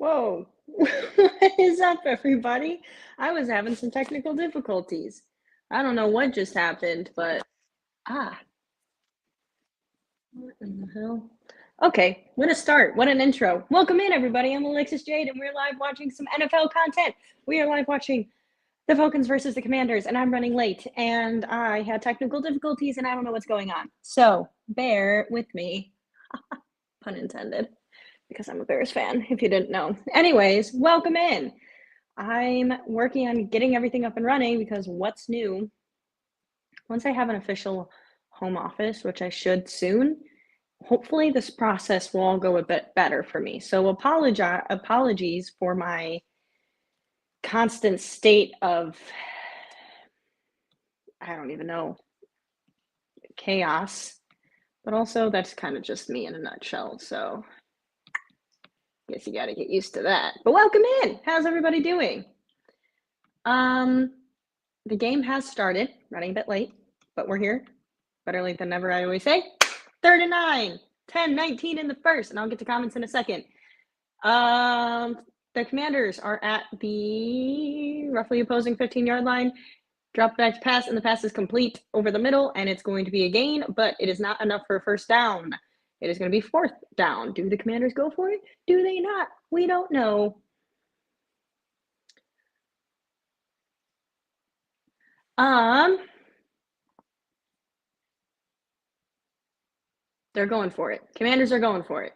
Whoa. What is up, everybody? I was having some technical difficulties. I don't know what just happened, but ah, what in the hell? Okay, what a start. What an intro. Welcome in, everybody. I'm Alexis Jade, and we're live watching some NFL content. We are live watching the Falcons versus the Commanders, and I'm running late, and I had technical difficulties, and I don't know what's going on. So bear with me, pun intended, because I'm a Bears fan, if you didn't know. Anyways, welcome in. I'm working on getting everything up and running because what's new, once I have an official home office, which I should soon, hopefully this process will all go a bit better for me. So apologies for my constant state of, I don't even know, chaos, but also that's kind of just me in a nutshell. So I guess you got to get used to that. But welcome in. How's everybody doing? The game has started, running a bit late, but we're here. Better late than never, I always say. 3rd and 9, 10, 19 in the first, and I'll get to comments in a second. The Commanders are at the roughly opposing 15-yard line. Drop back pass, and the pass is complete over the middle, and it's going to be a gain, but it is not enough for a first down. It is going to be 4th down. Do the Commanders go for it? Do they not? We don't know. They're going for it. Commanders are going for it.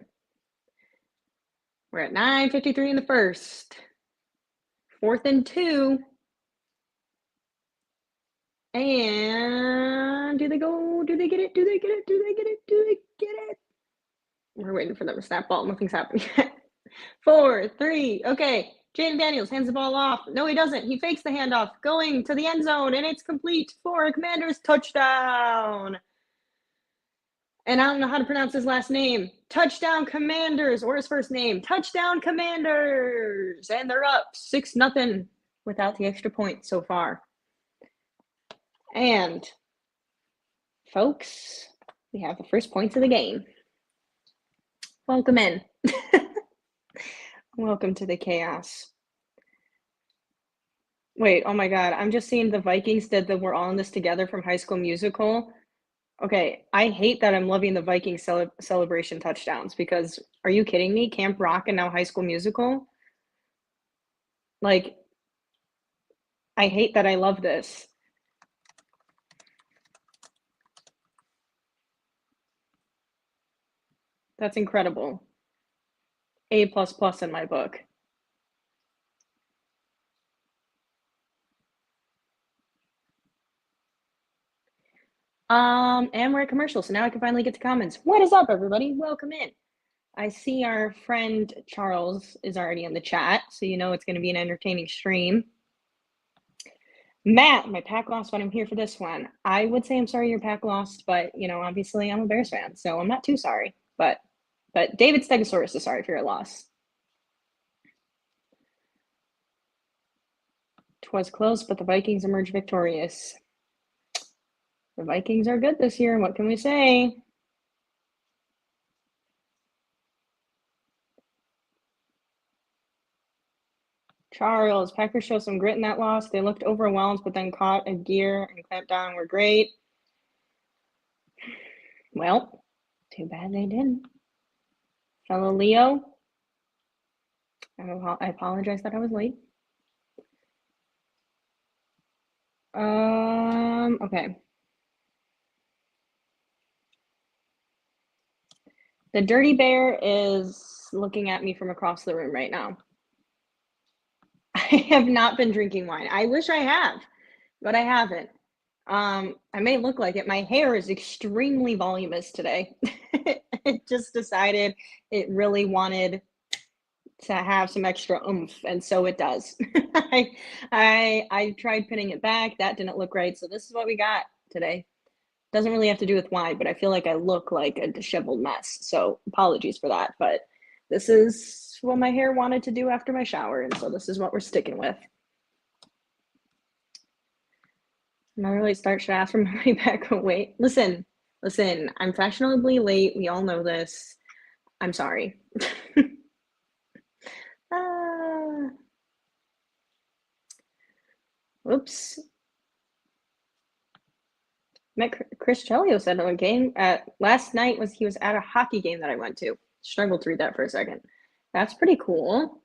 We're at 9:53 in the first. 4th and 2. And do they go? Do they get it? Do they get it? Do they get it? Do they get it? We're waiting for them to snap ball. Nothing's happening yet. 4, 3. Okay. Jaden Daniels hands the ball off. No, he doesn't. He fakes the handoff. Going to the end zone, and it's complete for a Commanders touchdown. And I don't know how to pronounce his last name. Touchdown Commanders, or his first name. Touchdown Commanders. And they're up 6-0 without the extra point so far. And, folks, we have the first points of the game. Welcome in. Welcome to the chaos. Wait, oh my God. I'm just seeing the Vikings did the We're All in This Together from High School Musical. Okay, I hate that I'm loving the Vikings celebration touchdowns because are you kidding me? Camp Rock and now High School Musical? Like, I hate that I love this. That's incredible. A++ in my book. And we're at commercial, so now I can finally get to comments. What is up, everybody? Welcome in. I see our friend Charles is already in the chat, so you know it's going to be an entertaining stream. Matt, my pack lost, but I'm here for this one. I would say I'm sorry your pack lost, but, you know, obviously I'm a Bears fan, so I'm not too sorry. But David Stegosaurus is sorry for your loss. 'Twas close, but the Vikings emerged victorious. The Vikings are good this year. What can we say? Charles, Packers show some grit in that loss. They looked overwhelmed, but then caught a gear and clamped down. Were great. Well, too bad they didn't. Fellow Leo, I apologize that I was late. Okay. The Dirty Bear is looking at me from across the room right now. I have not been drinking wine. I wish I have, but I haven't. I may look like it. My hair is extremely voluminous today. It just decided it really wanted to have some extra oomph, and so it does. I tried pinning it back. That didn't look right, so this is what we got today. Doesn't really have to do with wine, but I feel like I look like a disheveled mess, so apologies for that, but this is what my hair wanted to do after my shower, and so this is what we're sticking with. Another late start should ask for my money back. Wait, listen, I'm fashionably late. We all know this. I'm sorry. Oops. Met Chris Chelios at a game last night. He was at a hockey game that I went to. Struggled to read that for a second. That's pretty cool.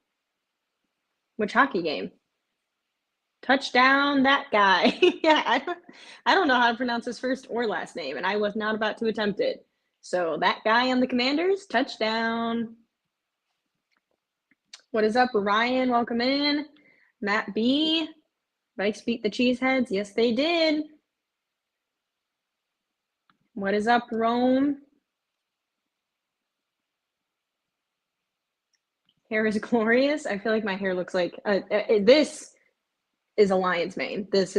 Which hockey game? Touchdown, that guy. Yeah, I don't know how to pronounce his first or last name, and I was not about to attempt it. So that guy on the Commanders, touchdown. What is up, Ryan? Welcome in. Matt B. Vikes beat the Cheeseheads. Yes, they did. What is up, Rome? Hair is glorious. I feel like my hair looks like this is a lion's mane. This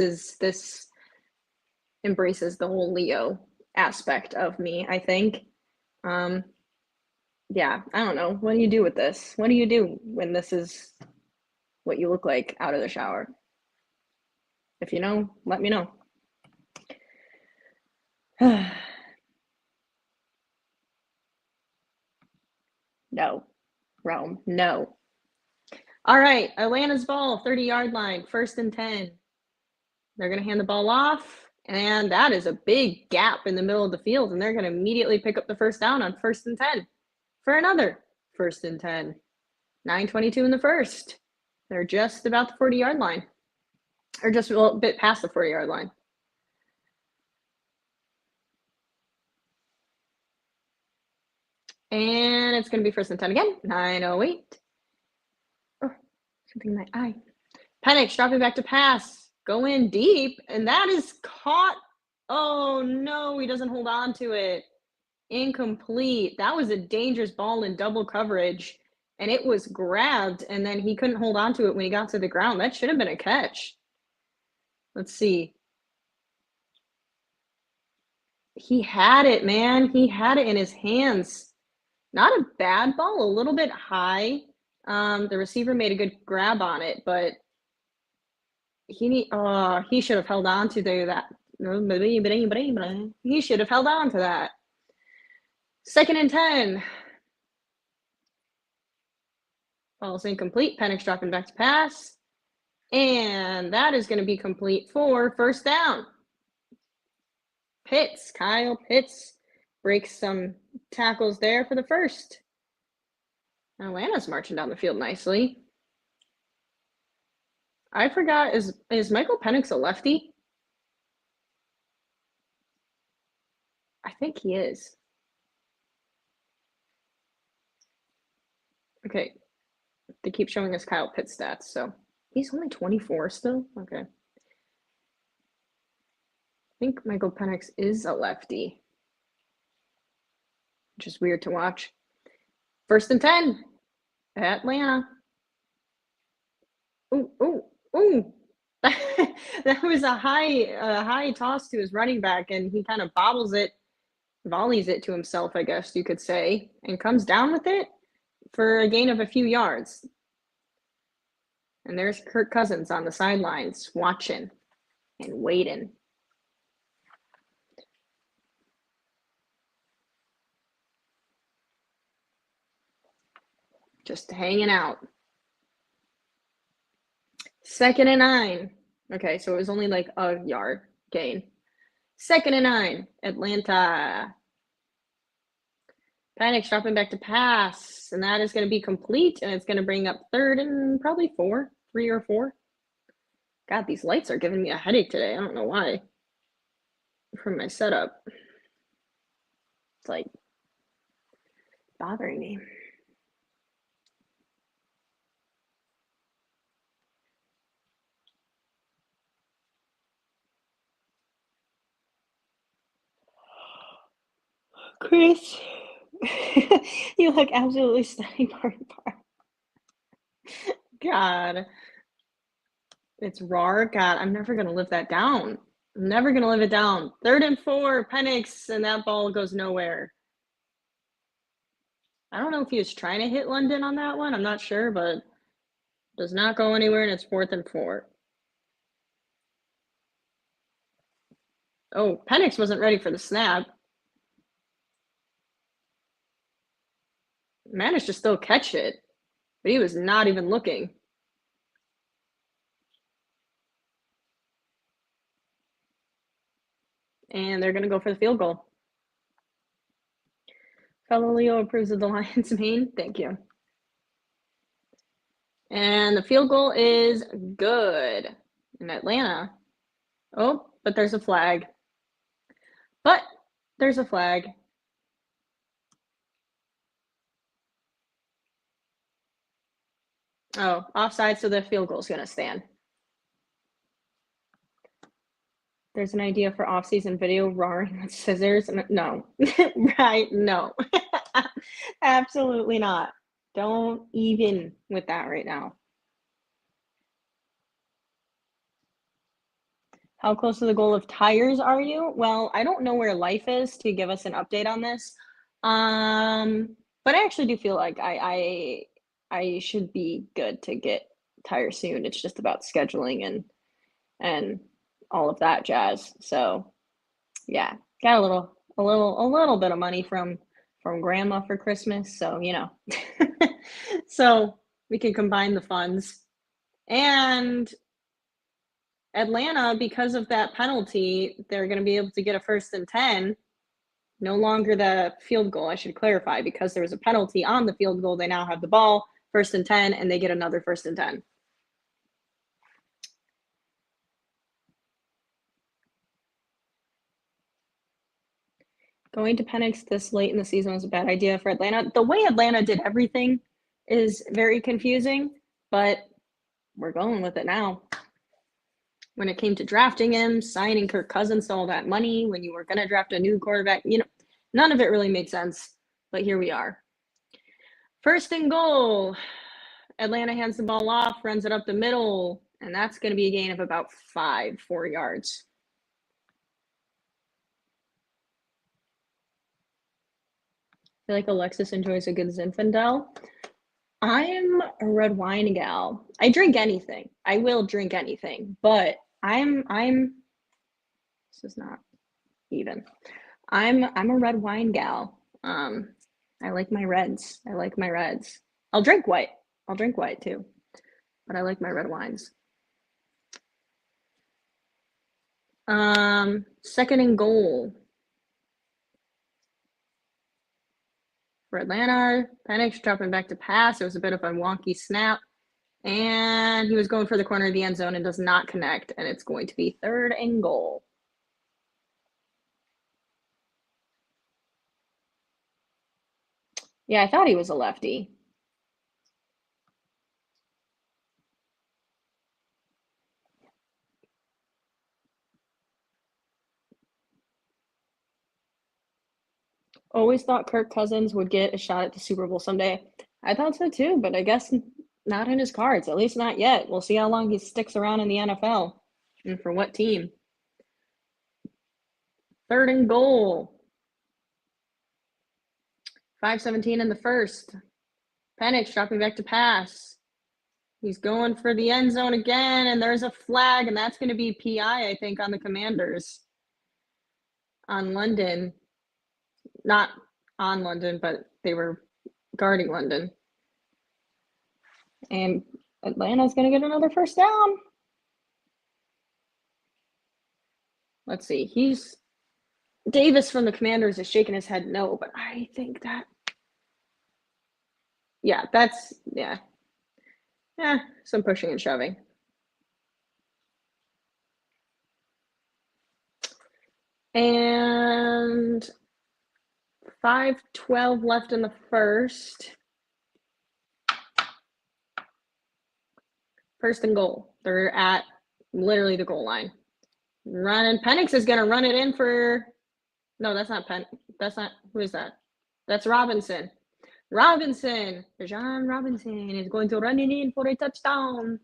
embraces the whole Leo aspect of me, I think. Yeah, I don't know. What do you do with this? What do you do when this is what you look like out of the shower? If you know, let me know. No. Rome, no. All right, Atlanta's ball, 30-yard line, 1st and 10. They're going to hand the ball off, and that is a big gap in the middle of the field, and they're going to immediately pick up the first down on 1st and 10 for another 1st and 10. 9:22 in the first. They're just about the 40-yard line, or just a little bit past the 40-yard line. And it's going to be 1st and 10 again. 9:08. Oh, something in my eye. Penix dropping back to pass. Go in deep, and that is caught. Oh, no, he doesn't hold on to it. Incomplete. That was a dangerous ball in double coverage, and it was grabbed, and then he couldn't hold on to it when he got to the ground. That should have been a catch. Let's see. He had it, man. He had it in his hands. Not a bad ball, a little bit high. The receiver made a good grab on it, but he should have held on to that. He should have held on to that. 2nd and 10. Ball's incomplete. Penix dropping back to pass. And that is going to be complete for 1st down. Kyle Pitts breaks some tackles there for the first. Atlanta's marching down the field nicely. I forgot, is Michael Penix a lefty? I think he is. Okay. They keep showing us Kyle Pitts stats, so he's only 24 still? Okay. I think Michael Penix is a lefty, which is weird to watch. 1st and 10. Atlanta. Ooh. That was a high toss to his running back, and he kind of volleys it to himself, I guess you could say, and comes down with it for a gain of a few yards. And there's Kirk Cousins on the sidelines watching and waiting. Just hanging out. 2nd and 9. Okay, so it was only like a yard gain. 2nd and 9, Atlanta. Penix dropping back to pass, and that is going to be complete, and it's going to bring up 3rd and probably 3 or 4. God, these lights are giving me a headache today. I don't know why. From my setup. It's like bothering me. Chris, you look absolutely stunning, Martin Parr. God. It's raw. God, I'm never going to live that down. I'm never going to live it down. 3rd and 4, Penix, and that ball goes nowhere. I don't know if he was trying to hit London on that one. I'm not sure, but does not go anywhere, and it's 4th and 4. Oh, Penix wasn't ready for the snap. Managed to still catch it. But he was not even looking. And they're going to go for the field goal. Fellow Leo approves of the Lions main. Thank you. And the field goal is good in Atlanta. Oh, but there's a flag. But there's a flag. Oh, offside, so the field goal is going to stand. There's an idea for off-season video roaring with scissors. No, right? No, absolutely not. Don't even with that right now. How close to the goal of tires are you? Well, I don't know where Life is to give us an update on this. But I actually do feel like I should be good to get tires soon. It's just about scheduling and all of that jazz. So yeah, got a little bit of money from grandma for Christmas. So, you know, so we can combine the funds. And Atlanta, because of that penalty, they're going to be able to get a 1st and 10. No longer the field goal, I should clarify, because there was a penalty on the field goal. They now have the ball, 1st and 10, and they get another 1st and 10. Going to Penix this late in the season was a bad idea for Atlanta. The way Atlanta did everything is very confusing, but we're going with it now. When it came to drafting him, signing Kirk Cousins to all that money, when you were going to draft a new quarterback, you know, none of it really made sense, but here we are. 1st and goal. Atlanta hands the ball off, runs it up the middle, and that's going to be a gain of about 4 yards. I feel like Alexis enjoys a good Zinfandel. I'm a red wine gal. I drink anything. I will drink anything, but I'm this is not even. I'm a red wine gal. I like my reds. I'll drink white. I'll drink white too, but I like my red wines. 2nd and goal for Atlanta. Penix dropping back to pass. It was a bit of a wonky snap, and he was going for the corner of the end zone and does not connect, and it's going to be 3rd and goal. Yeah, I thought he was a lefty. Always thought Kirk Cousins would get a shot at the Super Bowl someday. I thought so too, but I guess not in his cards, at least not yet. We'll see how long he sticks around in the NFL and for what team. 3rd and goal. 5:17 in the 1st. Penix dropping back to pass. He's going for the end zone again, and there's a flag, and that's going to be PI, I think, on the Commanders. On London. Not on London, but they were guarding London. And Atlanta's going to get another 1st down. Let's see. Davis from the Commanders is shaking his head no, but I think that, yeah, that's, yeah. Yeah, some pushing and shoving. And 5:12 left in the 1st. 1st and goal. They're at literally the goal line. Running. Penix is going to run it in for, no, that's not That's not, who is that? That's Robinson. John Robinson is going to run it in for a touchdown.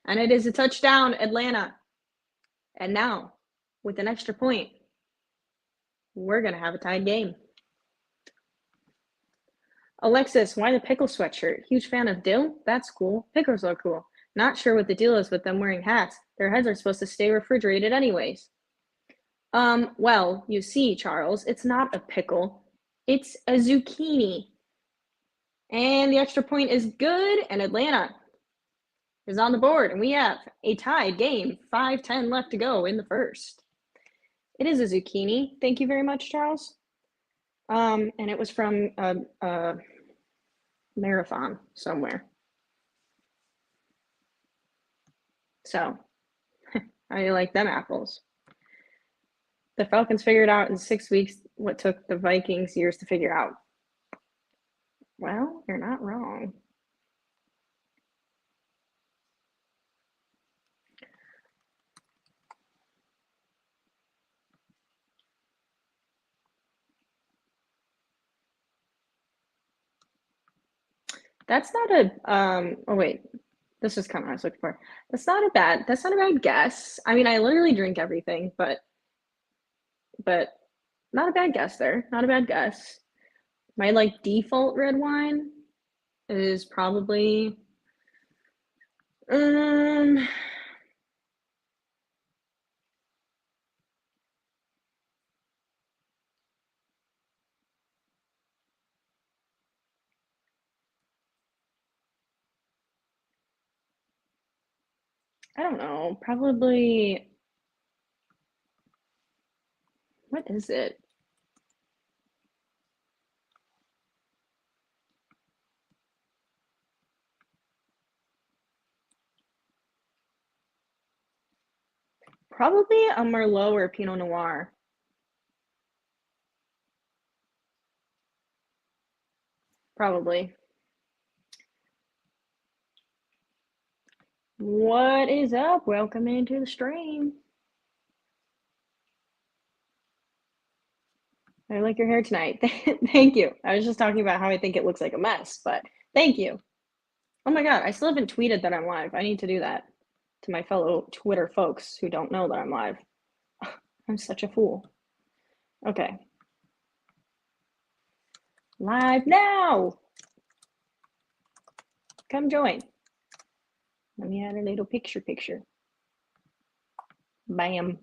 And it is a touchdown, Atlanta. And now, with an extra point, we're going to have a tied game. Alexis, why the pickle sweatshirt? Huge fan of dill? That's cool. Pickles are cool. Not sure what the deal is with them wearing hats. Their heads are supposed to stay refrigerated anyways. Well, you see, Charles, it's not a pickle. It's a zucchini. And the extra point is good, and Atlanta is on the board, and we have a tied game, 5:10 left to go in the first. It is a zucchini. Thank you very much, Charles. And it was from a marathon somewhere. So, I like them apples. The Falcons figured out in 6 weeks what took the Vikings years to figure out. Well, you're not wrong. That's not a oh wait. This is kind of what I was looking for. That's not a bad guess. I mean, I literally drink everything, but not a bad guess there. Not a bad guess. My like default red wine is probably I don't know, probably what is it? Probably a Merlot or Pinot Noir. Probably. What is up? Welcome into the stream. I like your hair tonight. Thank you. I was just talking about how I think it looks like a mess, but thank you. Oh my God, I still haven't tweeted that I'm live. I need to do that to my fellow Twitter folks who don't know that I'm live. I'm such a fool. Okay. Live now. Come join. Let me add a little picture. Bam.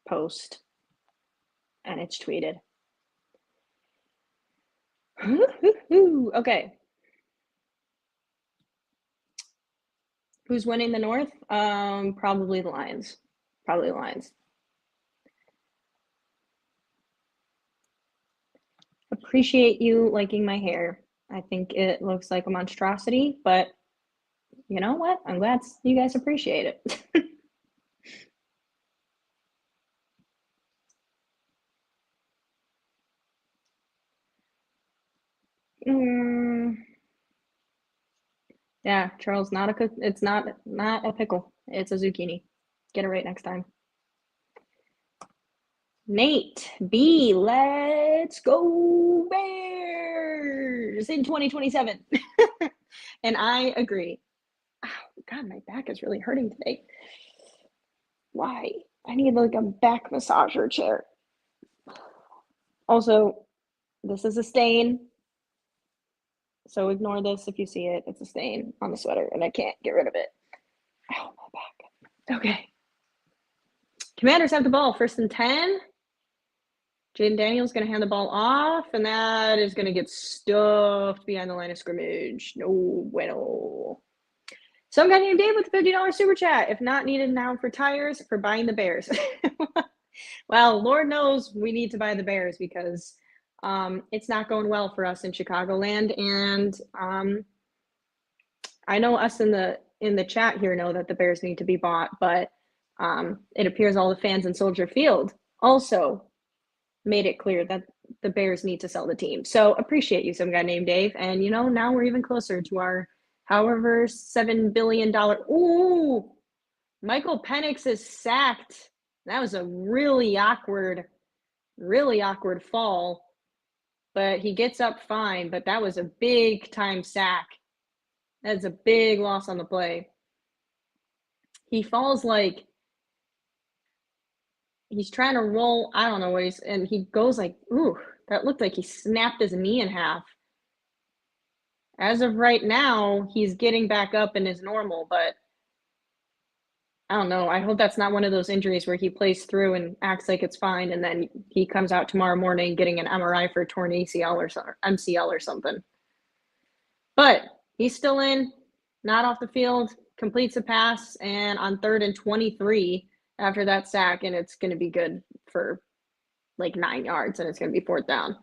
Post. And it's tweeted. Okay. Who's winning the North? Probably the Lions. Probably the Lions. Appreciate you liking my hair. I think it looks like a monstrosity, but you know what? I'm glad you guys appreciate it. Yeah, Charles, it's not a pickle. It's a zucchini. Get it right next time. Nate B, let's go Bears in 2027. And I agree. Oh, God, my back is really hurting today. Why? I need like a back massager chair. Also, this is a stain. So ignore this if you see it. It's a stain on the sweater and I can't get rid of it. Ow, my back. Okay. Commanders have the ball, 1st and 10. Jaden Daniels going to hand the ball off, and that is going to get stuffed behind the line of scrimmage. No bueno. Some guy named Dave with a $50 super chat. If not needed now for tires, for buying the Bears. Well, Lord knows we need to buy the Bears because it's not going well for us in Chicagoland. And I know us in the chat here know that the Bears need to be bought, but it appears all the fans in Soldier Field also made it clear that the Bears need to sell the team. So appreciate you, some guy named Dave. And, you know, now we're even closer to our however $7 billion. Ooh, Michael Penix is sacked. That was a really awkward fall. But he gets up fine. But that was a big time sack. That's a big loss on the play. He falls like he's trying to roll, I don't know what and he goes like, ooh, that looked like he snapped his knee in half. As of right now, he's getting back up and is normal, but I don't know. I hope that's not one of those injuries where he plays through and acts like it's fine, and then he comes out tomorrow morning getting an MRI for torn ACL or MCL or something. But he's still in, not off the field, completes a pass, and on 3rd and 23 after that sack, and it's going to be good for like 9 yards, and it's going to be 4th down.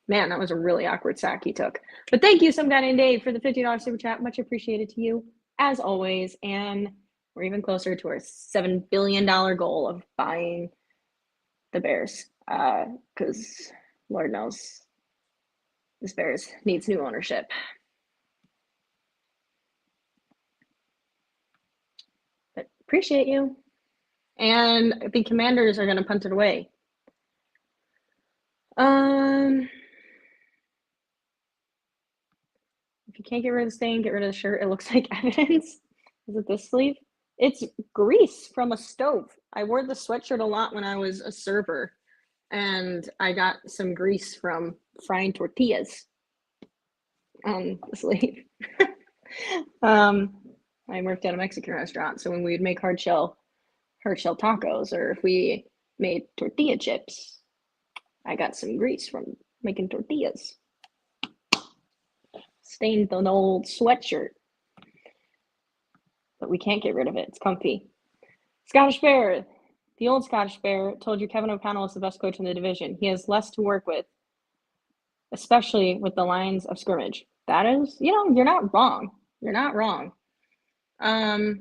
Man, that was a really awkward sack he took. But thank you, some guy named Dave, for the $50 super chat. Much appreciated to you, as always. And we're even closer to our $7 billion goal of buying the Bears. Because Lord knows this Bears needs new ownership. But appreciate you. And the Commanders are going to punt it away. If you can't get rid of the stain, get rid of the shirt. It looks like evidence. Is it this sleeve? It's grease from a stove. I wore the sweatshirt a lot when I was a server, and I got some grease from frying tortillas on the sleeve. I worked at a Mexican restaurant, so when we would make hard shell tacos, or if we made tortilla chips, I got some grease from making tortillas. Stained the old sweatshirt. But we can't get rid of it. It's comfy. Scottish Bear. The old Scottish Bear told you Kevin O'Connell is the best coach in the division. He has less to work with, especially with the lines of scrimmage. That is, you're not wrong. You're not wrong. I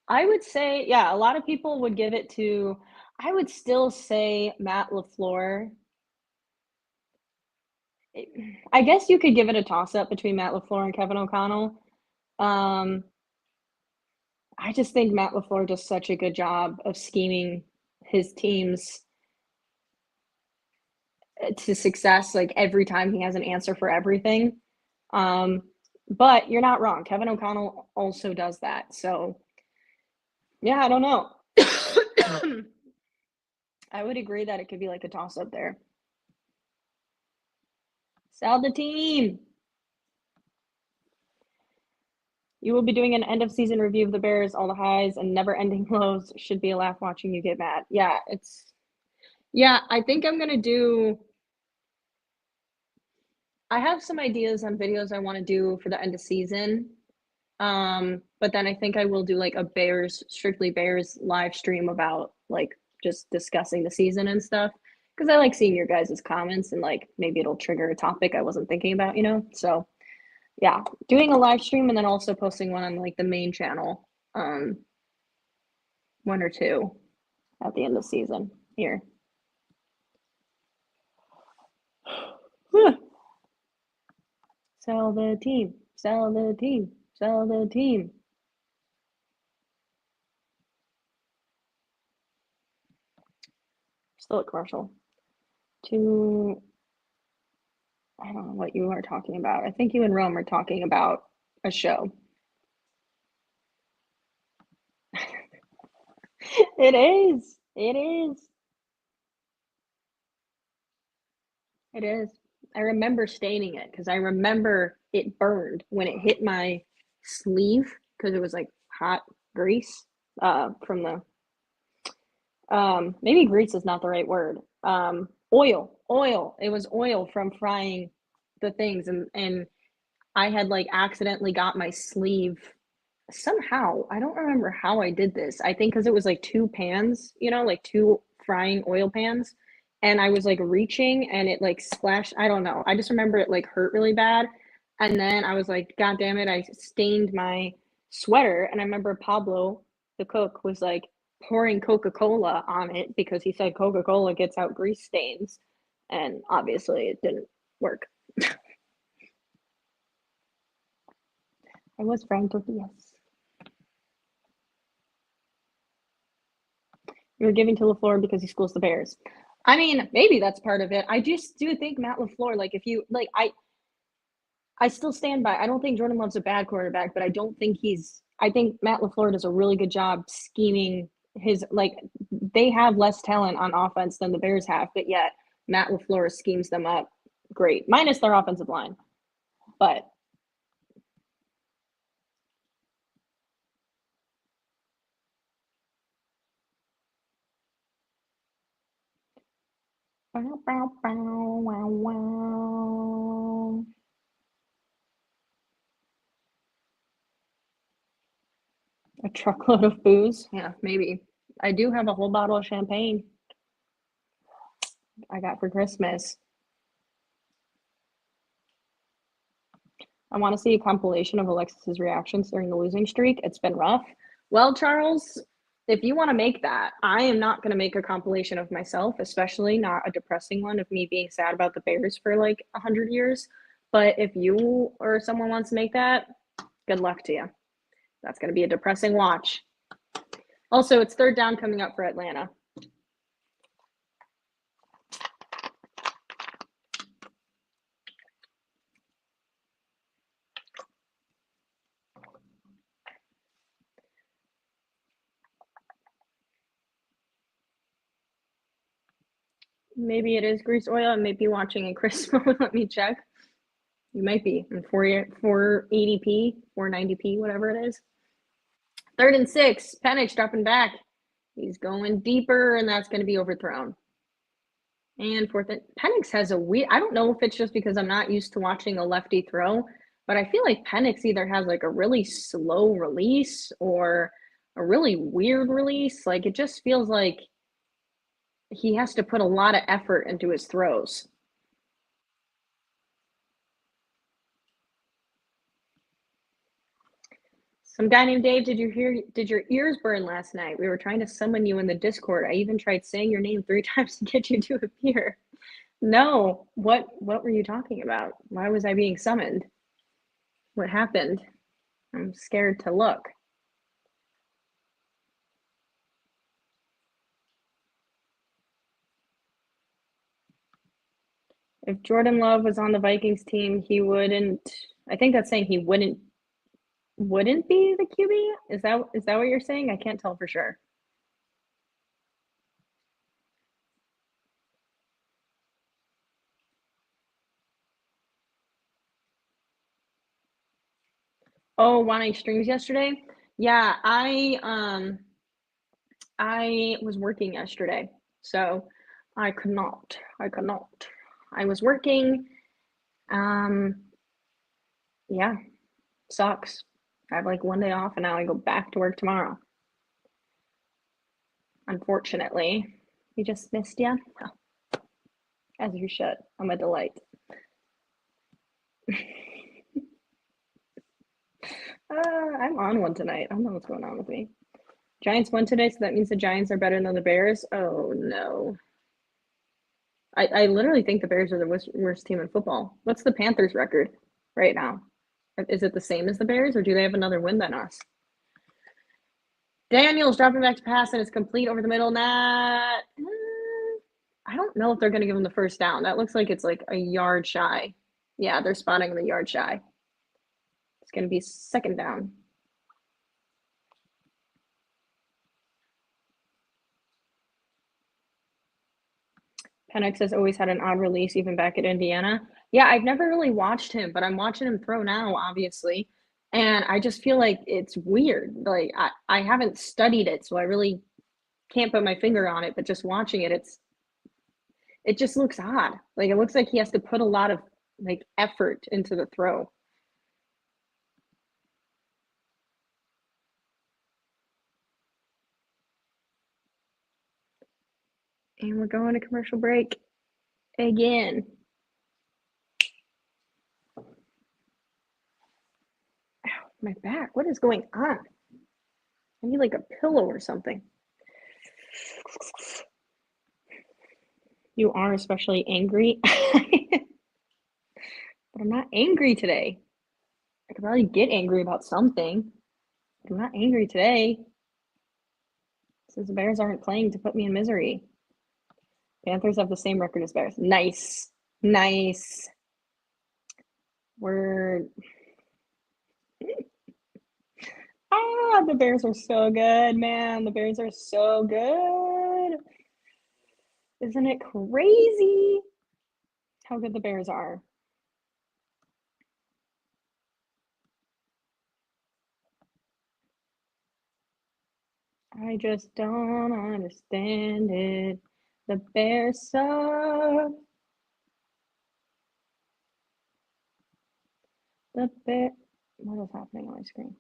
would say, yeah, a lot of people would give it to, I would still say Matt LaFleur. I guess you could give it a toss-up between Matt LaFleur and Kevin O'Connell. I just think Matt LaFleur does such a good job of scheming his teams to success, like every time he has an answer for everything. But you're not wrong. Kevin O'Connell also does that. So, yeah, I don't know. I would agree that it could be like a toss-up there. Sell the team. You will be doing an end-of-season review of the Bears. All the highs and never-ending lows should be a laugh watching you get mad. Yeah, I think I'm going to do – I have some ideas on videos I want to do for the end of season. But then I think I will do like a strictly Bears live stream about like just discussing the season and stuff. Because I like seeing your guys' comments and like maybe it'll trigger a topic I wasn't thinking about, So yeah, doing a live stream and then also posting one on like the main channel, 1 or 2 at the end of the season here. Sell the team, sell the team, sell the team. Still a commercial. I don't know what you are talking about. I think you and Rome are talking about a show. It is. It is. It is. I remember staining it because I remember it burned when it hit my sleeve because it was like hot grease from the maybe grease is not the right word. Oil. It was oil from frying the things and I had like accidentally got my sleeve somehow. I don't remember how I did this. I think because it was like 2 pans, like 2 frying oil pans. And I was like reaching and it like splashed. I don't know. I just remember it like hurt really bad. And then I was like, God damn it, I stained my sweater. And I remember Pablo, the cook, was like pouring Coca-Cola on it because he said Coca-Cola gets out grease stains. And obviously it didn't work. I was frying tortillas. You're giving to LaFleur because he schools the Bears. I mean, maybe that's part of it. I just do think Matt LaFleur, like if you like I still stand by. I don't think Jordan Love's a bad quarterback, but I think Matt LaFleur does a really good job scheming his like they have less talent on offense than the Bears have, but yet Matt LaFleur schemes them up great, minus their offensive line. But Bow, bow, bow, wow, wow. A truckload of booze? Yeah, maybe. I do have a whole bottle of champagne I got for Christmas. I want to see a compilation of Alexis's reactions during the losing streak. It's been rough. Well, Charles, if you want to make that, I am not going to make a compilation of myself, especially not a depressing one of me being sad about the Bears for like 100 years. But if you or someone wants to make that, good luck to you. That's going to be a depressing watch. Also, it's third down coming up for Atlanta. Maybe it is grease oil. I may be watching in Crispo. Let me check. You might be in 480p, 490p, whatever it is. 3rd and 6. Penix dropping back. He's going deeper, and that's going to be overthrown. And fourth, Penix has a weird. I don't know if it's just because I'm not used to watching a lefty throw, but I feel like Penix either has like a really slow release or a really weird release. Like it just feels like he has to put a lot of effort into his throws. Some guy named Dave, did your ears burn last night? We were trying to summon you in the Discord. I even tried saying your name 3 times to get you to appear. No. What were you talking about? Why was I being summoned? What happened? I'm scared to look. If Jordan Love was on the Vikings team, he wouldn't. I think that's saying he wouldn't be the QB. Is that what you're saying? I can't tell for sure. Oh, wanting streams yesterday? Yeah, I was working yesterday, so I could not. I was working. Yeah, sucks. I have like one day off and now I go back to work tomorrow. Unfortunately. You just missed ya? Oh, as you should. I'm a delight. I'm on one tonight. I don't know what's going on with me. Giants won today, so that means the Giants are better than the Bears. Oh no. I literally think the Bears are the worst team in football. What's the Panthers' record right now? Is it the same as the Bears, or do they have another win than us? Daniels dropping back to pass, and it's complete over the middle. I don't know if they're going to give him the first down. That looks like it's like a yard shy. Yeah, they're spotting the yard shy. It's going to be 2nd down. Penix has always had an odd release, even back at Indiana. Yeah, I've never really watched him, but I'm watching him throw now, obviously. And I just feel like it's weird. Like I haven't studied it, so I really can't put my finger on it, but just watching it, it just looks odd. Like it looks like he has to put a lot of like effort into the throw. And we're going to commercial break again. Ow, my back. What is going on? I need like a pillow or something. You are especially angry. But I'm not angry today. I could probably get angry about something. But I'm not angry today. Since the Bears aren't playing to put me in misery. Panthers have the same record as Bears. Nice. We're the Bears are so good, man. The Bears are so good. Isn't it crazy how good the Bears are? I just don't understand it. The Bears suck. The Bear. What is happening on my screen?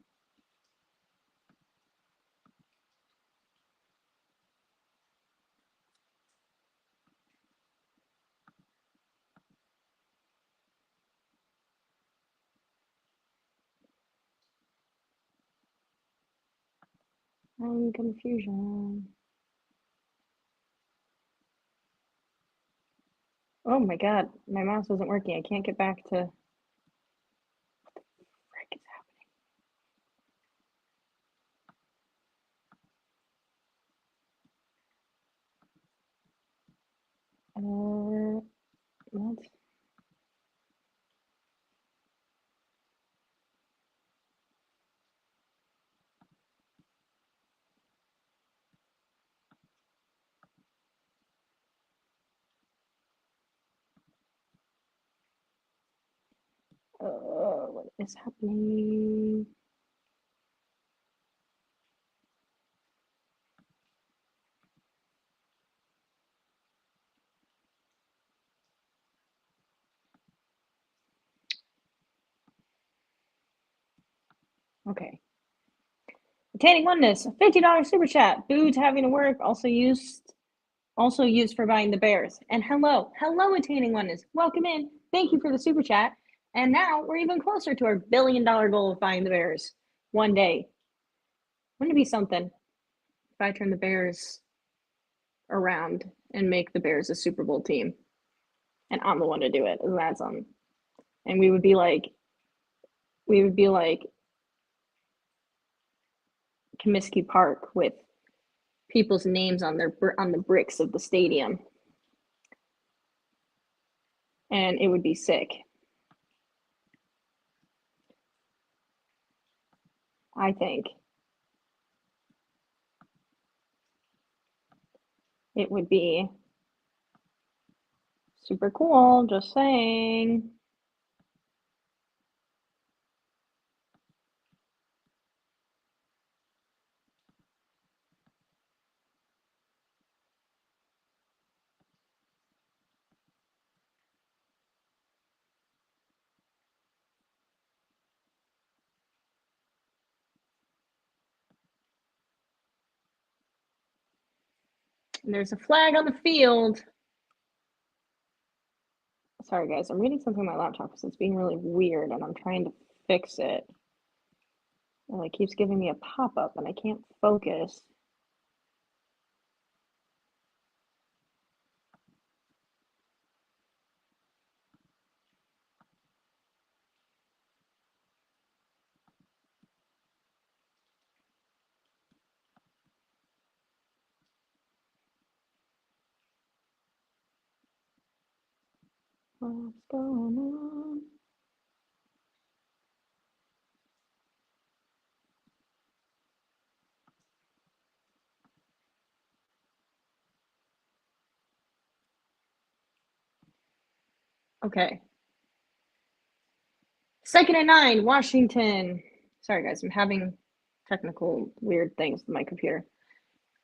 I'm confusion. Oh my god, my mouse wasn't working. I can't get back to. What the frick is happening? What? What is happening? Okay. Attaining oneness, $50 super chat. Boots having to work, also used for buying the Bears. And hello, attaining oneness. Welcome in. Thank you for the super chat. And now we're even closer to our $1 billion goal of buying the Bears one day. Wouldn't it be something if I turn the Bears around and make the Bears a Super Bowl team? And I'm the one to do it. Isn't that something? And we would be like Comiskey Park with people's names on the bricks of the stadium, and it would be sick. I think it would be super cool. Just saying. There's a flag on the field. Sorry, guys. I'm reading something on my laptop because it's being really weird, and I'm trying to fix it. And it keeps giving me a pop-up, and I can't focus. What's going on? Okay. 2nd and 9, Washington. Sorry, guys. I'm having technical weird things with my computer.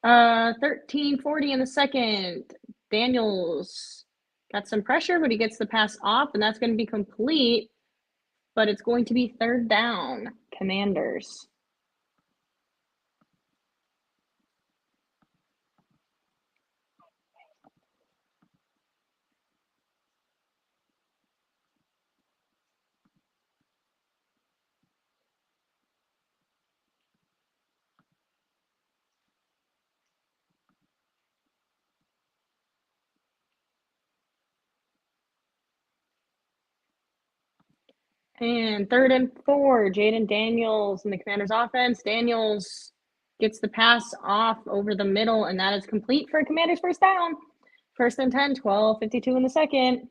13:40 in the second. Daniels got some pressure, but he gets the pass off, and that's going to be complete. But it's going to be 3rd down. Commanders. And 3rd and 4, Jaden Daniels in the Commanders offense. Daniels gets the pass off over the middle, and that is complete for Commanders 1st down. 1st and 10, 12:52 in the second.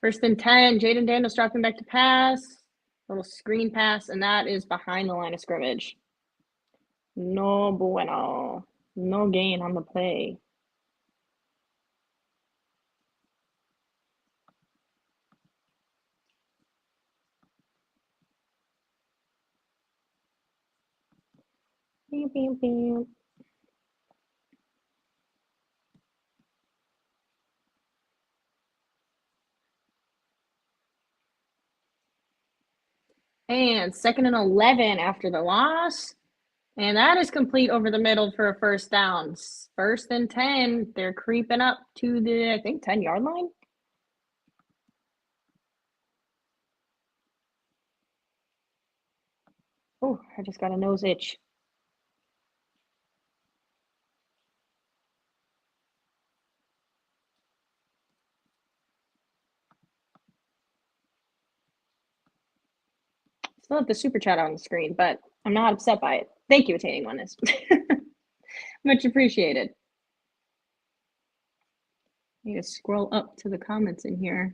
First and 10, Jaden Daniels dropping back to pass. Little screen pass, and that is behind the line of scrimmage. No bueno. No gain on the play. Beep, beep, beep. And 2nd and 11 after the loss. And that is complete over the middle for a first down. 1st and 10. They're creeping up to the, I think, 10-yard line. Oh, I just got a nose itch. Still have the super chat on the screen, but I'm not upset by it. Thank you, Attaining Oneness. Much appreciated. I need to scroll up to the comments in here.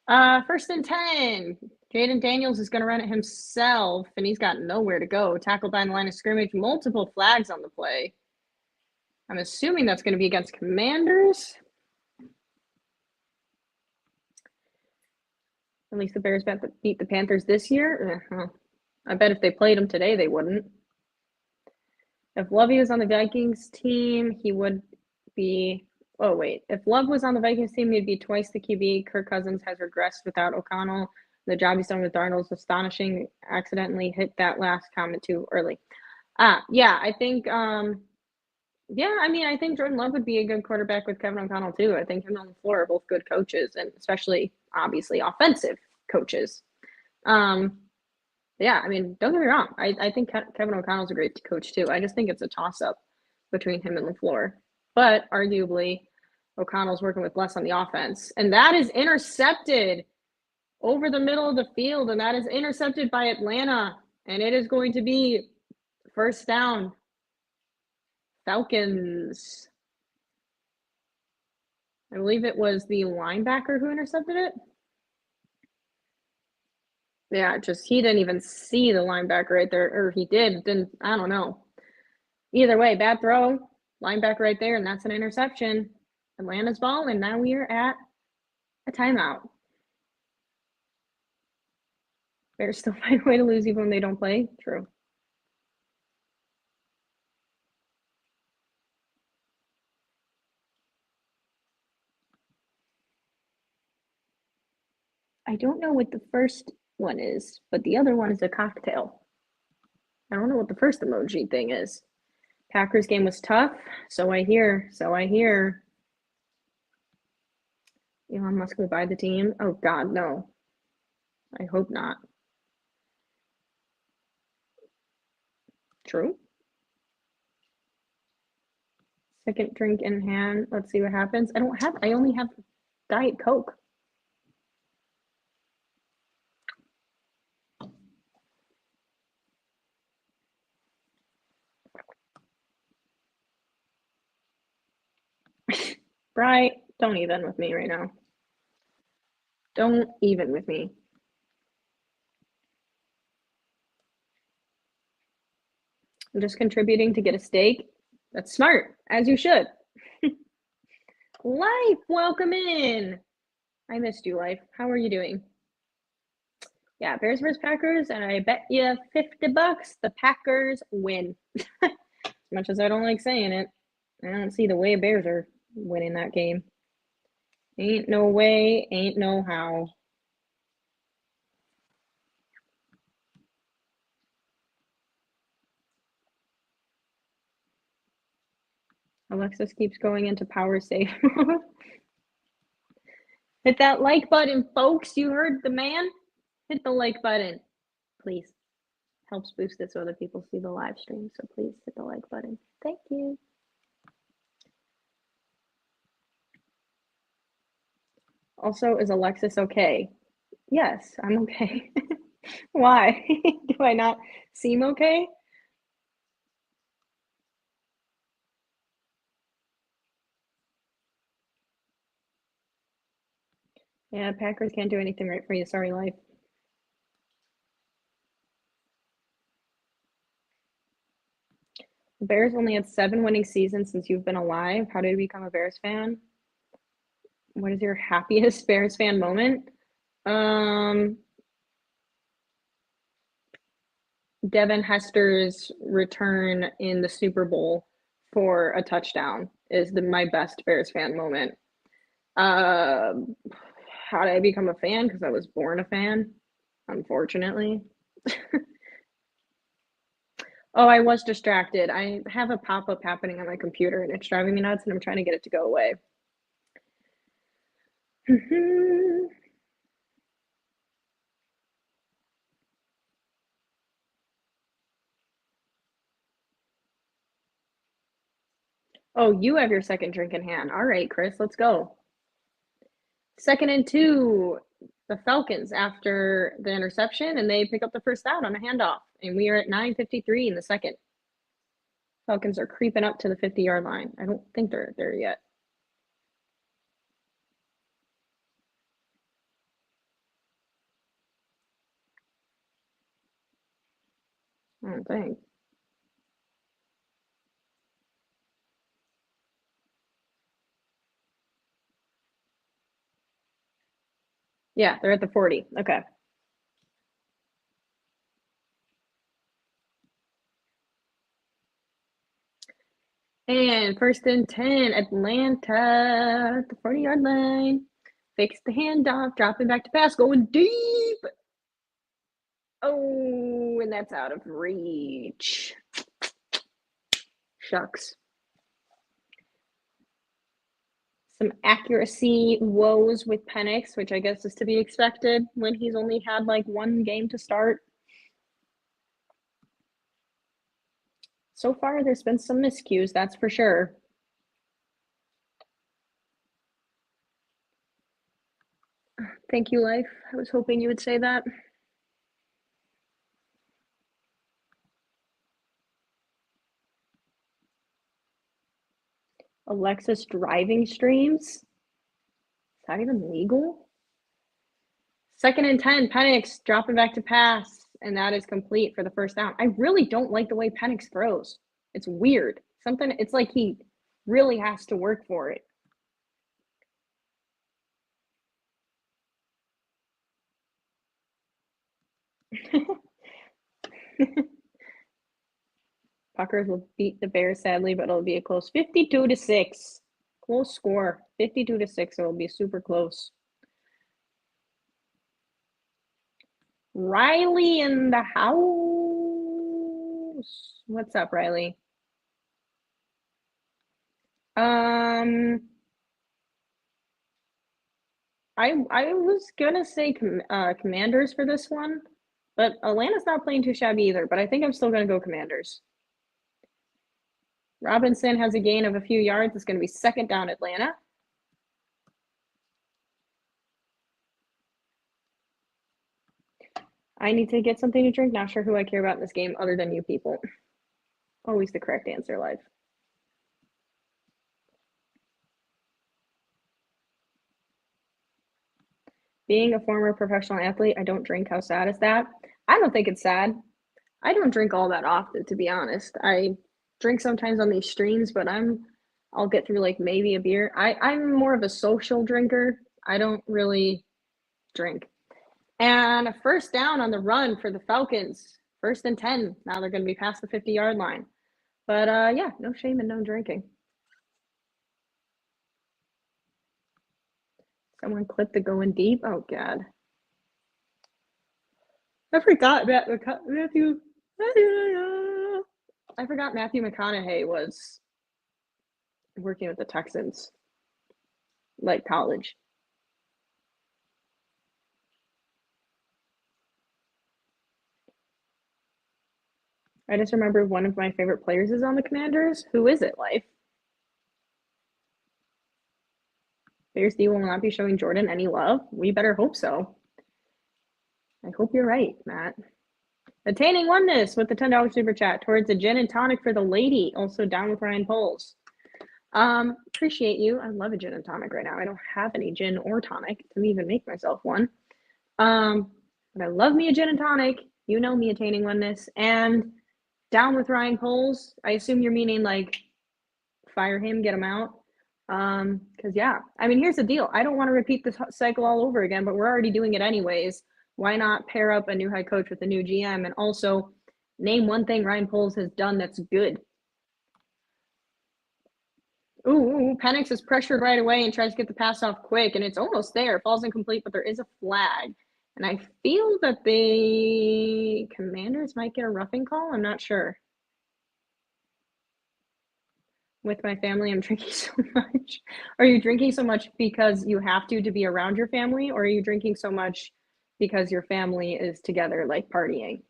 1st and 10. Jaden Daniels is going to run it himself, and he's got nowhere to go. Tackled by the line of scrimmage. Multiple flags on the play. I'm assuming that's going to be against Commanders. At least the Bears beat the Panthers this year. I bet if they played them today, they wouldn't. If Lovey was on the Vikings team, he would be. Oh, wait. If Love was on the Vikings team, he'd be twice the QB. Kirk Cousins has regressed without O'Connell. The job he's done with Darnold is astonishing. Accidentally hit that last comment too early. Yeah, I think. I think Jordan Love would be a good quarterback with Kevin O'Connell too. I think him and LaFleur are both good coaches, and especially, obviously, offensive coaches. Yeah, I mean, don't get me wrong. I think Kevin O'Connell's a great coach too. I just think it's a toss-up between him and LaFleur. But arguably, O'Connell's working with less on the offense. And that is intercepted over the middle of the field, and that is intercepted by Atlanta. And it is going to be first down. Falcons. I believe it was the linebacker who intercepted it. Yeah, just he didn't even see the linebacker right there, or he didn't, I don't know. Either way, bad throw, linebacker right there, and that's an interception. Atlanta's ball, and now we are at a timeout. Bears still find a way to lose even when they don't play. True. I don't know what the first one is, but the other one is a cocktail. I don't know what the first emoji thing is. Packers game was tough, so I hear. Elon Musk will buy the team. Oh, God, no. I hope not. True. Second drink in hand. Let's see what happens. I only have Diet Coke. Bri, don't even with me right now. Don't even with me. I'm just contributing to get a steak. That's smart, as you should. Life, welcome in. I missed you, Life. How are you doing? Yeah, Bears versus Packers, and I bet you $50 the Packers win. As much as I don't like saying it, I don't see the way Bears are winning that game. Ain't no way, ain't no how. Alexis keeps going into power save. Hit that like button, folks. You heard the man. Hit the like button, please. Helps boost it so other people see the live stream. So please hit the like button. Thank you. Also, is Alexis okay? Yes, I'm okay. Why? Do I not seem okay? Yeah, Packers can't do anything right for you. Sorry, life. The Bears only had 7 winning seasons since you've been alive. How did you become a Bears fan? What is your happiest Bears fan moment? Devin Hester's return in the Super Bowl for a touchdown is my best Bears fan moment. Uh, how did I become a fan? Because I was born a fan, unfortunately. Oh, I was distracted. I have a pop-up happening on my computer and it's driving me nuts and I'm trying to get it to go away. Oh, you have your second drink in hand. All right, Chris, let's go. 2nd and 2, the Falcons after the interception, and they pick up the first down on a handoff. And we are at 9:53 in the second. Falcons are creeping up to the 50-yard line. I don't think they're there yet. I don't think. Yeah, they're at the 40. Okay. And 1st and 10, Atlanta at the 40-yard line. Fakes the handoff, dropping back to pass, going deep. Oh, and that's out of reach. Shucks. Some accuracy woes with Penix, which I guess is to be expected when he's only had like 1 game to start. So far, there's been some miscues, that's for sure. Thank you, life. I was hoping you would say that. Alexis driving streams? Is that even legal? 2nd and 10, Penix dropping back to pass, and that is complete for the first down. I really don't like the way Penix throws. It's weird. It's like he really has to work for it. Packers will beat the Bears sadly, but it'll be a close 52-6. Close score. 52-6. It'll be super close. Riley in the house. What's up, Riley? I was gonna say Commanders for this one, but Atlanta's not playing too shabby either. But I think I'm still gonna go Commanders. Robinson has a gain of a few yards. It's gonna be 2nd down, Atlanta. I need to get something to drink. Not sure who I care about in this game other than you people. Always the correct answer, live. Being a former professional athlete, I don't drink. How sad is that? I don't think it's sad. I don't drink all that often, to be honest. I drink sometimes on these streams, but I'll get through like maybe a beer. I'm more of a social drinker. I don't really drink. And a first down on the run for the Falcons. 1st and 10. Now they're going to be past the 50-yard line. But yeah, no shame in no drinking. Someone clipped the going deep. Oh, God. I forgot Matthew. I forgot Matthew McConaughey was working with the Texans, like college. I just remember one of my favorite players is on the Commanders. Who is it, life? Bears D will not be showing Jordan any love. We better hope so. I hope you're right, Matt. Attaining oneness with the $10 super chat towards a gin and tonic for the lady. Also down with Ryan Poles. Appreciate you. I love a gin and tonic right now. I don't have any gin or tonic to even make myself one. But I love me a gin and tonic. You know me attaining oneness. And down with Ryan Poles. I assume you're meaning like fire him, get him out. Because yeah, I mean, here's the deal. I don't want to repeat this cycle all over again, but we're already doing it anyways. Why not pair up a new head coach with a new GM and also name one thing Ryan Poles has done that's good? Ooh, Penix is pressured right away and tries to get the pass off quick, and it's almost there. Falls incomplete, but there is a flag. And I feel that the Commanders might get a roughing call. I'm not sure. With my family, I'm drinking so much. Are you drinking so much because you have to be around your family, or are you drinking so much because your family is together, like partying?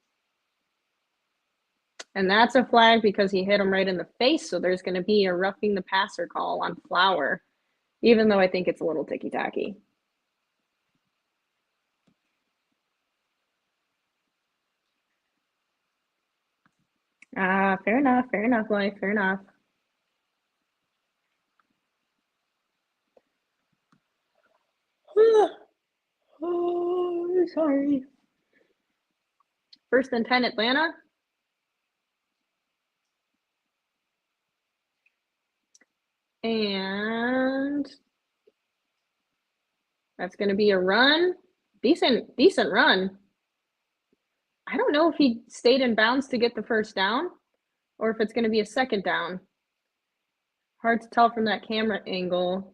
And that's a flag because he hit him right in the face, so there's going to be a roughing the passer call on Flower, even though I think it's a little ticky-tacky. Fair enough, Life, fair enough. Oh, sorry. 1st and 10, Atlanta. And that's going to be a run. Decent run. I don't know if he stayed in bounds to get the 1st down or if it's going to be a 2nd down. Hard to tell from that camera angle.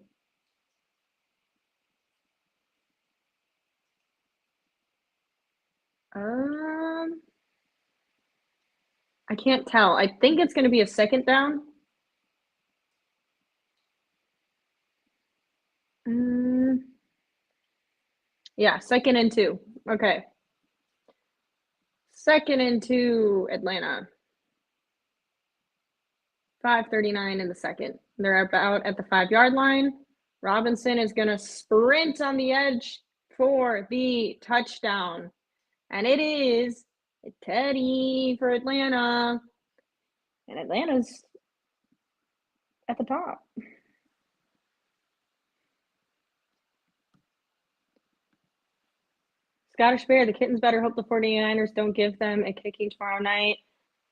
I can't tell. I think it's going to be a 2nd down. Yeah, 2nd and 2. Okay. 2nd and 2, Atlanta. 5:39 in the 2nd. They're about at the 5-yard line. Robinson is going to sprint on the edge for the touchdown. And it is Teddy for Atlanta. And Atlanta's at the top. Scottish Bear, the Kittens better hope the 49ers don't give them a kicking tomorrow night.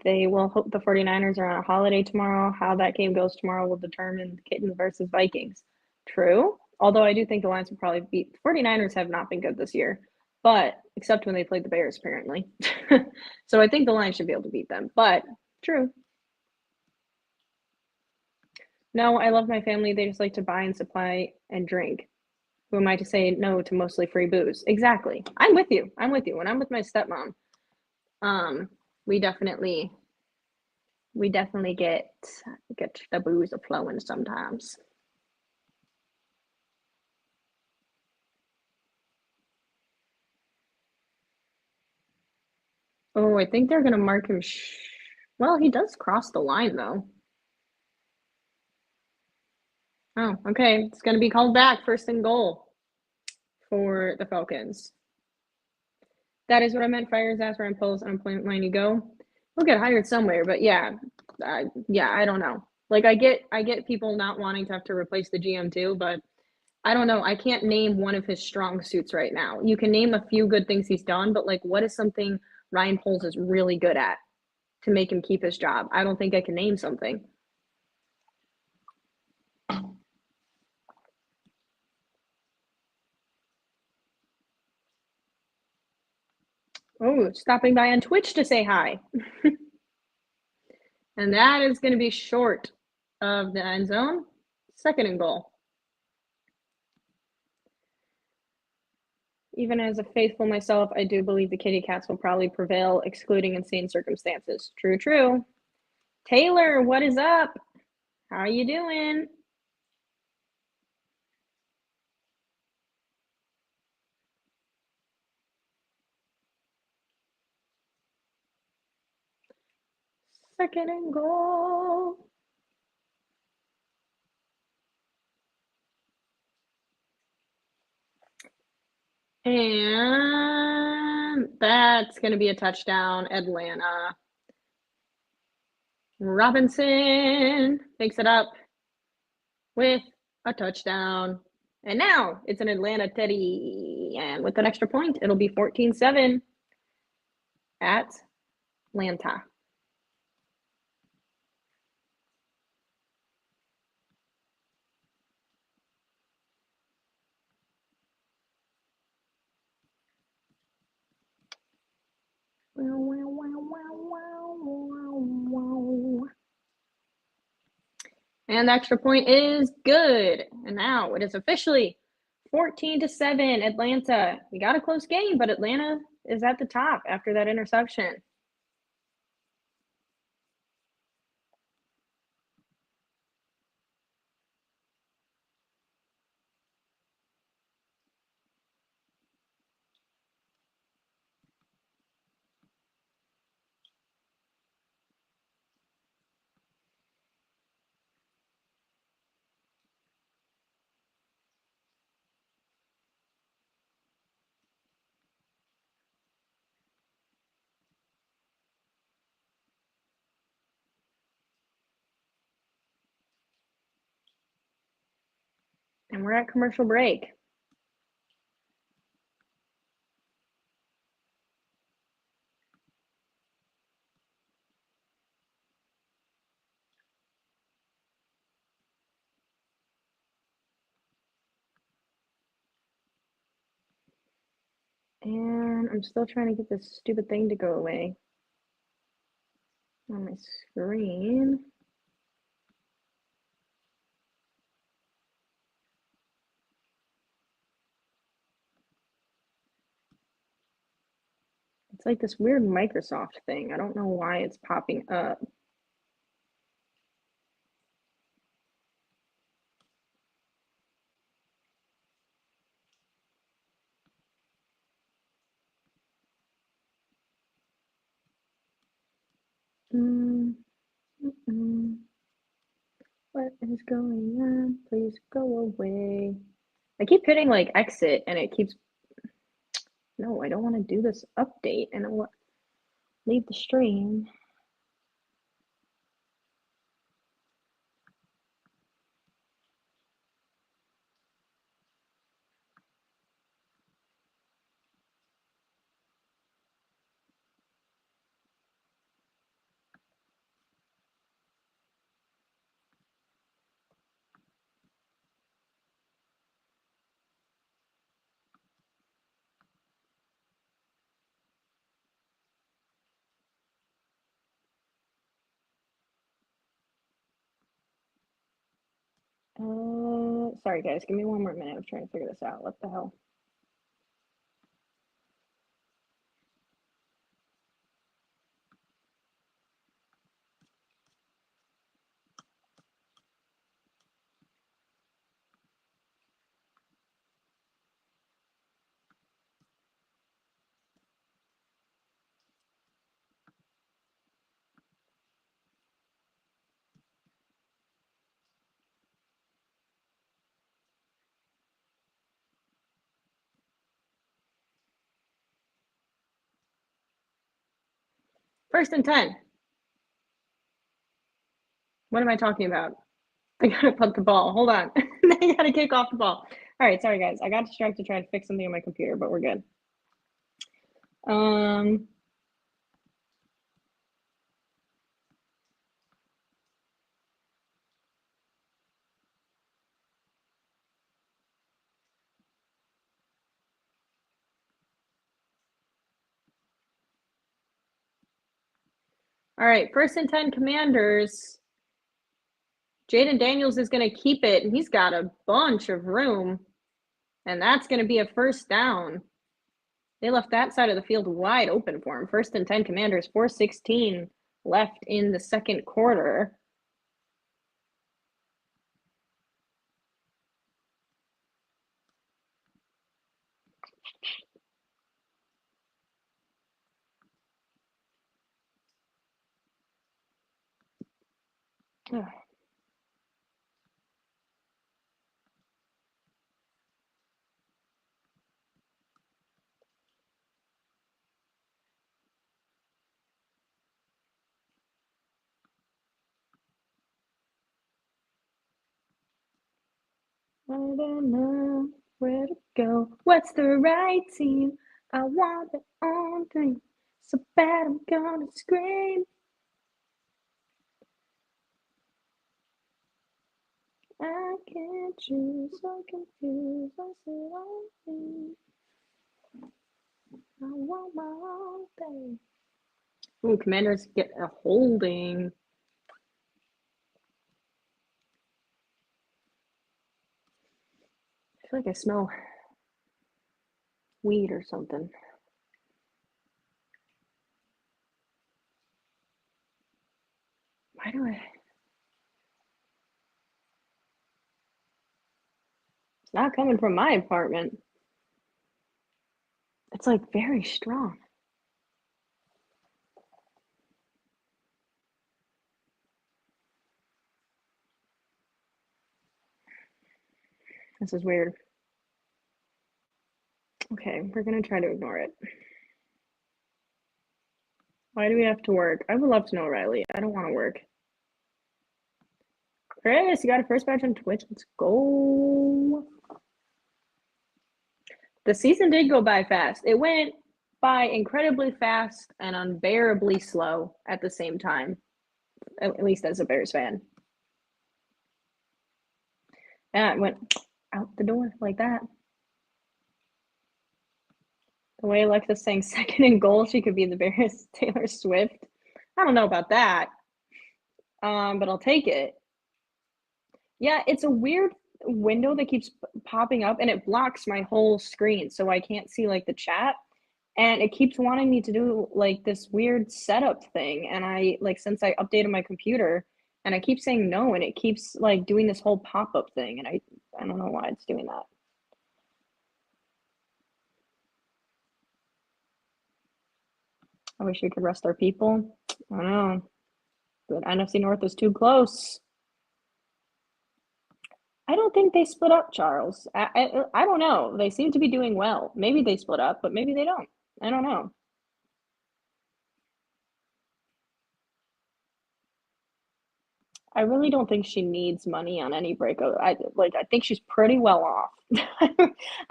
They will hope the 49ers are on a holiday tomorrow. How that game goes tomorrow will determine Kittens versus Vikings. True. Although I do think the Lions will probably beat. The 49ers have not been good this year, but except when they played the Bears, apparently. So I think the Lions should be able to beat them, but true. No, I love my family. They just like to buy and supply and drink. Who am I to say no to mostly free booze? Exactly. I'm with you. When I'm with my stepmom, we definitely get the booze flowing sometimes. Oh, I think they're gonna mark him. Well, he does cross the line though. Oh, okay. It's gonna be called back. 1st and goal for the Falcons. That is what I meant. Fire his ass, Ryan Poles, unemployment line you go. He'll get hired somewhere, but yeah, I don't know. Like I get people not wanting to have to replace the GM too, but I don't know. I can't name one of his strong suits right now. You can name a few good things he's done, but like what is something Ryan Poles is really good at to make him keep his job? I don't think I can name something. Oh, stopping by on Twitch to say hi. And that is going to be short of the end zone. 2nd and goal. Even as a faithful myself, I do believe the kitty cats will probably prevail, excluding insane circumstances. True. Taylor, what is up? How you doing? Second and goal. And that's going to be a touchdown, Atlanta. Robinson picks it up. with a touchdown. And now it's an Atlanta Teddy. And with an extra point, it'll be 14-7 at Atlanta. And the extra point is good. And now it is officially 14-7 Atlanta. We got a close game, but Atlanta is at the top after that interception. And we're at commercial break. And I'm still trying to get this stupid thing to go away on my screen. It's like this weird Microsoft thing. I don't know why it's popping up. What is going on? Please go away. I keep hitting like exit and it keeps. No, I don't want to do this update and I want leave the stream. Sorry guys, give me one more minute. I'm trying to figure this out. What the hell? First and 10. What am I talking about? I gotta put the ball. Hold on. I gotta kick off the ball. All right, sorry guys. I got distracted trying to fix something on my computer, but we're good. All right, first and 10 Commanders. Jaden Daniels is going to keep it, and he's got a bunch of room, and that's going to be a first down. They left that side of the field wide open for him. First and 10 Commanders, 4:16 left in the second quarter. Ugh. I don't know where to go. What's the right team? I want the own thing. So bad I'm gonna scream. I can't choose, so confused. I said I think I want my own thing. Ooh, Commanders get a holding. I feel like I smell weed or something. Why do I? It's not coming from my apartment. It's like very strong. This is weird. Okay, we're gonna try to ignore it. Why do we have to work? I would love to know, Riley. I don't want to work. Chris, you got a first badge on Twitch. Let's go. The season did go by fast. It went by incredibly fast and unbearably slow at the same time, at least as a Bears fan. And it went out the door like that. The way Alexa's saying second and goal, she could be the Bears Taylor Swift. I don't know about that, but I'll take it. Yeah, it's a weird window that keeps popping up and it blocks my whole screen, so I can't see like the chat. And it keeps wanting me to do like this weird setup thing. And I like since I updated my computer and I keep saying no and it keeps like doing this whole pop-up thing and I don't know why it's doing that. I wish we could rest our people. I don't know. But NFC North is too close. I don't think they split up, Charles. I don't know. They seem to be doing well. Maybe they split up, but maybe they don't. I don't know. I really don't think she needs money on any breakup. I think she's pretty well off.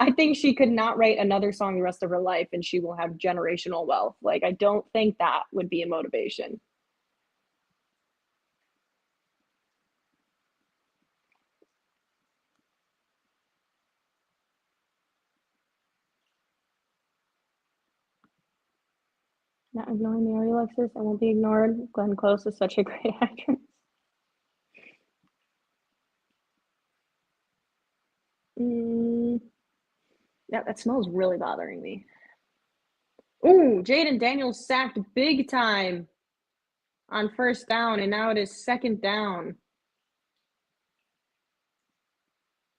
I think she could not write another song the rest of her life and she will have generational wealth. Like I don't think that would be a motivation. Not ignoring Mary Alexis. I won't be ignored. Glenn Close is such a great actress. Yeah, that smells really bothering me. Ooh, Jaden Daniels sacked big time on first down, and now it is second down.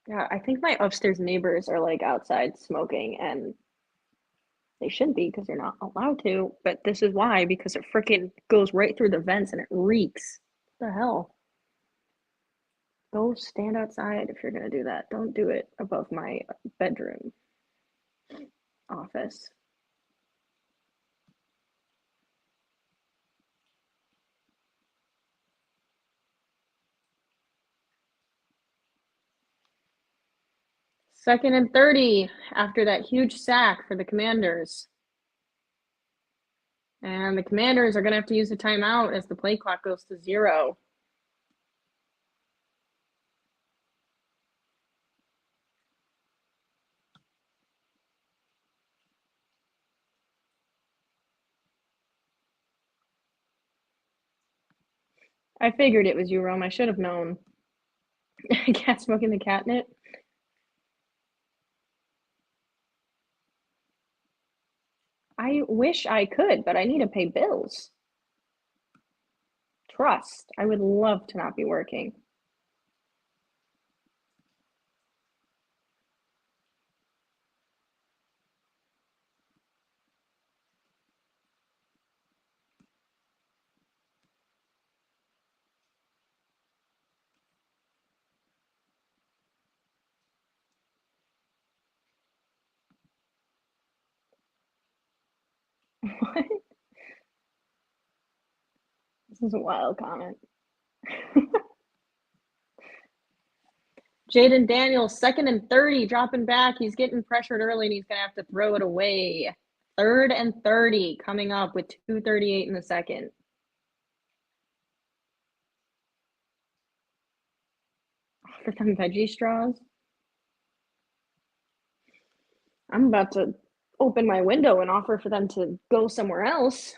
Yeah, I think my upstairs neighbors are like outside smoking, and they should be because they're not allowed to. But this is why, because it freaking goes right through the vents and it reeks. What the hell? Go stand outside if you're gonna do that. Don't do it above my bedroom office. Second and 30 after that huge sack for the Commanders. And the Commanders are going to have to use a timeout as the play clock goes to 0. I figured it was you, Rome. I should have known. Cat smoking the catnip. I wish I could, but I need to pay bills. Trust. I would love to not be working. What? This is a wild comment. Jaden Daniels, 2nd and 30, dropping back. He's getting pressured early, and he's going to have to throw it away. 3rd and 30 coming up with 2:38 in the second. For some veggie straws. I'm about to open my window and offer for them to go somewhere else.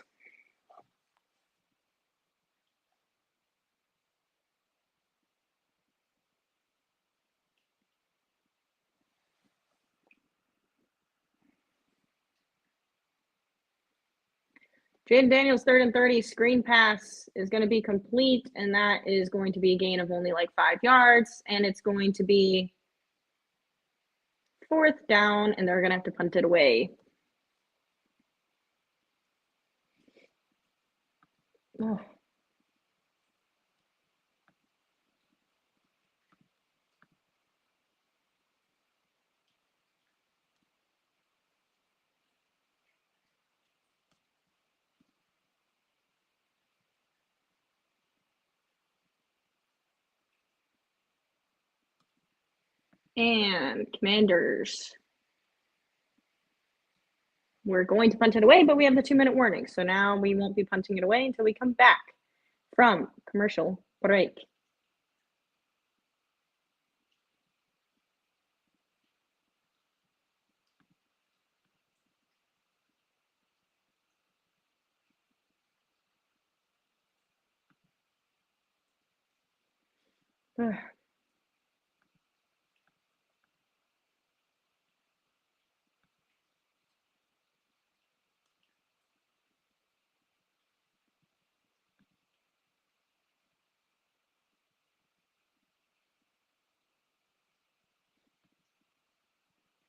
Jaden Daniels, 3rd and 30, screen pass is going to be complete, and that is going to be a gain of only like 5 yards, and it's going to be 4th down, and they're going to have to punt it away. Oh. And Commanders. We're going to punt it away, but we have the 2-minute warning. So now we won't be punting it away until we come back from commercial break.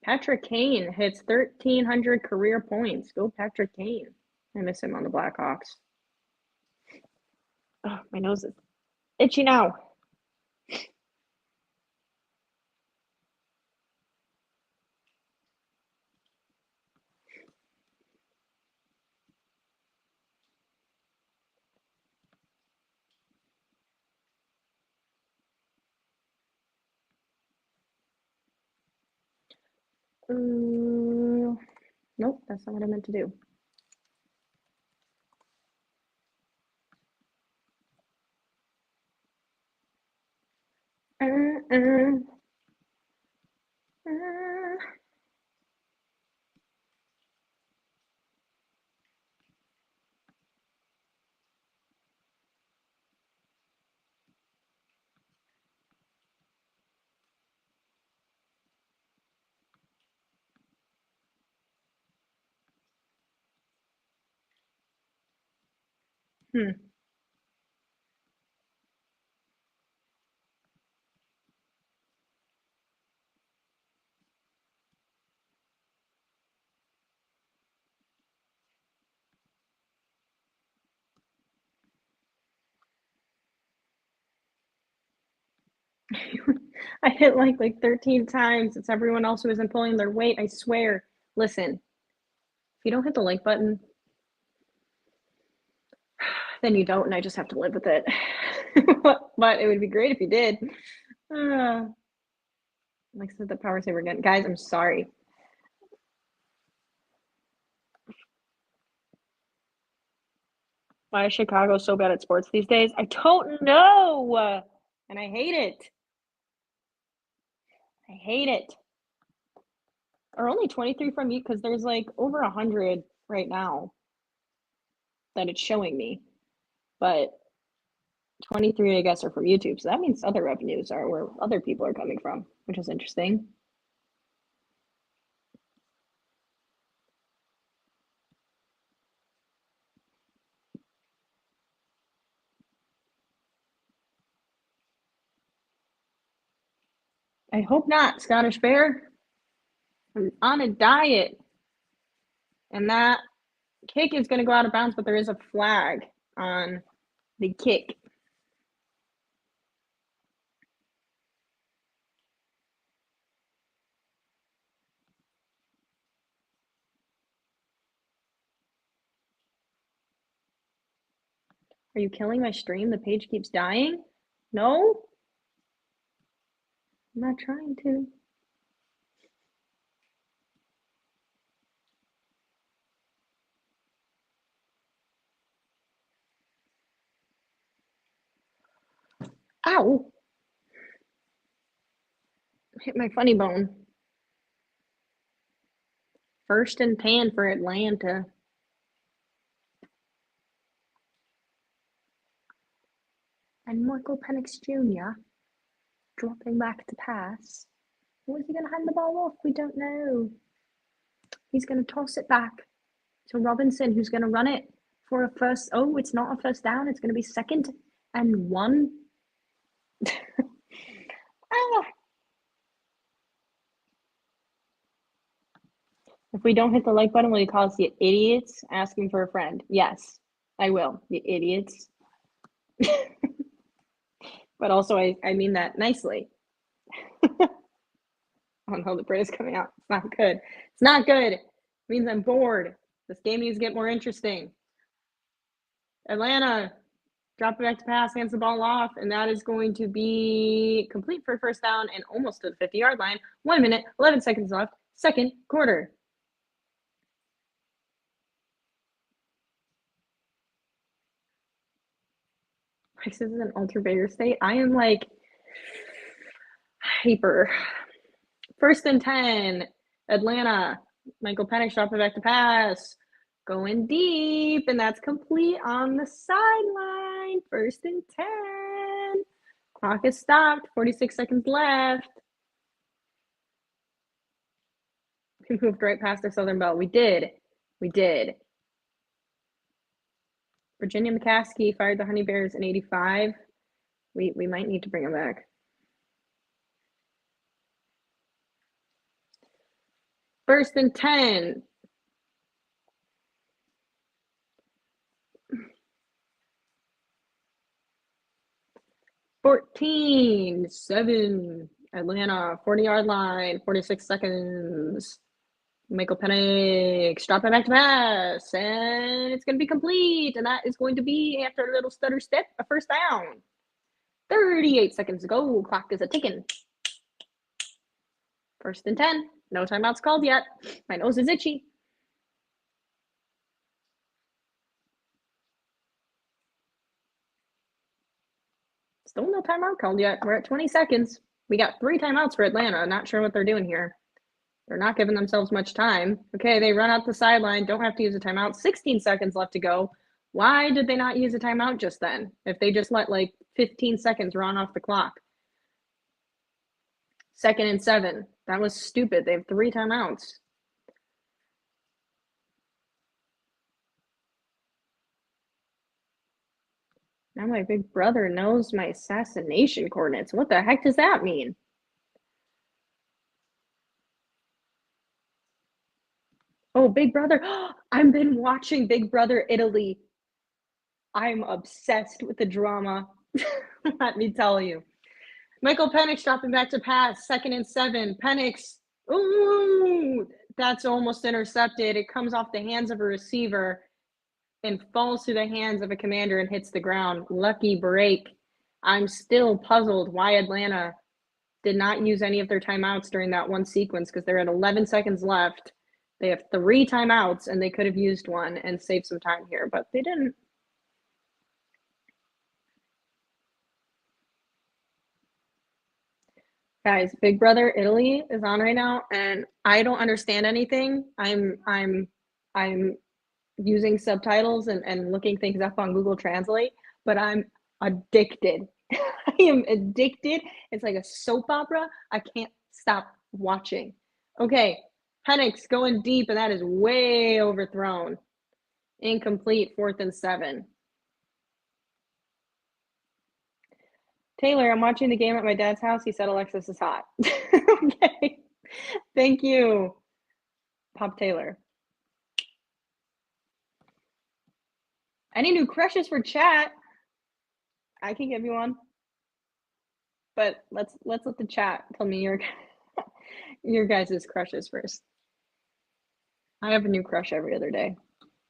Patrick Kane hits 1,300 career points. Go Patrick Kane. I miss him on the Blackhawks. Oh, my nose is itchy now. Nope, that's not what I meant to do. I hit like 13 times. It's everyone else who isn't pulling their weight. I swear. Listen, if you don't hit the like button, then you don't, and I just have to live with it. But it would be great if you did. Like I said, the power saver again. Guys, I'm sorry. Why is Chicago so bad at sports these days? I don't know. And I hate it. I hate it. Or only 23 from you, because there's like over 100 right now that it's showing me. But 23, I guess, are from YouTube. So that means other revenues are where other people are coming from, which is interesting. I hope not, Scottish Bear. I'm on a diet. And that kick is going to go out of bounds, but there is a flag on the kick. Are you killing my stream? The page keeps dying? No? I'm not trying to. Ow! Hit my funny bone. 1st and 10 for Atlanta. And Michael Penix Jr. dropping back to pass. What is he going to hand the ball off? We don't know. He's going to toss it back to Robinson, who's going to run it for a first. Oh, it's not a first down. It's going to be 2nd and 1. Ah. If we don't hit the like button, will you call us the idiots asking for a friend? Yes, I will. The idiots. But also, I mean that nicely. Oh no, the Brit is coming out. It's not good. It's not good. It means I'm bored. This game needs to get more interesting. Atlanta, drop it back to pass, hands the ball off, and that is going to be complete for first down and almost to the 50-yard line. 1 minute, 11 seconds left, 2nd quarter. This is an ultra bigger state. I am like hyper. 1st and 10, Atlanta. Michael Penix dropping back to pass. Going deep, and that's complete on the sideline. 1st and 10. Clock is stopped. 46 seconds left. We moved right past the Southern Belle. We did. Virginia McCaskey fired the Honey Bears in 85. We might need to bring him back. 1st and 10. Fourteen, 7, Atlanta, 40-yard line, 46 seconds. Michael Penix, drop it back to pass, and it's going to be complete, and that is going to be, after a little stutter step, a first down. 38 seconds to go. Clock is a-ticking. 1st and 10. No timeouts called yet. My nose is itchy. Still no timeout called yet. We're at 20 seconds. We got 3 timeouts for Atlanta. Not sure what they're doing here. They're not giving themselves much time. Okay, they run out the sideline. Don't have to use a timeout. 16 seconds left to go. Why did they not use a timeout just then? If they just let like 15 seconds run off the clock. 2nd and 7. That was stupid. They have 3 timeouts. Now my big brother knows my assassination coordinates. What the heck does that mean? Oh, Big Brother. I've been watching Big Brother Italy. I'm obsessed with the drama. Let me tell you. Michael Penix dropping back to pass. 2nd and 7. Penix. Ooh, that's almost intercepted. It comes off the hands of a receiver and falls through the hands of a commander and hits the ground. Lucky break. I'm still puzzled why Atlanta did not use any of their timeouts during that one sequence, because they're at 11 seconds left. They have 3 timeouts, and they could have used one and saved some time here, but they didn't. Guys, Big Brother Italy is on right now, and I don't understand anything. I'm using subtitles and looking things up on Google Translate, but I'm addicted. I am addicted. It's like a soap opera. I can't stop watching. Okay, Penix going deep, and that is way overthrown. Incomplete, 4th and 7. Taylor, I'm watching the game at my dad's house. He said Alexis is hot. Okay. Thank you, Pop Taylor. Any new crushes for chat? I can give you one. But let's let the chat tell me your guys' crushes first. I have a new crush every other day.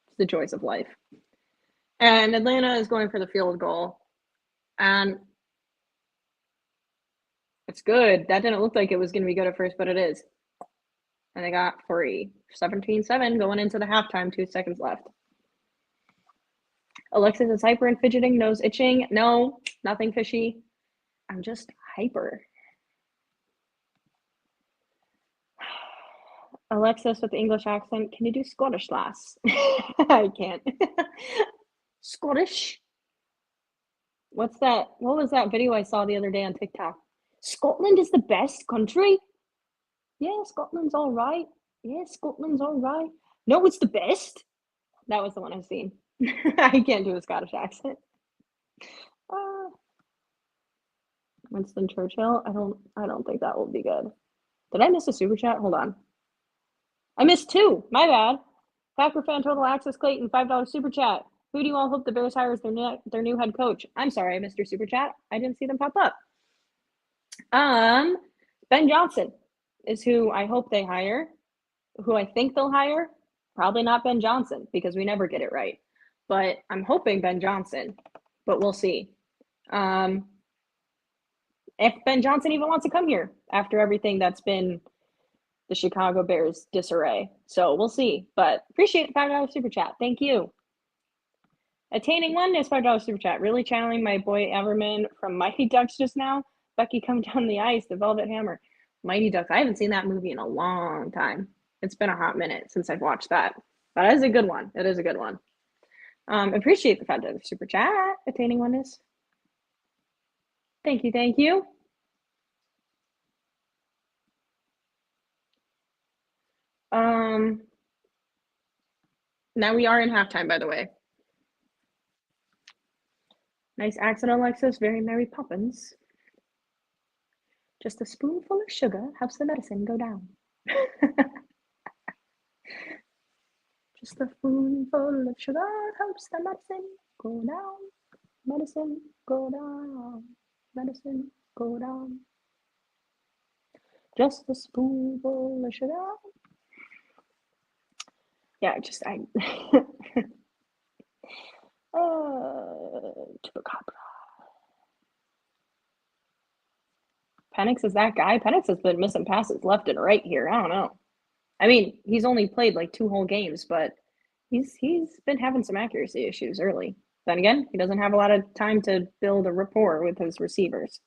It's the joys of life. And Atlanta is going for the field goal. And It's good. That didn't look like it was going to be good at first, but it is. And they got 3. 17-7 going into the halftime, 2 seconds left. Alexis is hyper and fidgeting, nose itching. No, nothing fishy. I'm just hyper. Alexis with the English accent, can you do Scottish, lass? I can't. Scottish? What's that? What was that video I saw the other day on TikTok? Scotland is the best country? Yeah, Scotland's all right. Yeah, Scotland's all right. No, it's the best. That was the one I've seen. I can't do a Scottish accent. Winston Churchill. I don't think that will be good. Did I miss a super chat? Hold on. I missed 2. My bad. Packer fan total access Clayton, $5 super chat. Who do you all hope the Bears hire as their new head coach? I'm sorry, I missed your super chat. I didn't see them pop up. Ben Johnson is who I hope they hire. Who I think they'll hire? Probably not Ben Johnson because we never get it right. But I'm hoping Ben Johnson, but we'll see. If Ben Johnson even wants to come here after everything that's been the Chicago Bears disarray. So we'll see. But appreciate the $5 super chat. Thank you. Attaining one is $5 super chat. Really channeling my boy Everman from Mighty Ducks just now. Becky come down the ice, the Velvet Hammer. Mighty Ducks. I haven't seen that movie in a long time. It's been a hot minute since I've watched that. But it is a good one. It is a good one. Appreciate the $5 super chat. Attaining one is. Thank you. Thank you. Now we are in halftime, by the way. Nice accent, Alexis. Very Mary Poppins. Just a spoonful of sugar helps the medicine go down. Just a spoonful of sugar helps the medicine go down. Medicine go down. Medicine go down. Just a spoonful of sugar. Yeah, just I. Chupacabra. Penix is that guy? Penix has been missing passes left and right here. I don't know. I mean, he's only played like 2 whole games, but he's been having some accuracy issues early. Then again, he doesn't have a lot of time to build a rapport with his receivers.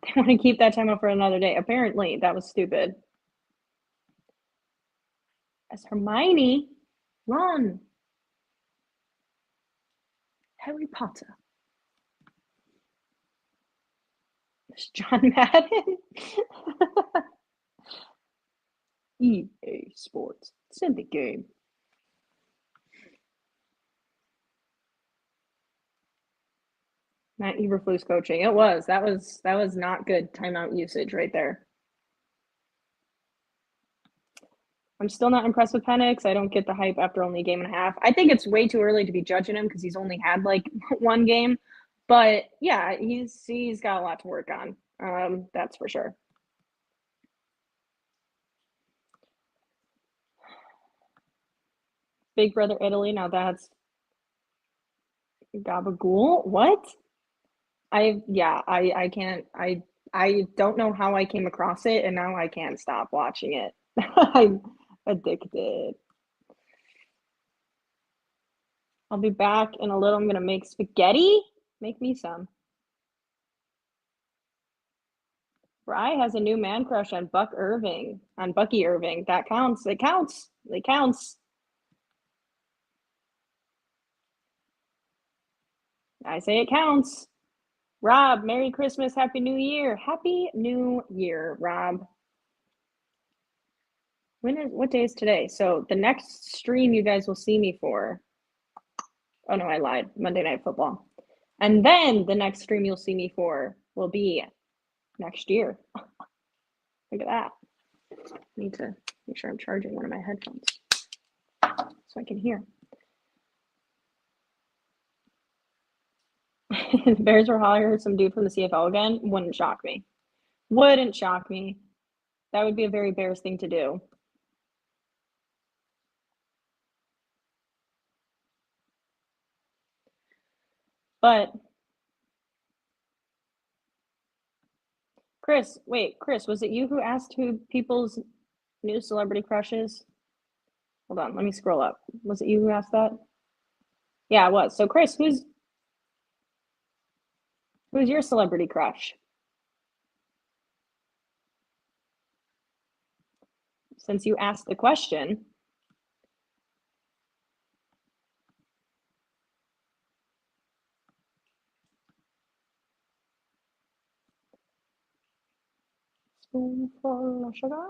They want to keep that time up for another day. Apparently, that was stupid. As Hermione, run. Harry Potter. It's John Madden. EA Sports. It's in the game. Matt Eberflus coaching. It was. That was not good timeout usage right there. I'm still not impressed with Penix. I don't get the hype after only a game and a half. I think it's way too early to be judging him because he's only had like 1 game. But yeah, he's got a lot to work on. That's for sure. Big Brother Italy. Now that's Gabagool. What? I can't. I don't know how I came across it, and now I can't stop watching it. I'm addicted. I'll be back in a little. I'm gonna make spaghetti. Make me some. Bry has a new man crush on Bucky Irving. That counts. It counts. It counts. I say it counts. Rob, Merry Christmas, Happy New Year. Happy New Year, Rob. What day is today? So the next stream you guys will see me for. Oh no, I lied. Monday Night Football. And then the next stream you'll see me for will be next year. Look at that. I need to make sure I'm charging one of my headphones so I can hear. The Bears will hire some dude from the CFL again. Wouldn't shock me. Wouldn't shock me. That would be a very Bears thing to do. But Chris, wait, Chris, was it you who asked who people's new celebrity crushes? Hold on, let me scroll up. Was it you who asked that? Yeah, it was. So Chris, who's your celebrity crush? Since you asked the question. Spoonful of sugar,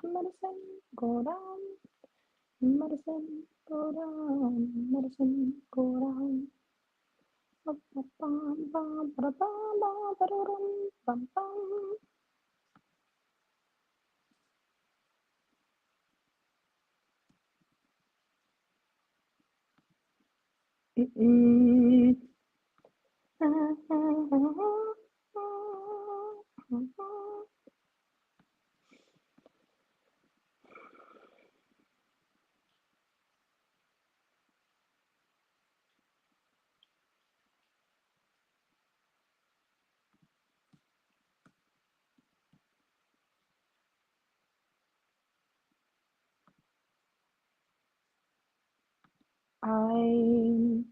medicine, go down, medicine, go down, medicine, go down. I'm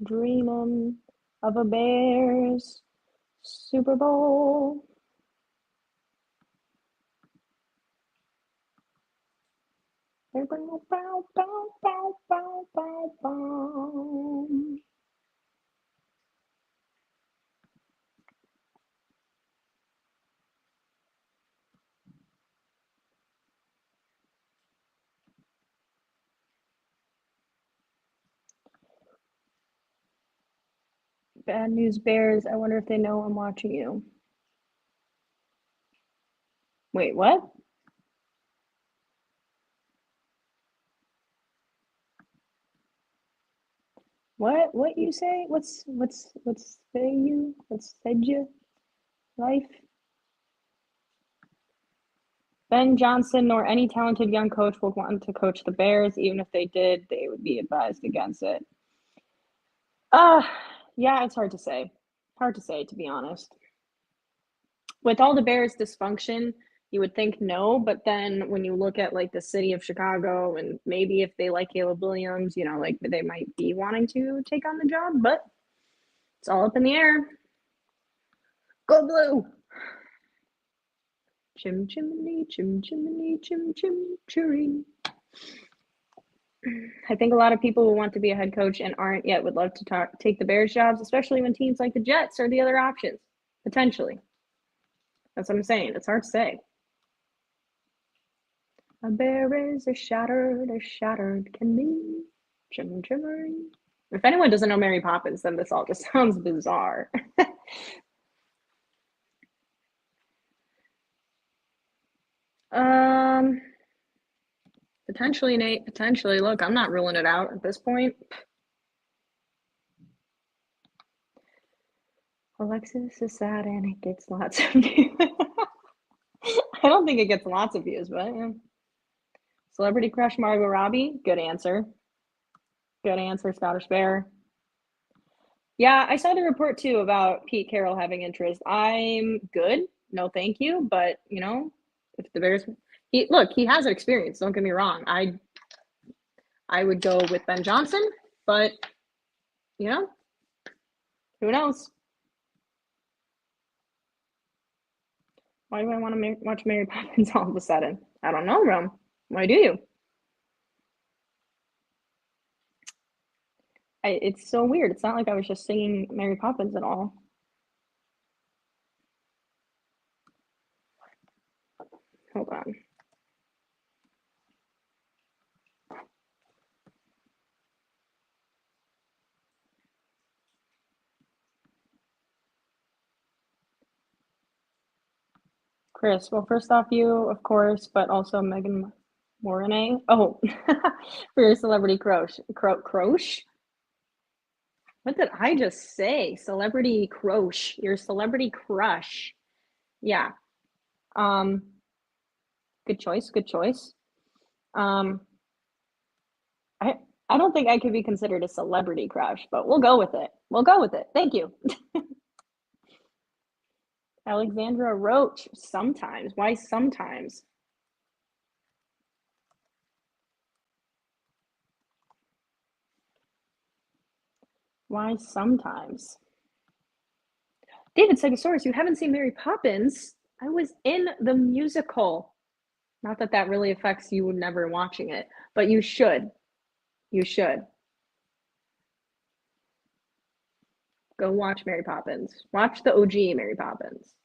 dreaming of a Bears Super Bowl. Bow, bow, bow, bow, bow, bow, bow. Bad news Bears. I wonder if they know I'm watching you. Wait, what? What you say? What's say you? What's said you? Life? Ben Johnson nor any talented young coach will want to coach the Bears. Even if they did, they would be advised against it. Yeah, it's hard to say. Hard to say, to be honest. With all the Bears dysfunction, you would think no, but then when you look at like the city of Chicago and maybe if they like Caleb Williams, you know, like they might be wanting to take on the job, but it's all up in the air. Go blue! Chim chimney, chim chimney, chim chim chirring. I think a lot of people who want to be a head coach and aren't yet would love to take the Bears jobs, especially when teams like the Jets are the other options, potentially. That's what I'm saying. It's hard to say. A bear is as shattered can be. Chim chimmering. If anyone doesn't know Mary Poppins, then this all just sounds bizarre. Potentially, Nate. Potentially. Look, I'm not ruling it out at this point. Alexis is sad and it gets lots of views. I don't think it gets lots of views, but yeah. Celebrity crush Margot Robbie. Good answer. Good answer, Scottish Bear. Yeah, I saw the report too about Pete Carroll having interest. I'm good. No, thank you. But you know, if the Bears, he has experience. Don't get me wrong. I would go with Ben Johnson, but you know, who knows? Why do I want to watch Mary Poppins all of a sudden? I don't know, Rome. Why do you? It's so weird. It's not like I was just singing Mary Poppins at all. Hold on. Chris, well, first off, you, of course, but also Megan Morinay. Oh, for your celebrity crush. Crush? What did I just say? Celebrity crush. Your celebrity crush. Yeah. Um, good choice. Good choice. Um, I I don't think I could be considered a celebrity crush, but we'll go with it. We'll go with it. Thank you. Alexandra Roach, sometimes. Why sometimes? Why sometimes? David Segasaurus, you haven't seen Mary Poppins? I was in the musical. Not that that really affects you never watching it, but you should. You should. Go watch Mary Poppins. Watch the OG Mary Poppins.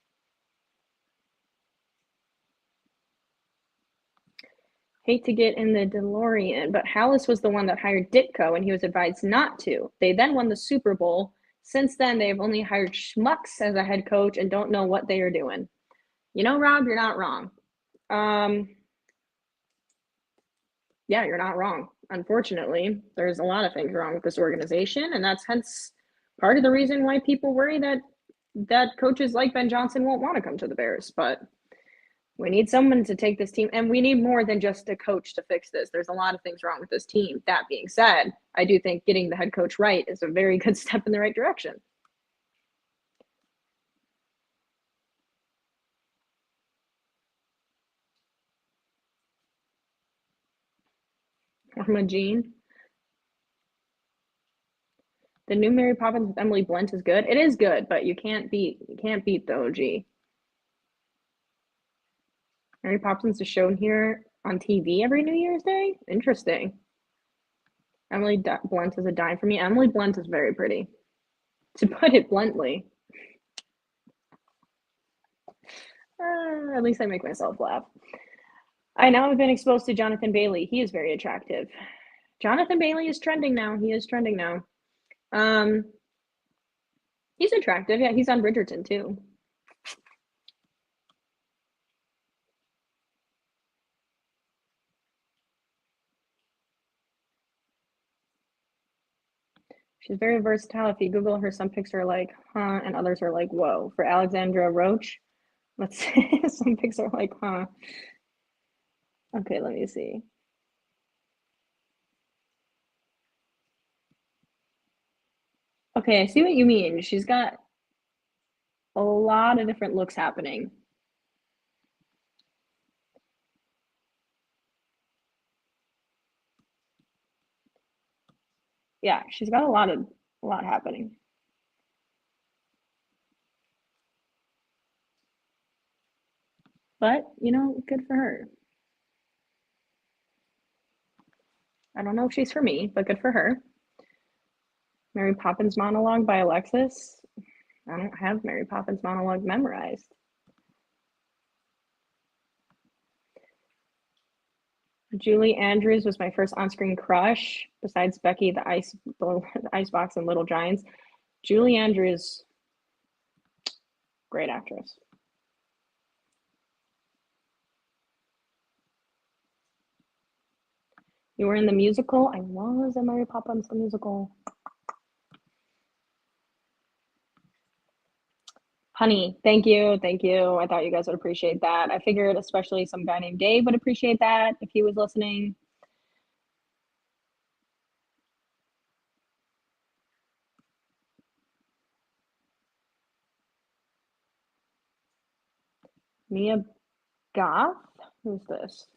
Hate to get in the DeLorean, but Hallis was the one that hired Ditko and he was advised not to. They then won the Super Bowl. Since then, they've only hired schmucks as a head coach and don't know what they are doing. You know, Rob, you're not wrong. Yeah, you're not wrong. Unfortunately, there's a lot of things wrong with this organization, and that's hence part of the reason why people worry that coaches like Ben Johnson won't want to come to the Bears. But we need someone to take this team, and we need more than just a coach to fix this. There's a lot of things wrong with this team. That being said, I do think getting the head coach right is a very good step in the right direction. Norma Jean. The new Mary Poppins with Emily Blunt is good. It is good, but you can't beat the OG. Mary Poppins is shown here on TV every New Year's Day. Interesting. Emily Blunt is a dime for me. Emily Blunt is very pretty, to put it bluntly. At least I make myself laugh. I now have been exposed to Jonathan Bailey. He is very attractive. Jonathan Bailey is trending now. He is trending now. He's attractive. Yeah, he's on Bridgerton too. She's very versatile. If you Google her, some pics are like, huh, and others are like, whoa. For Alexandra Roach, let's see. Some pics are like, huh. Okay, let me see. Okay, I see what you mean. She's got a lot of different looks happening. Yeah, she's got a lot happening. But, you know, good for her. I don't know if she's for me, but good for her. Mary Poppins monologue by Alexis. I don't have Mary Poppins monologue memorized. Julie Andrews was my first on-screen crush, besides Becky the Icebox and Little Giants. Julie Andrews, great actress. You were in the musical? I was in Mary Poppins the musical. Honey, thank you. Thank you. I thought you guys would appreciate that. I figured especially some guy named Dave would appreciate that if he was listening. Mia Goth? Who's this?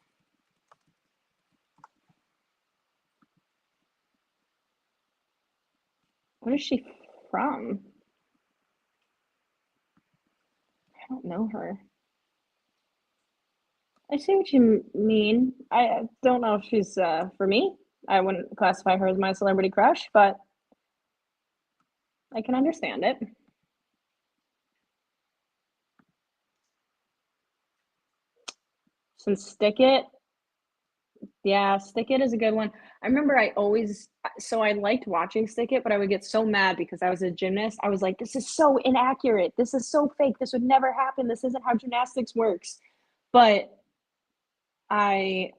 What is she from? I don't know her. I see what you mean. I don't know if she's for me. I wouldn't classify her as my celebrity crush, but I can understand it. Since Stick It, yeah, Stick It is a good one. I remember I liked watching Stick It, but I would get so mad because I was a gymnast. I was like, this is so inaccurate. This is so fake. This would never happen. This isn't how gymnastics works. But I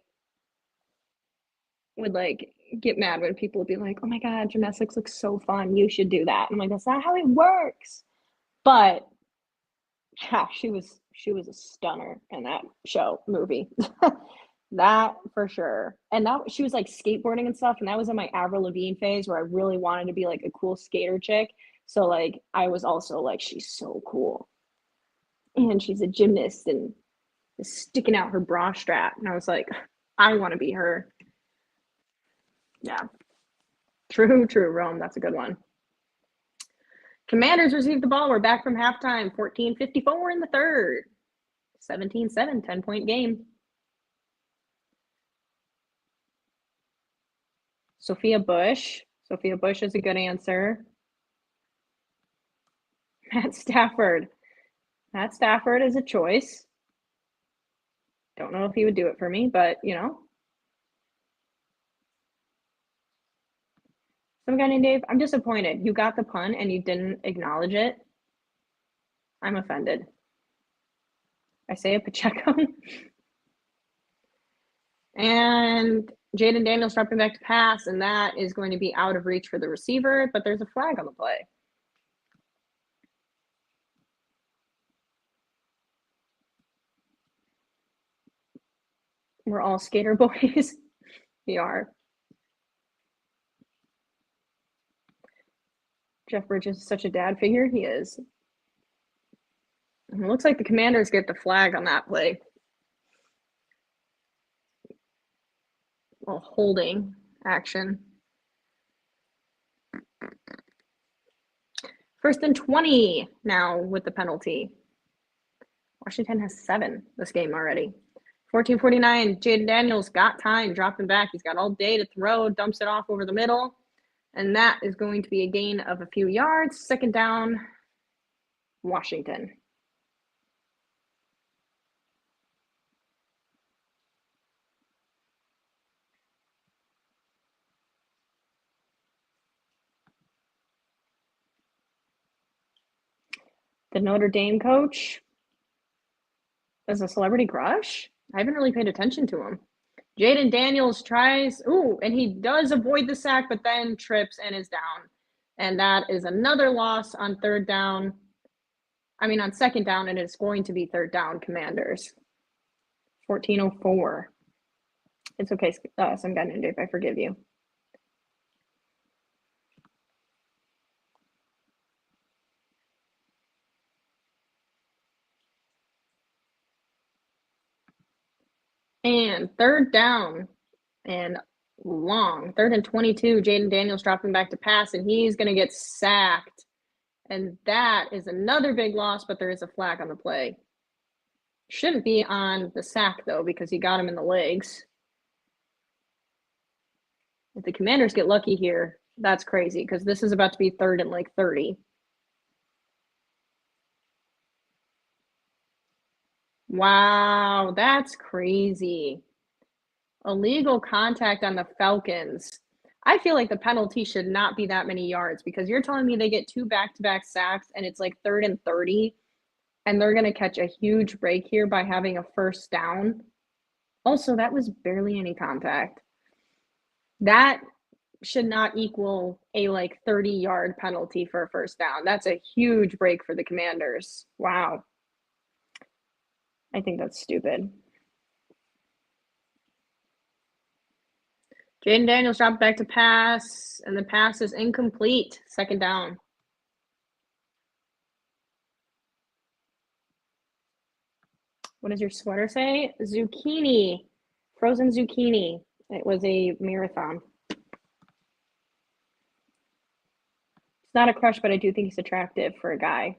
would like get mad when people would be like, oh my God, gymnastics looks so fun. You should do that. I'm like, that's not how it works. But yeah, she was a stunner in that movie. That for sure. And that she was, like, skateboarding and stuff, and that was in my Avril Lavigne phase where I really wanted to be, like, a cool skater chick. So, like, I was also like, "She's so cool." And she's a gymnast and is sticking out her bra strap, and I was like, "I wanna be her." Yeah. True, true, Rome, that's a good one. Commanders received the ball. We're back from halftime, 14:54 in the third. 17-7, 10-point game. Sophia Bush. Sophia Bush is a good answer. Matt Stafford. Matt Stafford is a choice. Don't know if he would do it for me, but you know. Some guy named Dave. I'm disappointed. You got the pun and you didn't acknowledge it. I'm offended. Isaiah Pacheco. And Jaden Daniels dropping back to pass, and that is going to be out of reach for the receiver, but there's a flag on the play. We're all skater boys. We are. Jeff Bridges is such a dad figure. He is. It looks like the Commanders get the flag on that play. Well, holding action. 1st and 20 now with the penalty. Washington has 7 this game already. 14:49, Jaden Daniels got time, dropping back. He's got all day to throw, dumps it off over the middle. And that is going to be a gain of a few yards. 2nd down, Washington. The Notre Dame coach is a celebrity crush. I haven't really paid attention to him. Jaden Daniels tries, and he does avoid the sack, but then trips and is down. And that is another loss on 3rd down. On 2nd down, and it's going to be 3rd down, Commanders. 14:04. It's okay, some guy named Dave, I forgive you. And 3rd down and long. 3rd and 22, Jaden Daniels dropping back to pass, and he's going to get sacked. And that is another big loss, but there is a flag on the play. Shouldn't be on the sack, though, because he got him in the legs. If the Commanders get lucky here, that's crazy, because this is about to be 3rd and like 30. Wow, that's crazy. Illegal contact on the Falcons. I feel like the penalty should not be that many yards, because you're telling me they get 2 back-to-back sacks and it's like 3rd and 30, and they're going to catch a huge break here by having a 1st down. Also, that was barely any contact. That should not equal a like 30-yard penalty for a 1st down. That's a huge break for the Commanders. Wow. I think that's stupid. Jaden Daniels dropped back to pass, and the pass is incomplete. 2nd down. What does your sweater say? Zucchini. Frozen zucchini. It was a marathon. It's not a crush, but I do think he's attractive for a guy.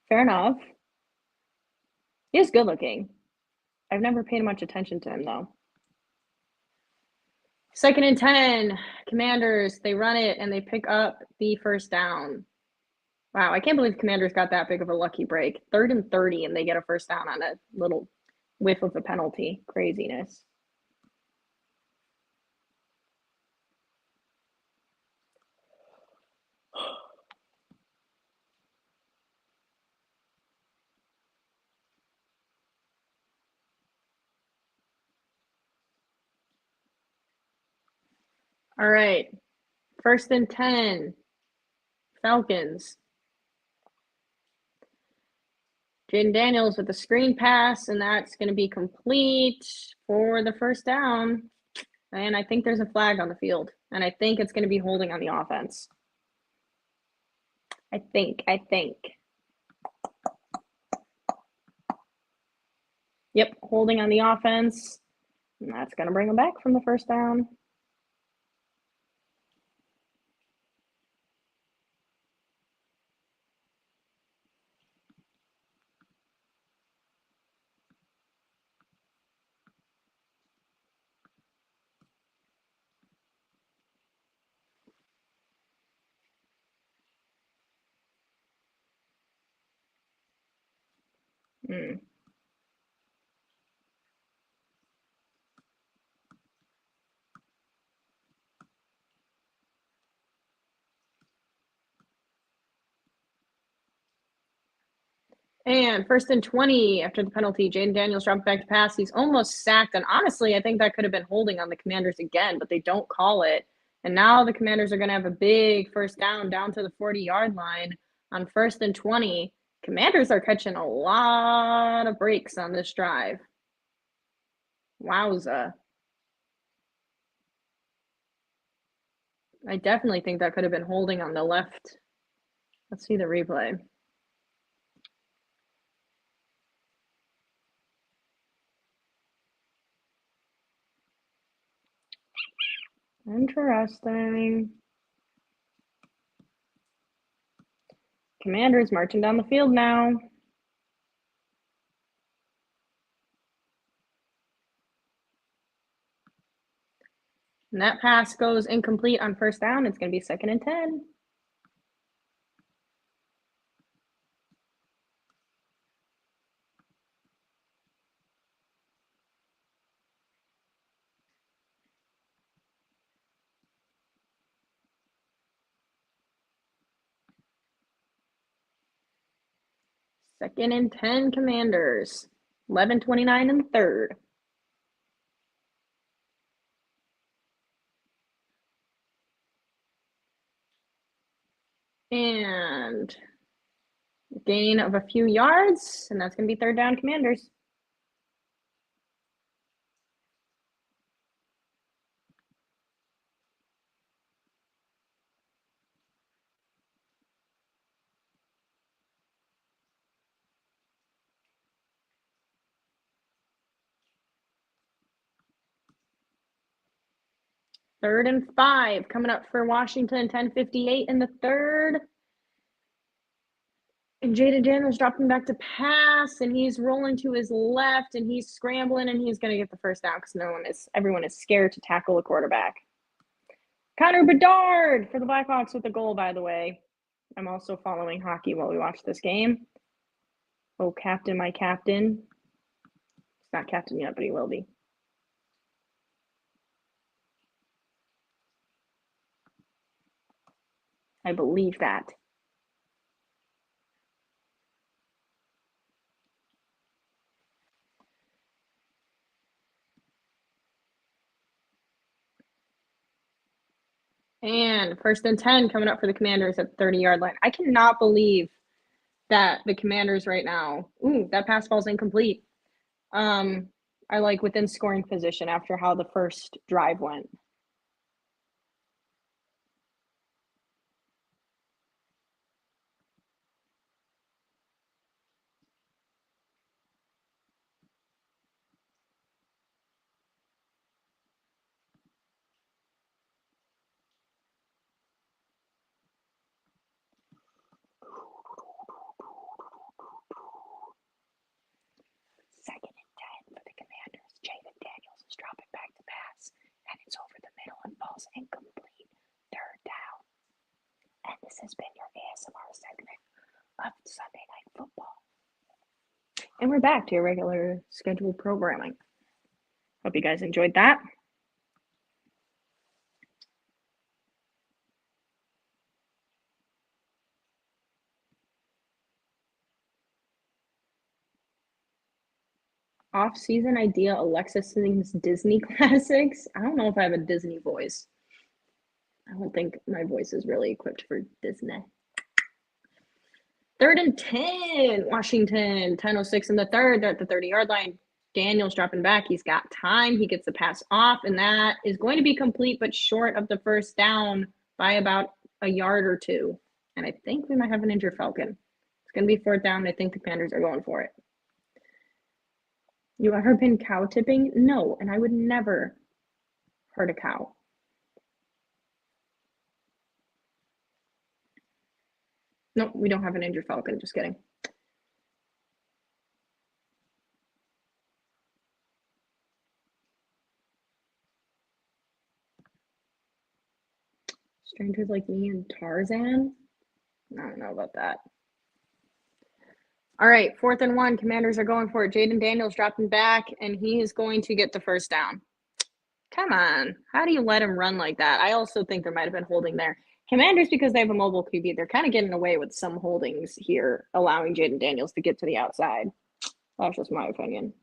Fair enough. He is good looking. I've never paid much attention to him, though. 2nd and 10. Commanders, they run it, and they pick up the 1st down. Wow, I can't believe Commanders got that big of a lucky break. 3rd and 30, and they get a 1st down on a little whiff of a penalty. Craziness. All right. 1st and 10. Falcons. Jaden Daniels with the screen pass, and that's going to be complete for the first down. And I think there's a flag on the field, and I think it's going to be holding on the offense. I think. Yep, holding on the offense. And that's going to bring them back from the first down. And 1st and 20 after the penalty. Jaden Daniels dropped back to pass. He's almost sacked. And honestly, I think that could have been holding on the Commanders again, but they don't call it. And now the Commanders are going to have a big first down to the 40-yard line on 1st and 20. Commanders are catching a lot of breaks on this drive. Wowza. I definitely think that could have been holding on the left. Let's see the replay. Interesting. Commanders marching down the field now. And that pass goes incomplete on first down. It's going to be 2nd and 10. Second and 10 Commanders. 11:29 in the third. And gain of a few yards, and that's going to be 3rd down Commanders. Third and 5 coming up for Washington, 10:58 in the third. And Jaden Daniels dropping back to pass, and he's rolling to his left, and he's scrambling, and he's going to get the first down because everyone is scared to tackle a quarterback. Connor Bedard for the Blackhawks with the goal, by the way. I'm also following hockey while we watch this game. Oh, captain, my captain. He's not captain yet, but he will be. I believe that. And 1st and 10 coming up for the Commanders at the 30-yard line. I cannot believe that the Commanders right now. Ooh, that pass ball's incomplete. Are like within scoring position after how the first drive went. Second and 10 for the Commanders. Jaden Daniels is dropping back to pass, and it's over the middle and falls incomplete. 3rd down. And this has been your ASMR segment of Sunday Night Football. And we're back to your regular scheduled programming. Hope you guys enjoyed that. Off-season idea, Alexa sings Disney classics. I don't know if I have a Disney voice. I don't think my voice is really equipped for Disney. 3rd and 10, Washington, 10:06 in the third. They're at the 30-yard line. Daniels dropping back. He's got time. He gets the pass off, and that is going to be complete, but short of the first down by about a yard or two. And I think we might have an injured Falcon. It's going to be 4th down. I think the Commanders are going for it. You ever been cow tipping? No, and I would never hurt a cow. Nope, we don't have an injured Falcon. Just kidding. Strangers Like Me and Tarzan? I don't know about that. All right, 4th and 1. Commanders are going for it. Jaden Daniels dropping back, and he is going to get the first down. Come on. How do you let him run like that? I also think there might have been holding there. Commanders, because they have a mobile QB, they're kind of getting away with some holdings here, allowing Jaden Daniels to get to the outside. That's just my opinion.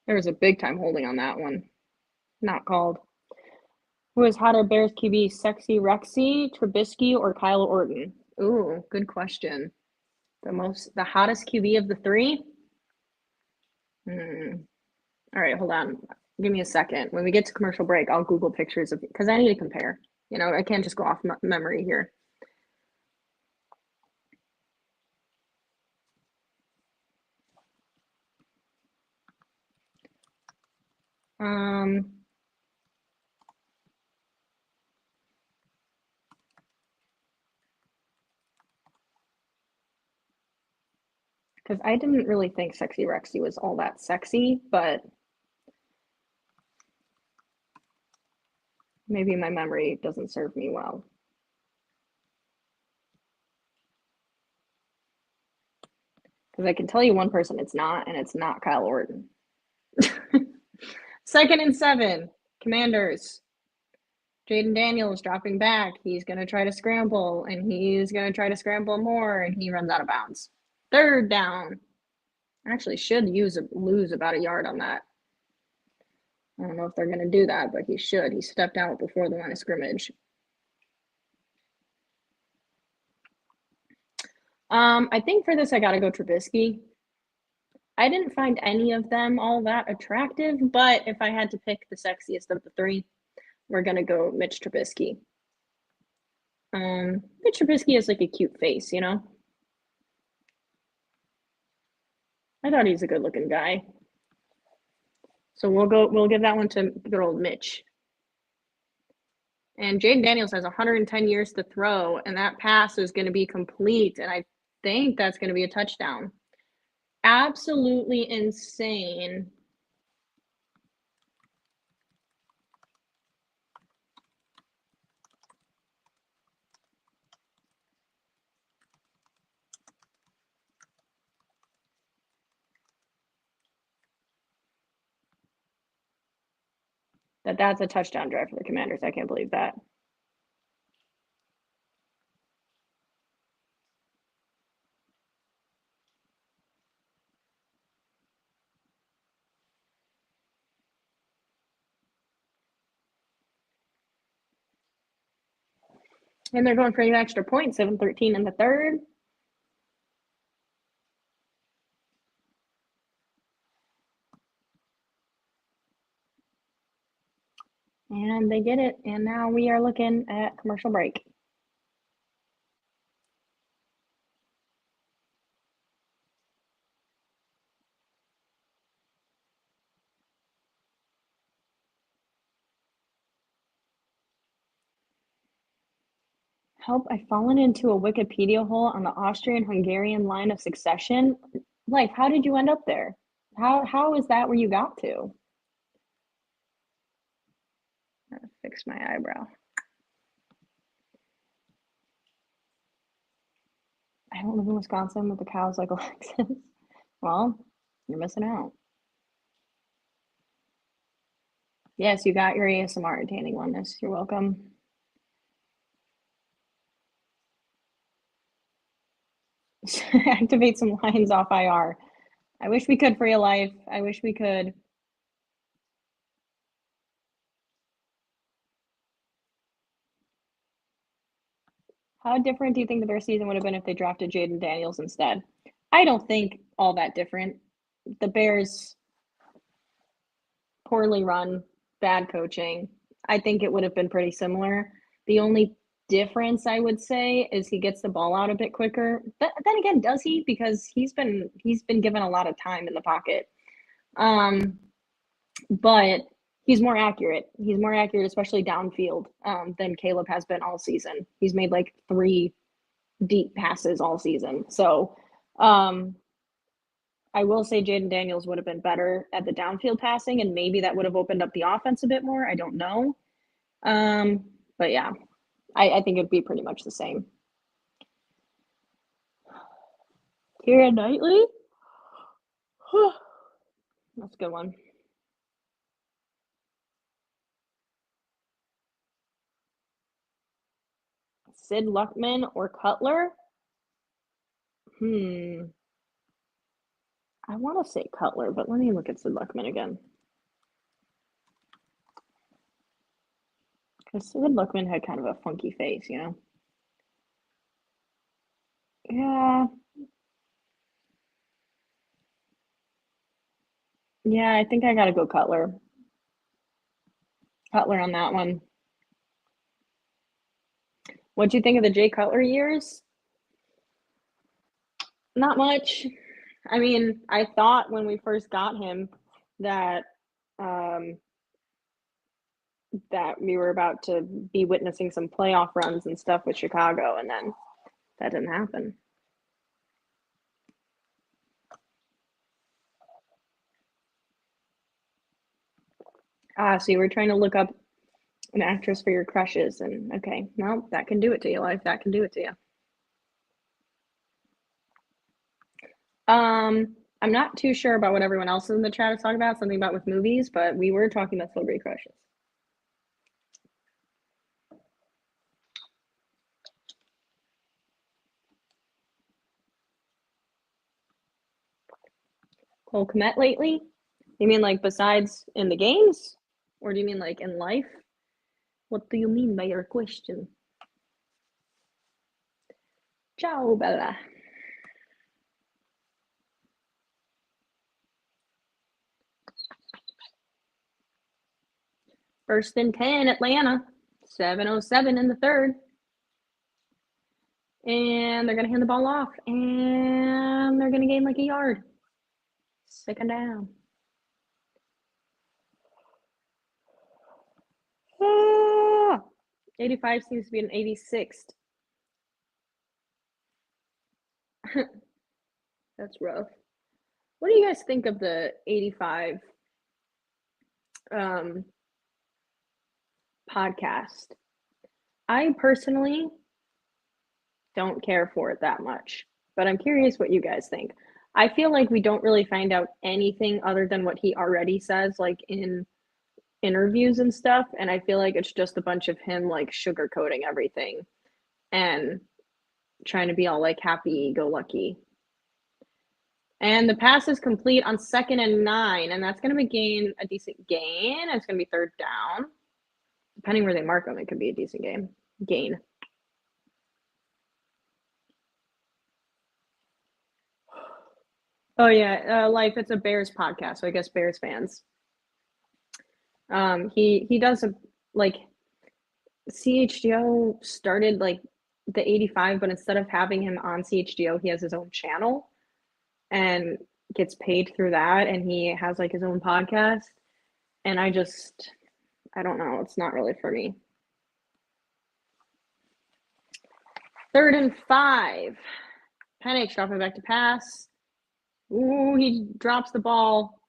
There was a big-time holding on that one. Not called. Who is hotter, Bears QB, Sexy Rexy, Trubisky, or Kyle Orton? Ooh, good question. The hottest QB of the three? All right, hold on. Give me a second. When we get to commercial break, I'll Google pictures of, because I need to compare. You know, I can't just go off memory here. Because I didn't really think Sexy Rexy was all that sexy, but maybe my memory doesn't serve me well. Because I can tell you one person it's not, and it's not Kyle Orton. 2nd and 7, Commanders. Jaden Daniels dropping back. He's going to try to scramble, and he's going to try to scramble more, and he runs out of bounds. 3rd down. Actually should lose about a yard on that. I don't know if they're going to do that, but he should. He stepped out before the line of scrimmage. I think for this, I got to go Trubisky. I didn't find any of them all that attractive, but if I had to pick the sexiest of the three, we're going to go Mitch Trubisky. Mitch Trubisky has like a cute face, you know? I thought he's a good looking guy. So we'll give that one to good old Mitch. And Jaden Daniels has 110 years to throw, and that pass is going to be complete, and I think that's going to be a touchdown. Absolutely insane. That's a touchdown drive for the Commanders. I can't believe that. And they're going for an extra point, 7-13 in the third. And they get it. And now we are looking at commercial break. Help, I've fallen into a Wikipedia hole on the Austrian-Hungarian line of succession. Like, how did you end up there? How is that where you got to? I'm gonna fix my eyebrow. I don't live in Wisconsin with the cows like Alexis. Well, you're missing out. Yes, you got your ASMR entertaining oneness. You're welcome. Activate some lines off IR. I wish we could for your life. I wish we could. How different do you think that their season would have been if they drafted Jaden Daniels instead? I don't think all that different. The Bears, poorly run, bad coaching. I think it would have been pretty similar. The only difference I would say is he gets the ball out a bit quicker. But then again, does he? Because he's been given a lot of time in the pocket. But he's more accurate. He's more accurate, especially downfield, than Caleb has been all season. He's made like 3 deep passes all season. So I will say Jaden Daniels would have been better at the downfield passing, and maybe that would have opened up the offense a bit more. I don't know. But yeah, I think it'd be pretty much the same. Keira Knightley? That's a good one. Sid Luckman or Cutler? I want to say Cutler, but let me look at Sid Luckman again. Because Sid Luckman had kind of a funky face, you know? Yeah. Yeah, I think I gotta go Cutler. Cutler on that one. What'd you think of the Jay Cutler years? Not much. I mean, I thought when we first got him that that we were about to be witnessing some playoff runs and stuff with Chicago, and then that didn't happen. So you were trying to look up an actress for your crushes, and okay, no, that can do it to you, life. That can do it to you. I'm not too sure about what everyone else in the chat is talking about, something about with movies, but we were talking about celebrity crushes. Cole Kmet lately? You mean like besides in the games? Or do you mean like in life? What do you mean by your question? Ciao, Bella. First and 10, Atlanta. 7:07 in the third. And they're going to hand the ball off. And they're going to gain like a yard. Second down. 85 seems to be an 86th. That's rough. What do you guys think of the 85 podcast? I personally don't care for it that much, but I'm curious what you guys think. I feel like we don't really find out anything other than what he already says, like in interviews and stuff. And I feel like it's just a bunch of him like sugarcoating everything and trying to be all like happy go lucky. And the pass is complete on 2nd and 9, and that's going to be a decent gain. It's going to be 3rd down. Depending where they mark them, it could be a decent gain. Oh yeah, Life. It's a Bears podcast, so I guess Bears fans. He does like CHGO started like the 85, but instead of having him on CHGO, he has his own channel and gets paid through that, and he has like his own podcast. And I don't know. It's not really for me. 3rd and 5. Penix dropping back to pass. Ooh, he drops the ball.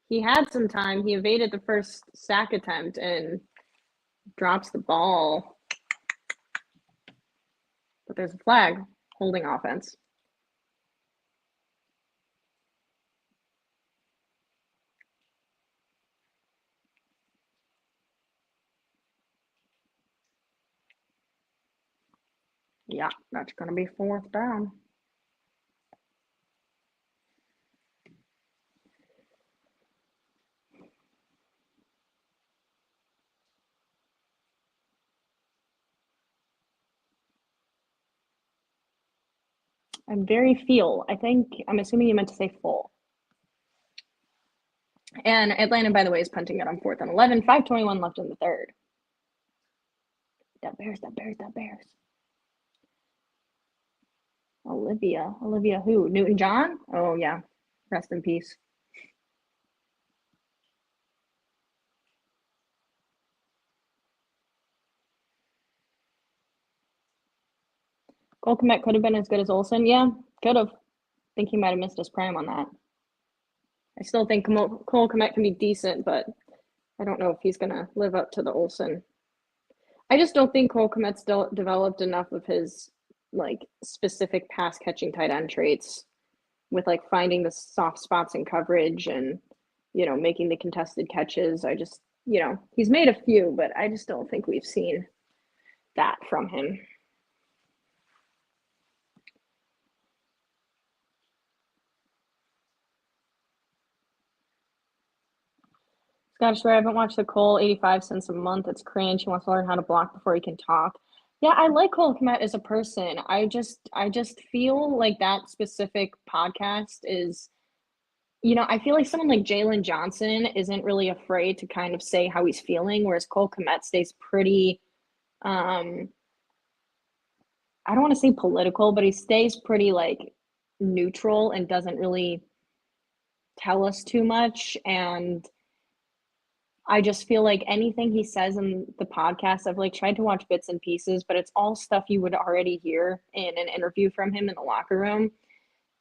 He had some time. He evaded the first sack attempt and drops the ball. But there's a flag holding offense. Yeah, that's going to be 4th down. I'm very feel. I'm assuming you meant to say full. And Atlanta, by the way, is punting it on 4th and 11. 5:21 left in the third. That Bears. Olivia who? Newton-John? Oh, yeah. Rest in peace. Cole Kmet could have been as good as Olsen. Yeah, could have. I think he might have missed his prime on that. I still think Cole Kmet can be decent, but I don't know if he's going to live up to the Olsen. I just don't think Cole Kmet's developed enough of his like specific pass catching tight end traits with like finding the soft spots in coverage and making the contested catches. I just he's made a few, but I just don't think we've seen that from him. Gotta swear, I haven't watched the Cole 85 since a month. It's cringe. He wants to learn how to block before he can talk. Yeah, I like Cole Kmet as a person. I just feel like that specific podcast is, I feel like someone like Jalen Johnson isn't really afraid to kind of say how he's feeling, whereas Cole Kmet stays pretty, I don't want to say political, but he stays pretty like neutral and doesn't really tell us too much. And I just feel like anything he says in the podcast, I've like tried to watch bits and pieces, but it's all stuff you would already hear in an interview from him in the locker room.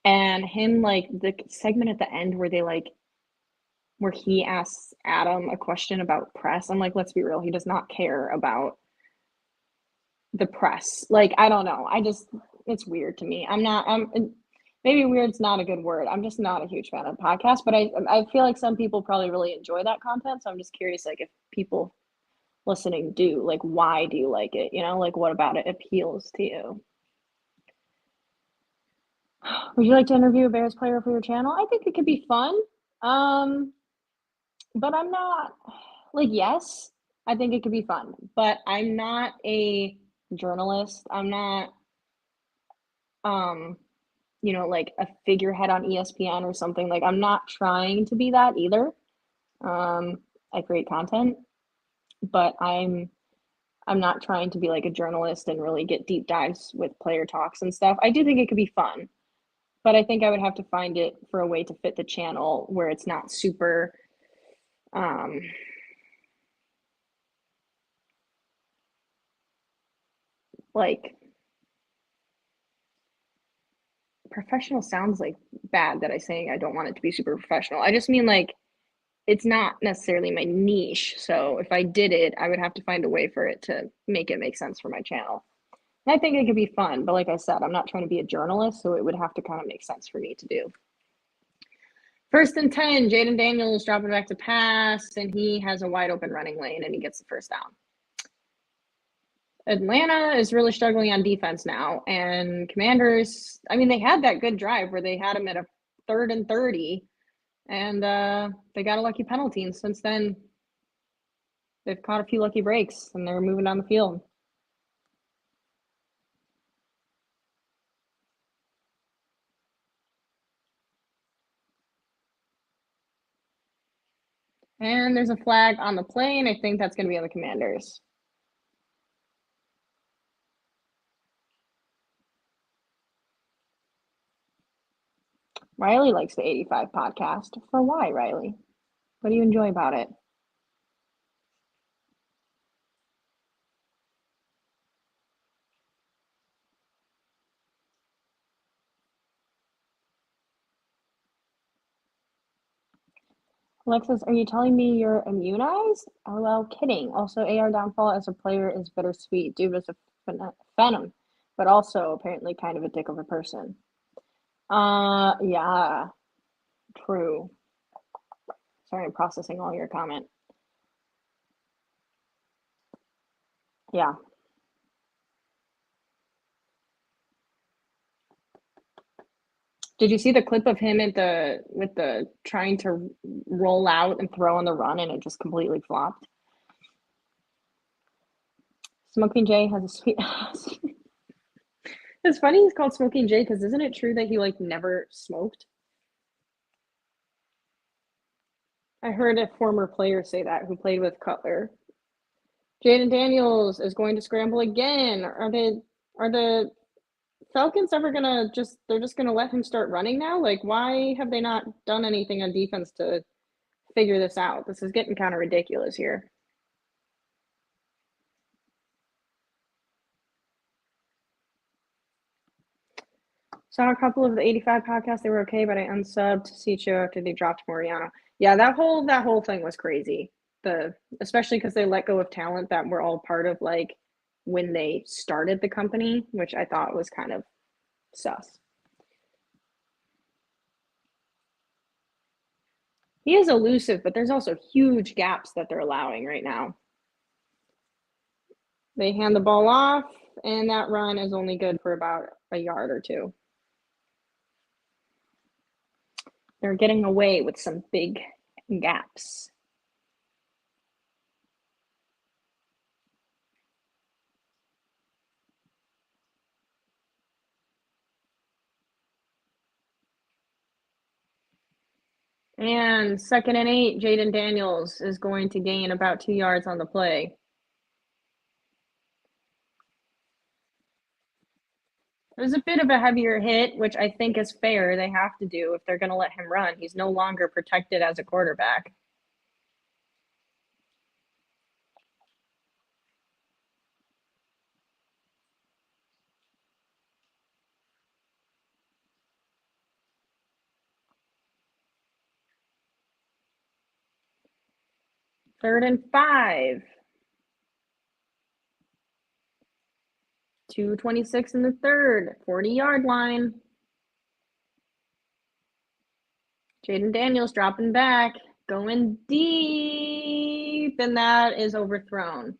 And him, like the segment at the end where he asks Adam a question about press. I'm like, let's be real, he does not care about the press. Like, I don't know. It's weird to me. Maybe weird's not a good word. I'm just not a huge fan of the podcast, but I feel like some people probably really enjoy that content. So I'm just curious, like, if people listening do, like, why do you like it? Like, what about it appeals to you? Would you like to interview a Bears player for your channel? I think it could be fun. But I'm not like, yes, I think it could be fun, but I'm not a journalist. I'm not, like a figurehead on ESPN or something. Like, I'm not trying to be that either. I create content, but I'm not trying to be like a journalist and really get deep dives with player talks and stuff. I do think it could be fun, but I think I would have to find it for a way to fit the channel where it's not super, like, professional sounds like bad that I saying I don't want it to be super professional. I just mean like it's not necessarily my niche. So if I did it, I would have to find a way for it to make sense for my channel. And I think it could be fun, but like I said, I'm not trying to be a journalist, so it would have to kind of make sense for me to do. 1st and 10, Jaden Daniels dropping back to pass, and he has a wide open running lane, and he gets the first down. Atlanta is really struggling on defense now, and Commanders, I mean, they had that good drive where they had him at a 3rd and 30, and they got a lucky penalty, and since then, they've caught a few lucky breaks, and they're moving down the field. And there's a flag on the play, and I think that's going to be on the Commanders. Riley likes the 85 podcast. For why, Riley? What do you enjoy about it? Alexis, are you telling me you're immunized? Oh, well, kidding. Also, AR downfall as a player is bittersweet. Dude was a phenom, but also apparently kind of a dick of a person. Yeah, true. Sorry, I'm processing all your comment. Yeah. Did you see the clip of him with the trying to roll out and throw on the run and it just completely flopped? Smoking Jay has a sweet It's funny he's called Smoking Jay because isn't it true that he like never smoked? I heard a former player say that who played with Cutler. Jaden Daniels is going to scramble again. Are the Falcons ever gonna they're just gonna let him start running now? Like, why have they not done anything on defense to figure this out? This is getting kind of ridiculous here. Saw a couple of the 85 podcasts. They were okay, but I unsubbed Cicho after they dropped Moriano. Yeah, that whole thing was crazy. Especially because they let go of talent that were all part of like when they started the company, which I thought was kind of sus. He is elusive, but there's also huge gaps that they're allowing right now. They hand the ball off, and that run is only good for about a yard or two. They're getting away with some big gaps. And 2nd and 8, Jaden Daniels is going to gain about 2 yards on the play. It was a bit of a heavier hit, which I think is fair. They have to do if they're going to let him run. He's no longer protected as a quarterback. Third and 5. 2:26 in the third, 40-yard line. Jaden Daniels dropping back, going deep, and that is overthrown.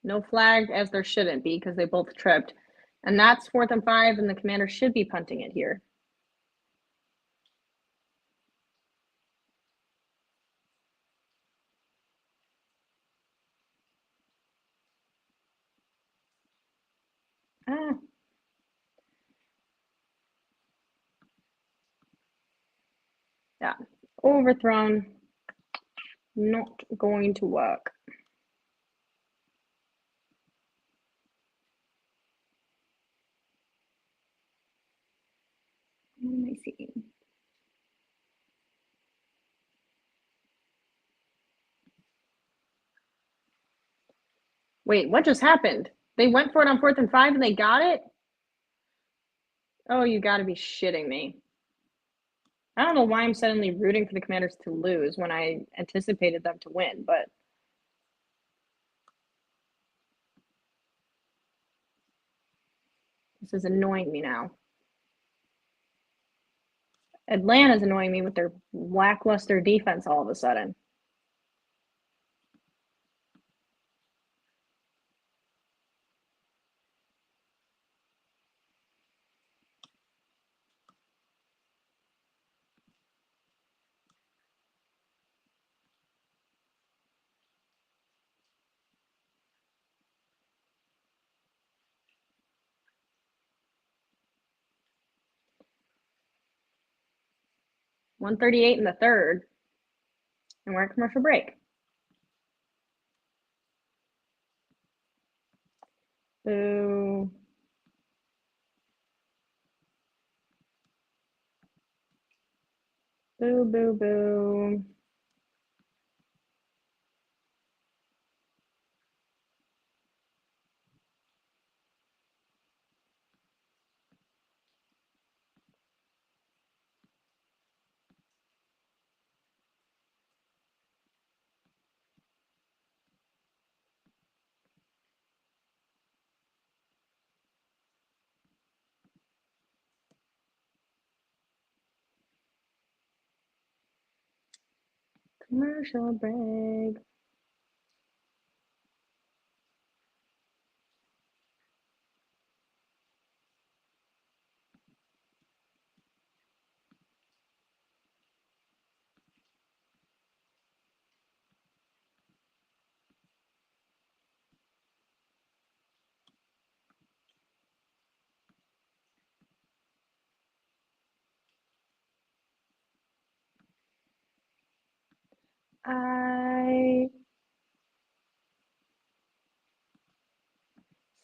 No flag, as there shouldn't be because they both tripped. And that's 4th and 5, and the Commanders should be punting it here. Yeah, overthrown. Not going to work. What am I seeing? Wait, what just happened? They went for it on 4th and 5 and they got it? Oh, you got to be shitting me. I don't know why I'm suddenly rooting for the Commanders to lose when I anticipated them to win, but this is annoying me now. Atlanta's annoying me with their lackluster defense all of a sudden. .138 in the third, and we're at commercial break. Boo. Boo, boo, boo. Commercial break.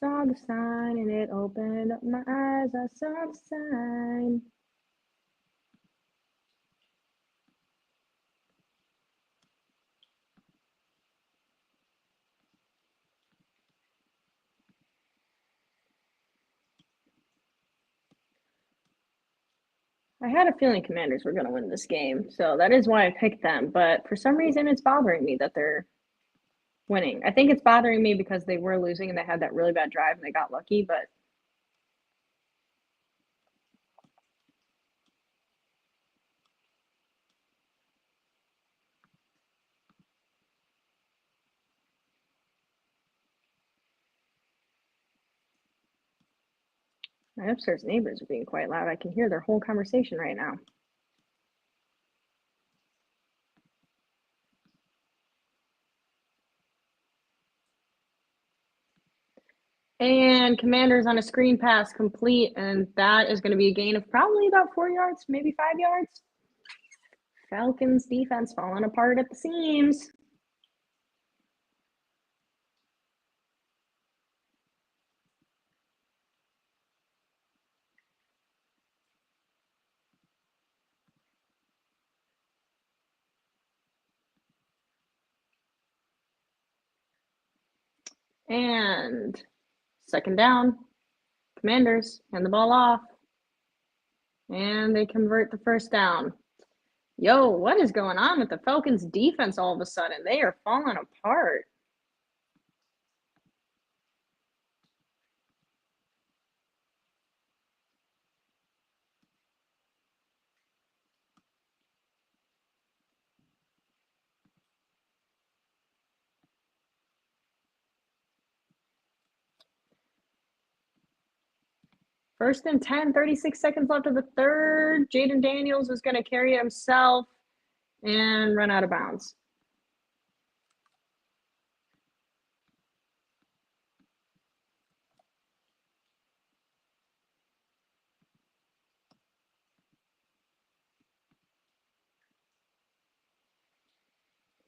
Saw the sign and it opened up my eyes. I saw the sign. I had a feeling Commanders were going to win this game, so that is why I picked them. But for some reason, it's bothering me that they're winning. I think it's bothering me because they were losing and they had that really bad drive and they got lucky, but my upstairs neighbors are being quite loud. I can hear their whole conversation right now. And Commanders on a screen pass complete, and that is going to be a gain of probably about 4 yards, maybe 5 yards. Falcons defense falling apart at the seams. And second down, Commanders hand the ball off, and they convert the first down. Yo, what is going on with the Falcons defense all of a sudden? They are falling apart. First and 10, 36 seconds left of the third. Jaden Daniels is going to carry it himself and run out of bounds.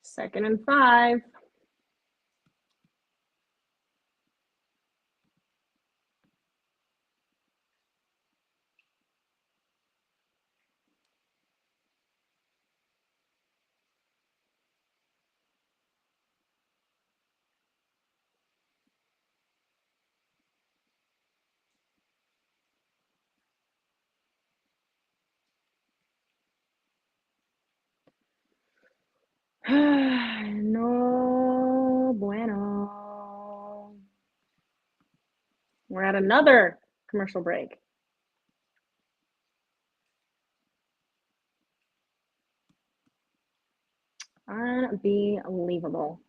Second and 5. No bueno. We're at another commercial break. Unbelievable.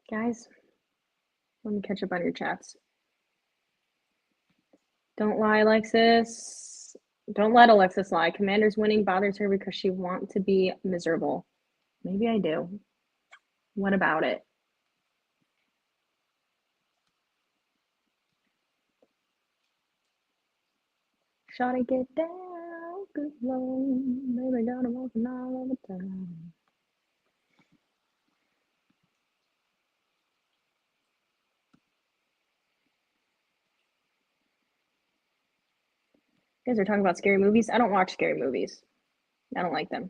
Guys, let me catch up on your chats. Don't lie, Alexis. Don't let Alexis lie. Commander's winning bothers her because she wants to be miserable. Maybe I do. What about it? Shawty get down, good Lord. Baby gotta walk all the time. You guys are talking about scary movies. I don't watch scary movies. I don't like them.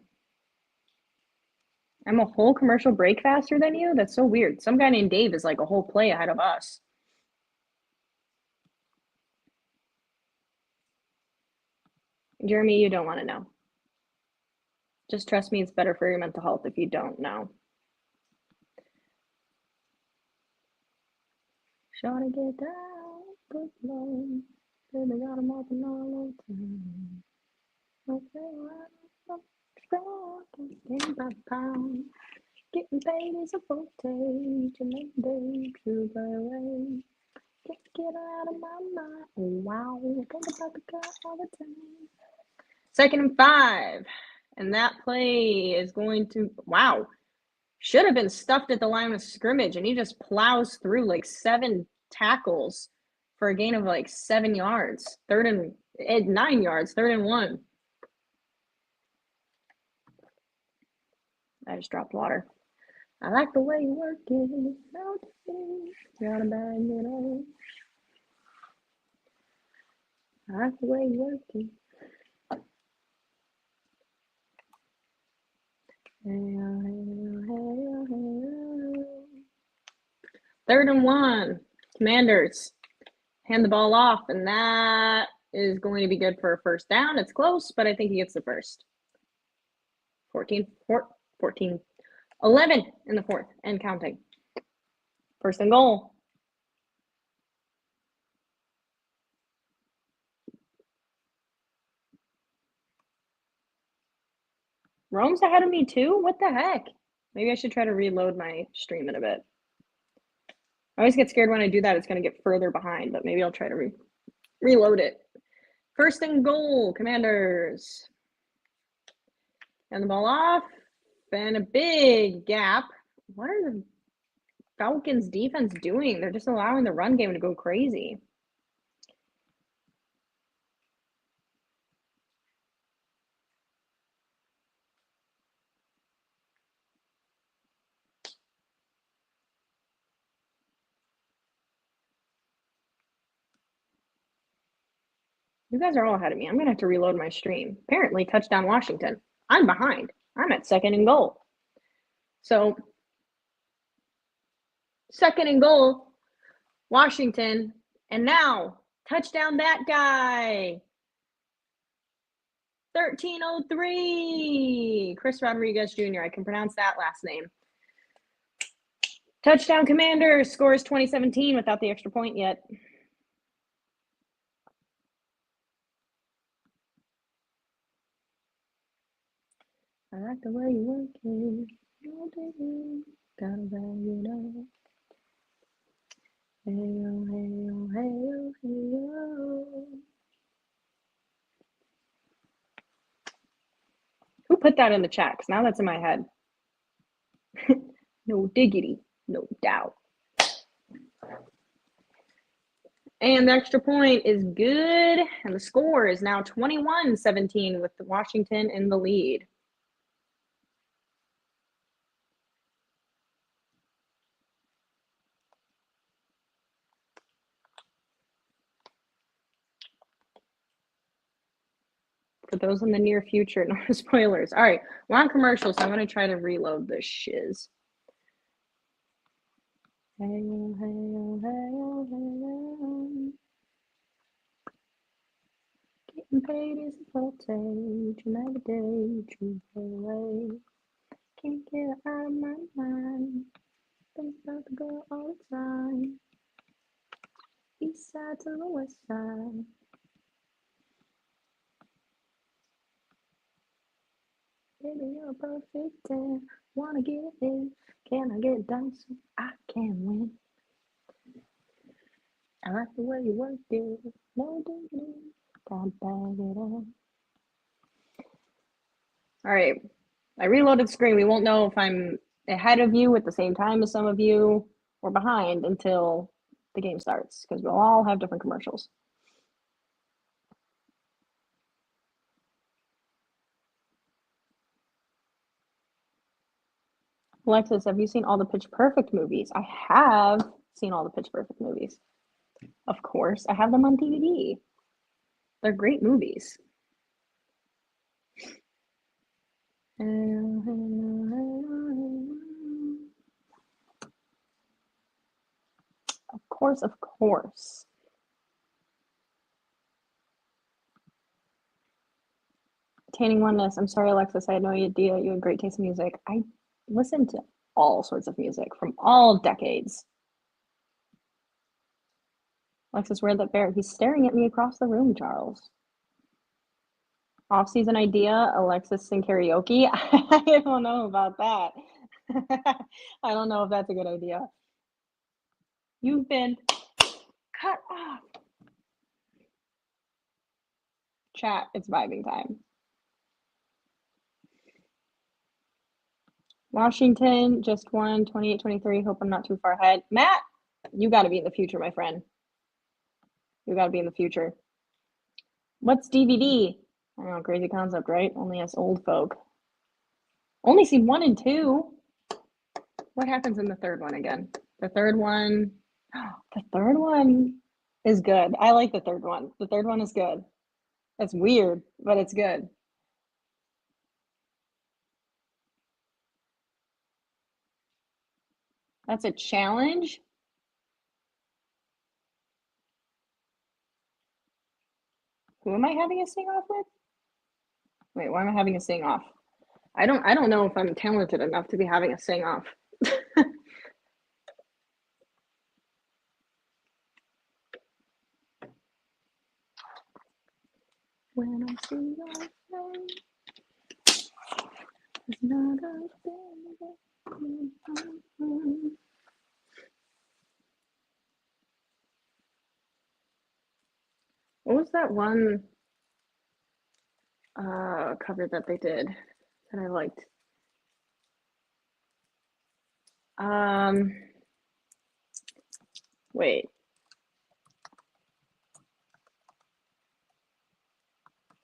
I'm a whole commercial break faster than you? That's so weird. Some guy named Dave is like a whole play ahead of us. Jeremy, you don't want to know. Just trust me, it's better for your mental health if you don't know. Shawty get down, good Lord. They got them open all the time. Getting by the pound. Getting paid is a voltage. And every day to go away. Can't get out of my mind. Oh, wow. Think about the guy all the time. 2nd and 5. And that play is going to, wow. Should have been stuffed at the line of scrimmage, and he just plows through like 7 tackles for a gain of like 7 yards. 9 yards, 3rd and 1. I just dropped water. I like the way you work it. Gotta bag it up. I like the way you work it. Third and 1. Commanders hand the ball off, and that is going to be good for a first down. It's close, but I think he gets the first. 14, 11 in the 4th and counting. 1st and goal. Rome's ahead of me too? What the heck? Maybe I should try to reload my stream in a bit. I always get scared when I do that. It's going to get further behind, but maybe I'll try to reload it. 1st and goal, Commanders. And the ball off. And a big gap. What are the Falcons defense doing? They're just allowing the run game to go crazy. You guys are all ahead of me. I'm going to have to reload my stream. Apparently, touchdown Washington. I'm behind. I'm at 2nd and goal. So, 2nd and goal, Washington. And now, touchdown that guy. 1303. Chris Rodriguez Jr. I can pronounce that last name. Touchdown Commanders. Scores 2017 without the extra point yet. I like the way you work it. Gotta bag it up. Hey-oh, hey-oh, hey-oh, hey-oh. Who put that in the chat? Because now that's in my head. No diggity, no doubt. And the extra point is good. And the score is now 21-17 with Washington in the lead. For those in the near future, no spoilers. All right, we're on commercial, so I'm going to try to reload this shiz. Hey-oh, hey-oh, hey-oh, hey-oh. Getting paid is a voltage, and every day to go away. Can't get out of my mind. Think about the girl all the time. East side to the west side. Baby, you're a perfect 10. Wanna get in? Can I get down so I can win? I like the way you work it. No diggity. Gotta bag it up. All right. I reloaded the screen. We won't know if I'm ahead of you at the same time as some of you or behind until the game starts because we'll all have different commercials. Alexis, have you seen all the Pitch Perfect movies? I have seen all the Pitch Perfect movies. Of course. I have them on DVD. They're great movies. Of course, of course. Tanning Oneness. I'm sorry, Alexis. I had no idea you had great taste in music. I listen to all sorts of music from all decades. Alexis, where'd that bear? He's staring at me across the room, Charles. Off-season idea, Alexis sing karaoke. I don't know about that. I don't know if that's a good idea. You've been cut off. Chat, it's vibing time. Washington just won 28-23. Hope I'm not too far ahead. Matt, you got to be in the future, my friend. You got to be in the future. What's DVD? I don't know, crazy concept, right? Only us old folk. Only seen 1 and 2. What happens in the third one again? The third one is good. I like the third one. The third one is good. It's weird, but it's good. That's a challenge. Who am I having a sing off with? Wait, why am I having a sing off? I don't know if I'm talented enough to be having a sing off. When I see your face, it's not a thing. What was that one cover that they did that I liked? Wait.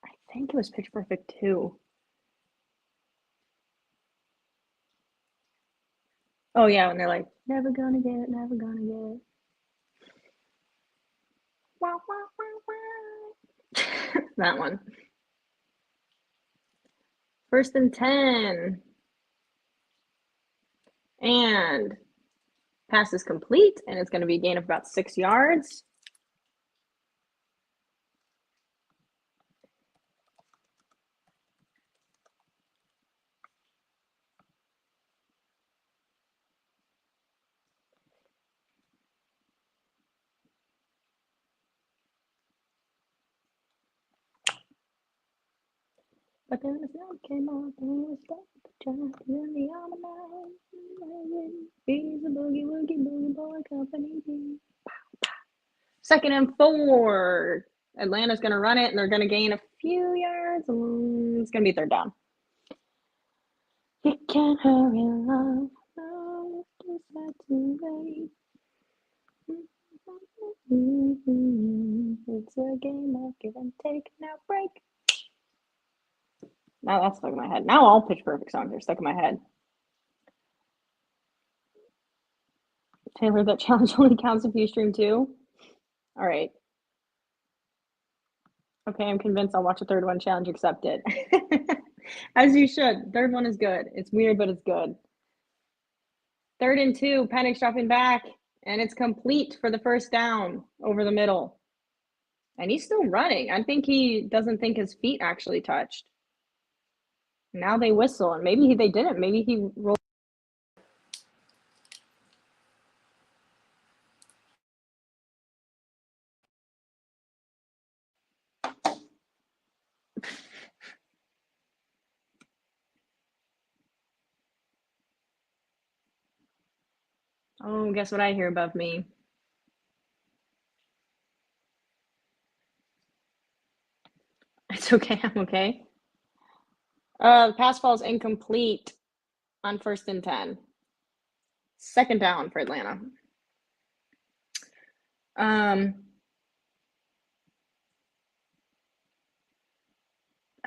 I think it was Pitch Perfect 2. Oh yeah, when they're like, never gonna get it, never gonna get it. Wow, wow, wow, wow. That one. 1st and 10. And pass is complete, and it's going to be a gain of about 6 yards. But then the sun came out, and we stopped the child in the almanac. He's a boogie woogie boogie boy company. 2nd and 4. Atlanta's going to run it, and they're going to gain a few yards. It's going to be 3rd down. You can't hurry, love. No, it's not too late. It's a game of give and take. Now break. Now that's stuck in my head. Now all Pitch Perfect songs are stuck in my head. Taylor, that challenge only counts if you stream too. All right. Okay, I'm convinced I'll watch a 3rd one. Challenge accepted. As you should. 3rd one is good. It's weird, but it's good. 3rd and 2. Penix dropping back, and it's complete for the 1st down over the middle. And he's still running. I think he doesn't think his feet actually touched. Now they whistle, and maybe they didn't. Maybe he rolled. Oh, guess what I hear above me? It's okay. I'm okay. Pass falls incomplete on 1st and 10. 2nd down for Atlanta. I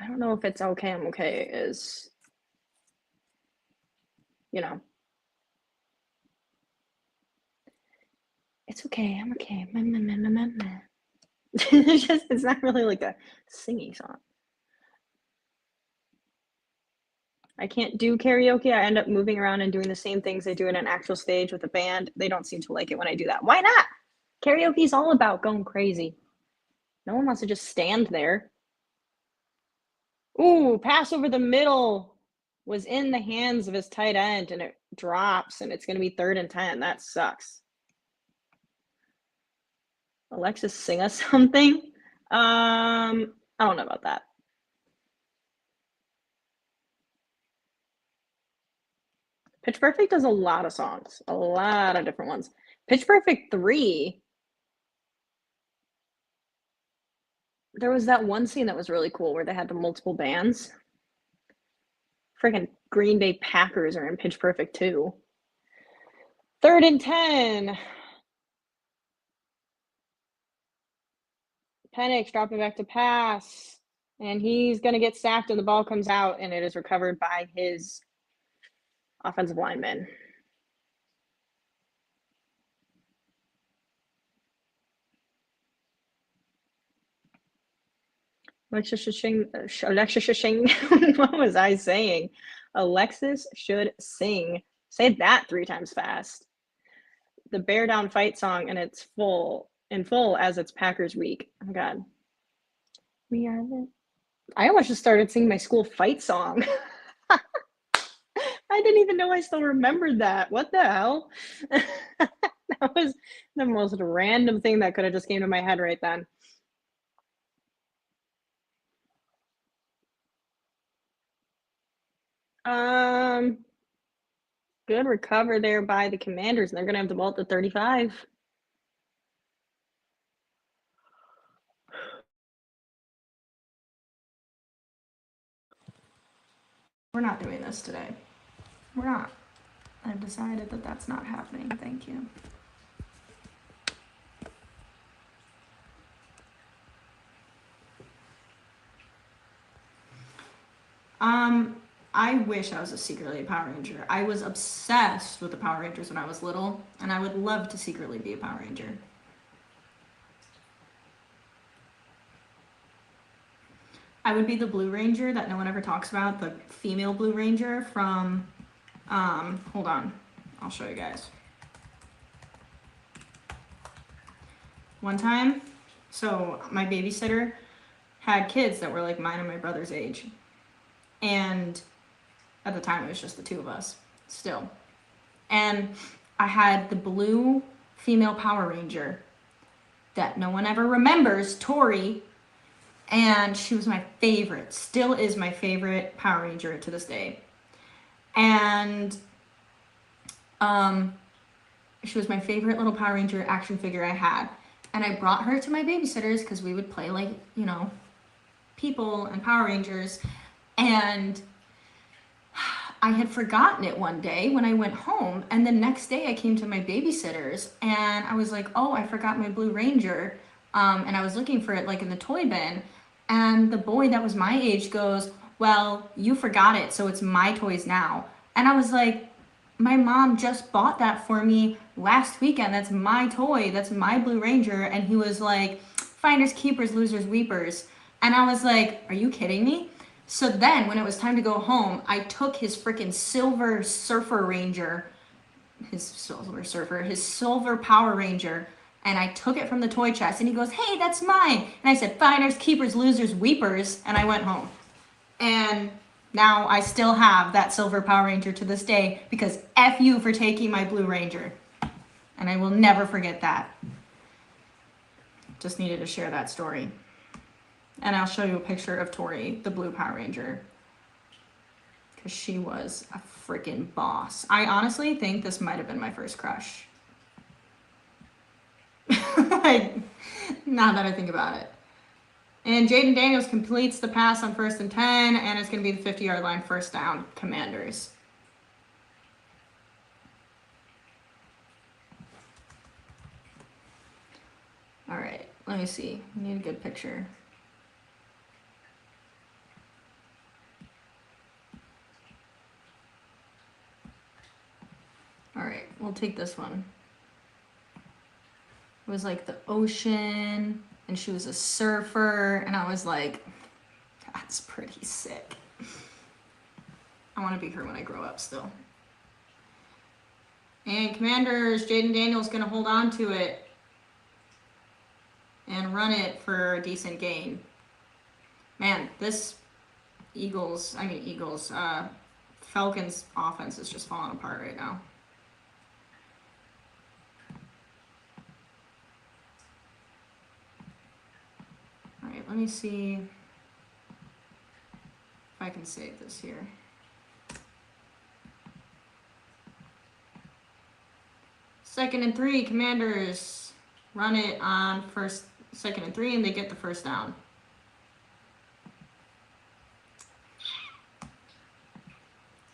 don't know if it's okay. I'm okay is, it's okay. I'm okay. It's not really like a singing song. I can't do karaoke. I end up moving around and doing the same things I do in an actual stage with a band. They don't seem to like it when I do that. Why not? Karaoke is all about going crazy. No one wants to just stand there. Ooh, pass over the middle was in the hands of his tight end, and it drops, and it's going to be 3rd and 10. That sucks. Alexis, sing us something. I don't know about that. Pitch Perfect does a lot of songs, a lot of different ones. Pitch Perfect 3, there was that one scene that was really cool where they had the multiple bands. Freaking Green Bay Packers are in Pitch Perfect 2. 3rd and 10. Penix dropping back to pass. And he's going to get sacked, and the ball comes out, and it is recovered by his offensive lineman. Alexis should sing. What was I saying? Alexis should sing. Say that 3 times fast. The Bear Down Fight song, and it's in full as it's Packers week. Oh God. We are the. I almost just started singing my school fight song. I didn't even know I still remembered that. What the hell? That was the most random thing that could have just came to my head right then. Good recover there by the Commanders, and they're going to have the ball at the 35. We're not doing this today. We're not. I've decided that that's not happening. Thank you. I wish I was secretly a Power Ranger. I was obsessed with the Power Rangers when I was little, and I would love to secretly be a Power Ranger. I would be the Blue Ranger that no one ever talks about, the female Blue Ranger from, hold on, I'll show you guys. One time, so my babysitter had kids that were like mine and my brother's age. And at the time, it was just the 2 of us, still. And I had the blue female Power Ranger that no one ever remembers, Tori. And she was my favorite, still is my favorite Power Ranger to this day. And she was my favorite little Power Ranger action figure I had. And I brought her to my babysitters because we would play like, you know, people and Power Rangers. And I had forgotten it one day when I went home, and the next day I came to my babysitters and I was like, oh, I forgot my Blue Ranger, and I was looking for it like in the toy bin, and the boy that was my age goes, well, you forgot it, so it's my toys now. And I was like, my mom just bought that for me last weekend. That's my toy. That's my Blue Ranger. And he was like, finders, keepers, losers, weepers. And I was like, are you kidding me? So then when it was time to go home, I took his freaking silver surfer ranger, his silver Power Ranger, and I took it from the toy chest, and he goes, hey, that's mine. And I said, finders, keepers, losers, weepers, and I went home. And now I still have that silver Power Ranger to this day because F you for taking my Blue Ranger. And I will never forget that. Just needed to share that story. And I'll show you a picture of Tori, the blue Power Ranger, because she was a freaking boss. I honestly think this might have been my first crush. Like, now that I think about it. And Jaden Daniels completes the pass on 1st and 10, and it's going to be the 50-yard line, first down, Commanders. All right, let me see. We need a good picture. All right, we'll take this one. It was like the ocean, and she was a surfer, and I was like, that's pretty sick. I want to be her when I grow up still. And Commanders, Jaden Daniels going to hold on to it and run it for a decent gain. Man, this Falcons offense is just falling apart right now. let me see if I can save this here. Second and 3, Commanders run it on second and 3, and they get the first down.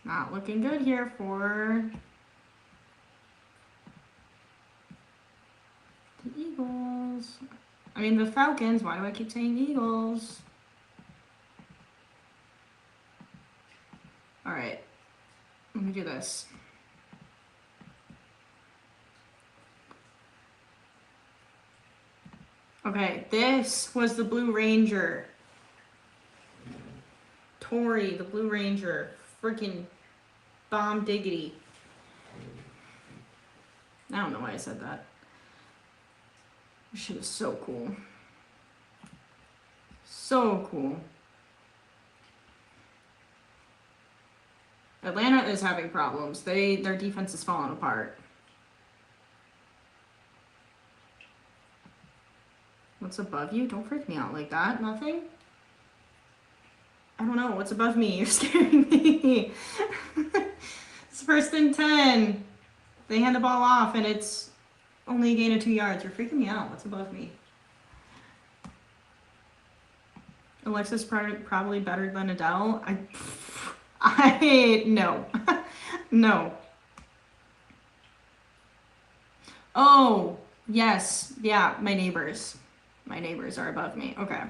Not looking good here for the Eagles. I mean, the Falcons. Why do I keep saying Eagles? All right. Let me do this. Okay, this was the Blue Ranger. Tori, the Blue Ranger. Freaking bomb diggity. I don't know why I said that. She was so cool. So cool. Atlanta is having problems. Their defense is falling apart. What's above you? Don't freak me out like that. Nothing? I don't know. What's above me? You're scaring me. It's 1st and 10. They hand the ball off, and it's only a gain of 2 yards. You're freaking me out. What's above me? Alexa's probably better than Adele. No. No. Oh, yes. Yeah, my neighbors. My neighbors are above me. Okay.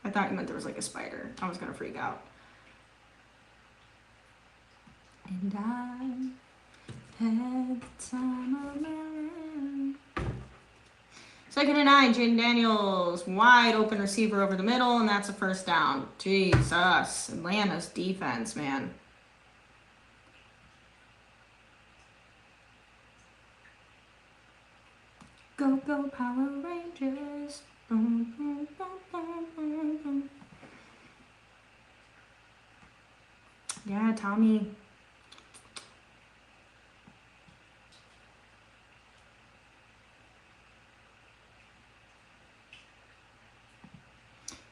I thought you meant there was like a spider. I was going to freak out. And I had the time of my life. 2nd and 9, Jaden Daniels. Wide open receiver over the middle, and that's a first down. Jesus. Atlanta's defense, man. Go, go, Power Rangers. Boom, boom, boom, boom, boom, boom. Yeah, Tommy.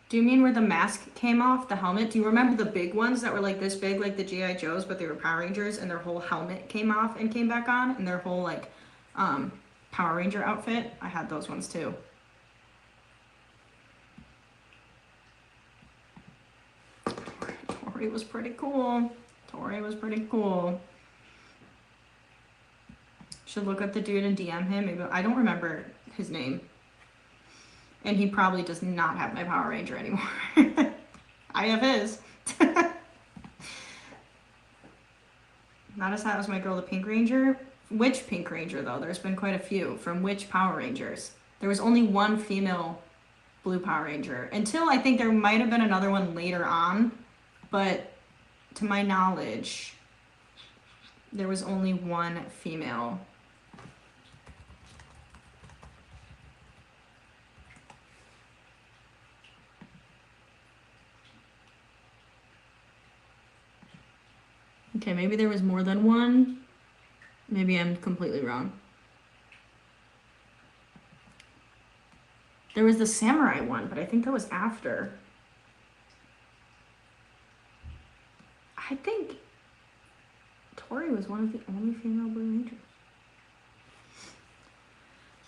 Do you mean where the mask came off, the helmet? Do you remember the big ones that were like this big, like the G.I. Joes, but they were Power Rangers, and their whole helmet came off and came back on, and their whole like Power Ranger outfit? I had those ones too. Tori was pretty cool. Tori was pretty cool. Should look up the dude and DM him. Maybe I don't remember his name. And he probably does not have my Power Ranger anymore. I have his. Not as hot as my girl, the Pink Ranger. Which Pink Ranger, though? There's been quite a few. From which Power Rangers? There was only one female Blue Power Ranger. Until I think there might have been another one later on. But to my knowledge, there was only one female. Okay, maybe there was more than one. Maybe I'm completely wrong. There was the samurai one, but I think that was after. I think Tori was one of the only female Blue Rangers.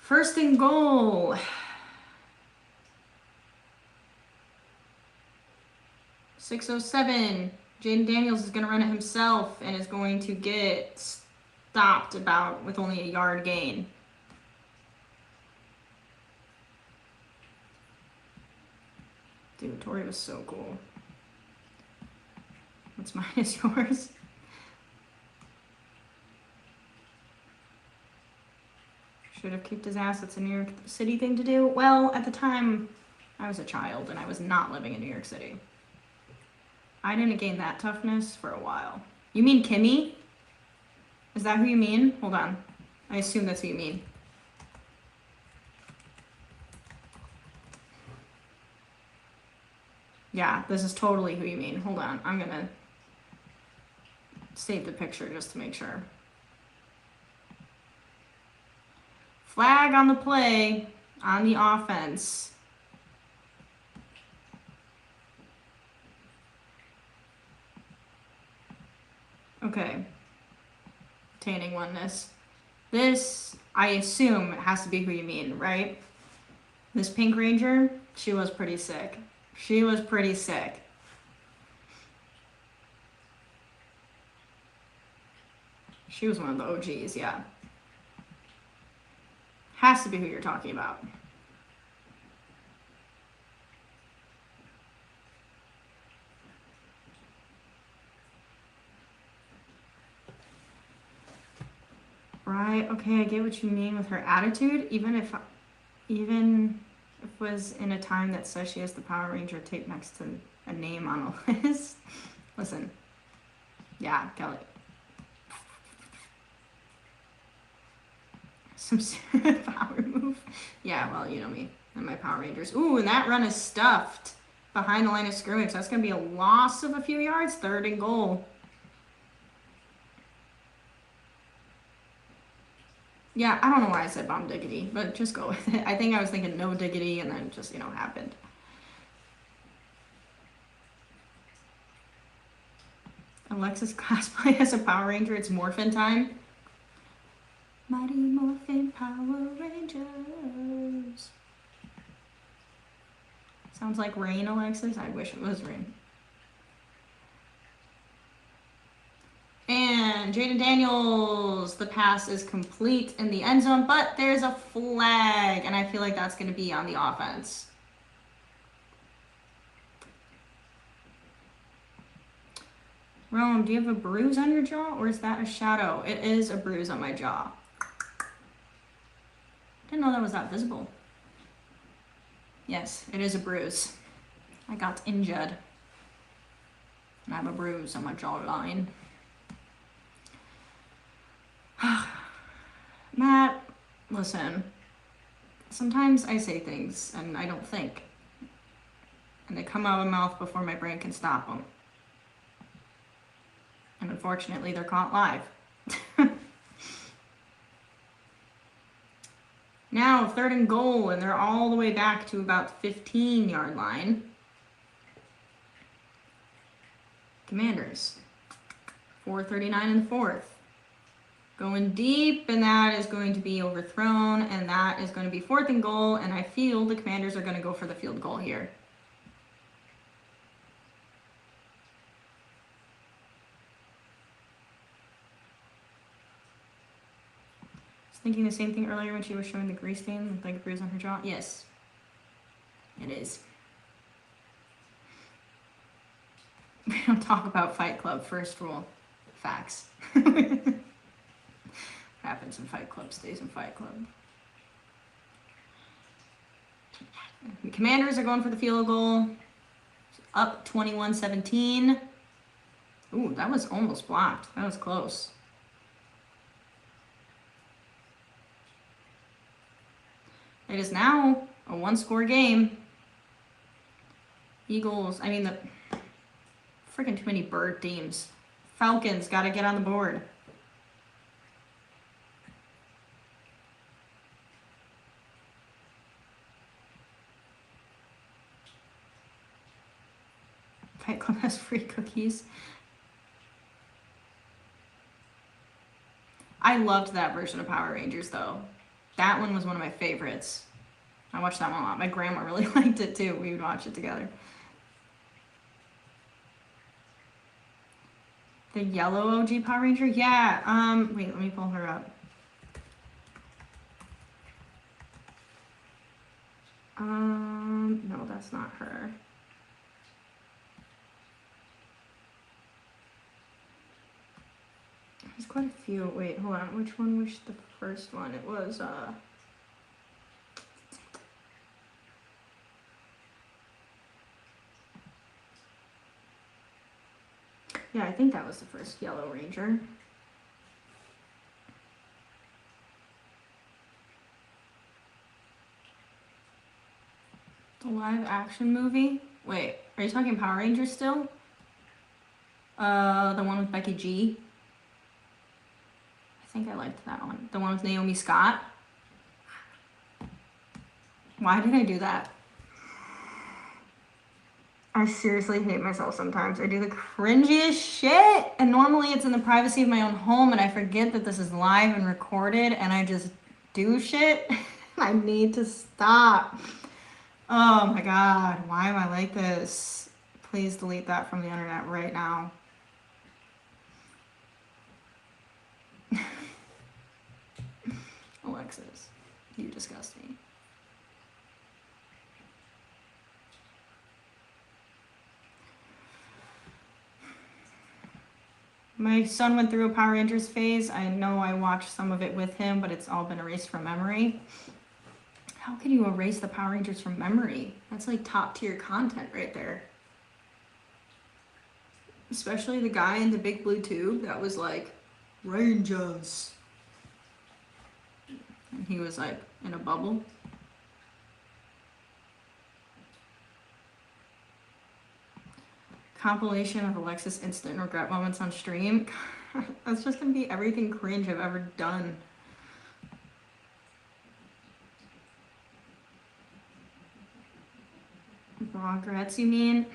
1st and goal. .607. Jaden Daniels is going to run it himself and is going to get stopped with only a yard gain. Dude, Tori was so cool. What's mine is yours. Should have kicked his ass. It's a New York City thing to do. Well, at the time, I was a child and I was not living in New York City. I didn't gain that toughness for a while. You mean Kimmy? Is that who you mean? Hold on. I assume that's who you mean. Yeah, this is totally who you mean. Hold on. I'm going to save the picture just to make sure. Flag on the play on the offense. Okay. Obtaining oneness. This, I assume, has to be who you mean, right? This Pink Ranger, she was pretty sick. She was pretty sick. She was one of the OGs, yeah. Has to be who you're talking about. Right, okay, I get what you mean with her attitude, even if it was in a time that says she has the Power Ranger tape next to a name on a list. Listen. Yeah, Kelly. Some power move. Yeah, well, you know me and my Power Rangers. Ooh, and that run is stuffed behind the line of scrimmage. That's going to be a loss of a few yards. 3rd and goal. Yeah, I don't know why I said bomb diggity, but just go with it. I think I was thinking no diggity, and then it just, happened. Alexis cosplay as a Power Ranger. It's Morphin time. Mighty Morphin Power Rangers. Sounds like rain, Alexis. I wish it was rain. And Jaden Daniels, the pass is complete in the end zone, but there's a flag, and I feel like that's going to be on the offense. Rome, do you have a bruise on your jaw, or is that a shadow? It is a bruise on my jaw. Didn't know that was that visible. Yes, it is a bruise. I got injured. And I have a bruise on my jawline. Matt, listen. Sometimes I say things and I don't think. And they come out of my mouth before my brain can stop them. And unfortunately, they're caught live. Now, 3rd and goal, and they're all the way back to about 15-yard line. Commanders. 4:39 in the 4th. Going deep, and that is going to be overthrown, and that is going to be 4th and goal, and I feel the Commanders are going to go for the field goal here. Thinking the same thing earlier when she was showing the grease stain, like a bruise on her jaw. Yes, it is. We don't talk about Fight Club. First rule, facts. What happens in Fight Club stays in Fight Club. The Commanders are going for the field goal. Up 21-17. Ooh, that was almost blocked. That was close. It is now a 1-score game. Eagles, I mean, the freaking too many bird teams. Falcons got to get on the board. Fight Club has free cookies. I loved that version of Power Rangers, though. That one was one of my favorites. I watched that one a lot. My grandma really liked it, too. We would watch it together. The yellow OG Power Ranger? Yeah. Wait, let me pull her up. No, that's not her. There's quite a few. Wait, hold on. Which one was the first one? It was, yeah, I think that was the first Yellow Ranger. The live action movie? Wait, are you talking Power Rangers still? The one with Becky G. I think I liked that one. The one with Naomi Scott. Why did I do that? I seriously hate myself sometimes. I do the cringiest shit. And normally it's in the privacy of my own home and I forget that this is live and recorded and I just do shit. I need to stop. Oh my god, why am I like this? Please delete that from the internet right now. Alexis, you disgust me. My son went through a Power Rangers phase. I know I watched some of it with him, but it's all been erased from memory. How can you erase the Power Rangers from memory? That's like top tier content right there. Especially the guy in the big blue tube that was like, Rangers. And he was like in a bubble. Compilation of Alexis instant regret moments on stream. That's just gonna be everything cringe I've ever done. Regrets, you mean?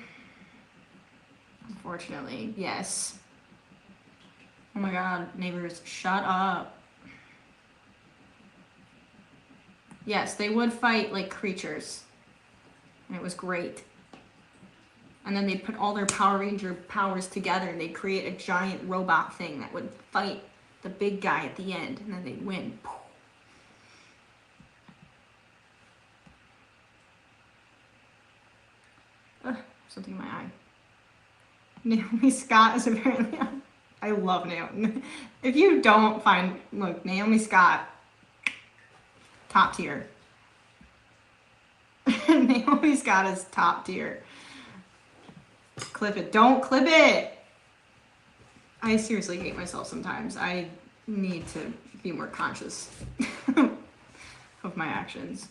Unfortunately, yes. Oh my god, neighbors, shut up. Yes, they would fight like creatures. And it was great. And then they'd put all their Power Ranger powers together and they'd create a giant robot thing that would fight the big guy at the end. And then they'd win. Ugh, something in my eye. Naomi Scott is apparently... I love Naomi. If you don't find... Look, Naomi Scott. Top tier. Naomi Scott is top tier. Clip it. Don't clip it! I seriously hate myself sometimes. I need to be more conscious of my actions.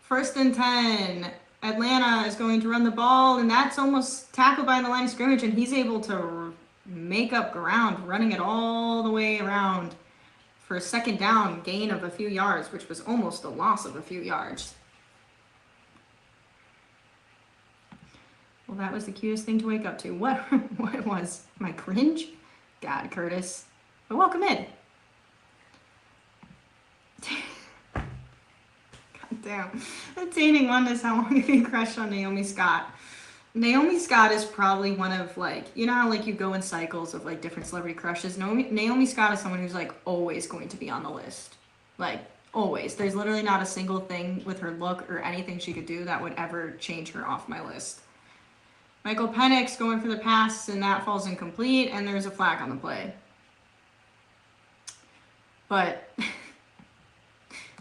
First and 10. Atlanta is going to run the ball, and that's almost tackled by the line of scrimmage, and he's able to make up ground, running it all the way around for a second down gain of a few yards, which was almost a loss of a few yards. Well, that was the cutest thing to wake up to. What was my cringe? God, Curtis. But welcome in. God damn. Attaining one is how long have you crushed on Naomi Scott? Naomi Scott is probably one of like, you know how like you go in cycles of like different celebrity crushes? Naomi Scott is someone who's like always going to be on the list. Like always. There's literally not a single thing with her look or anything she could do that would ever change her off my list. Michael Penix going for the pass, and that falls incomplete, and there's a flag on the play. But,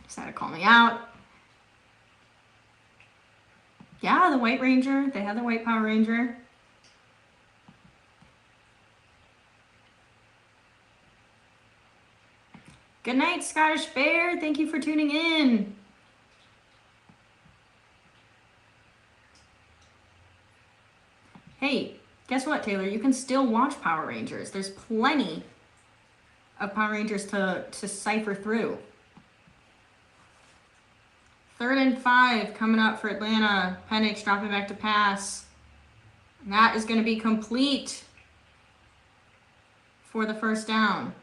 just had to call me out. Yeah, the White Ranger. They had the White Power Ranger. Good night, Scottish Bear. Thank you for tuning in. Hey, guess what, Taylor? You can still watch Power Rangers. There's plenty of Power Rangers to cipher through. 3rd and 5 coming up for Atlanta. Penix dropping back to pass. And that is going to be complete for the first down.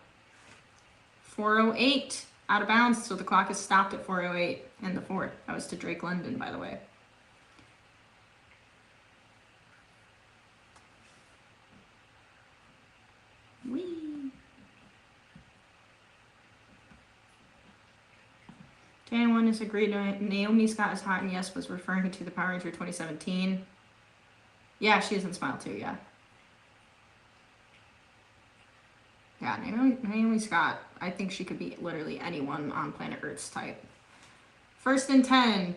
4:08 out of bounds, so the clock is stopped at 4:08 in the fourth. That was to Drake London, by the way. Whee! Anyone disagreed? Naomi Scott is hot, and yes, was referring to the Power Ranger 2017. Yeah, she is in Smile too, yeah. Yeah, Naomi Scott, I think she could be literally anyone on planet Earth's type. 1st and 10.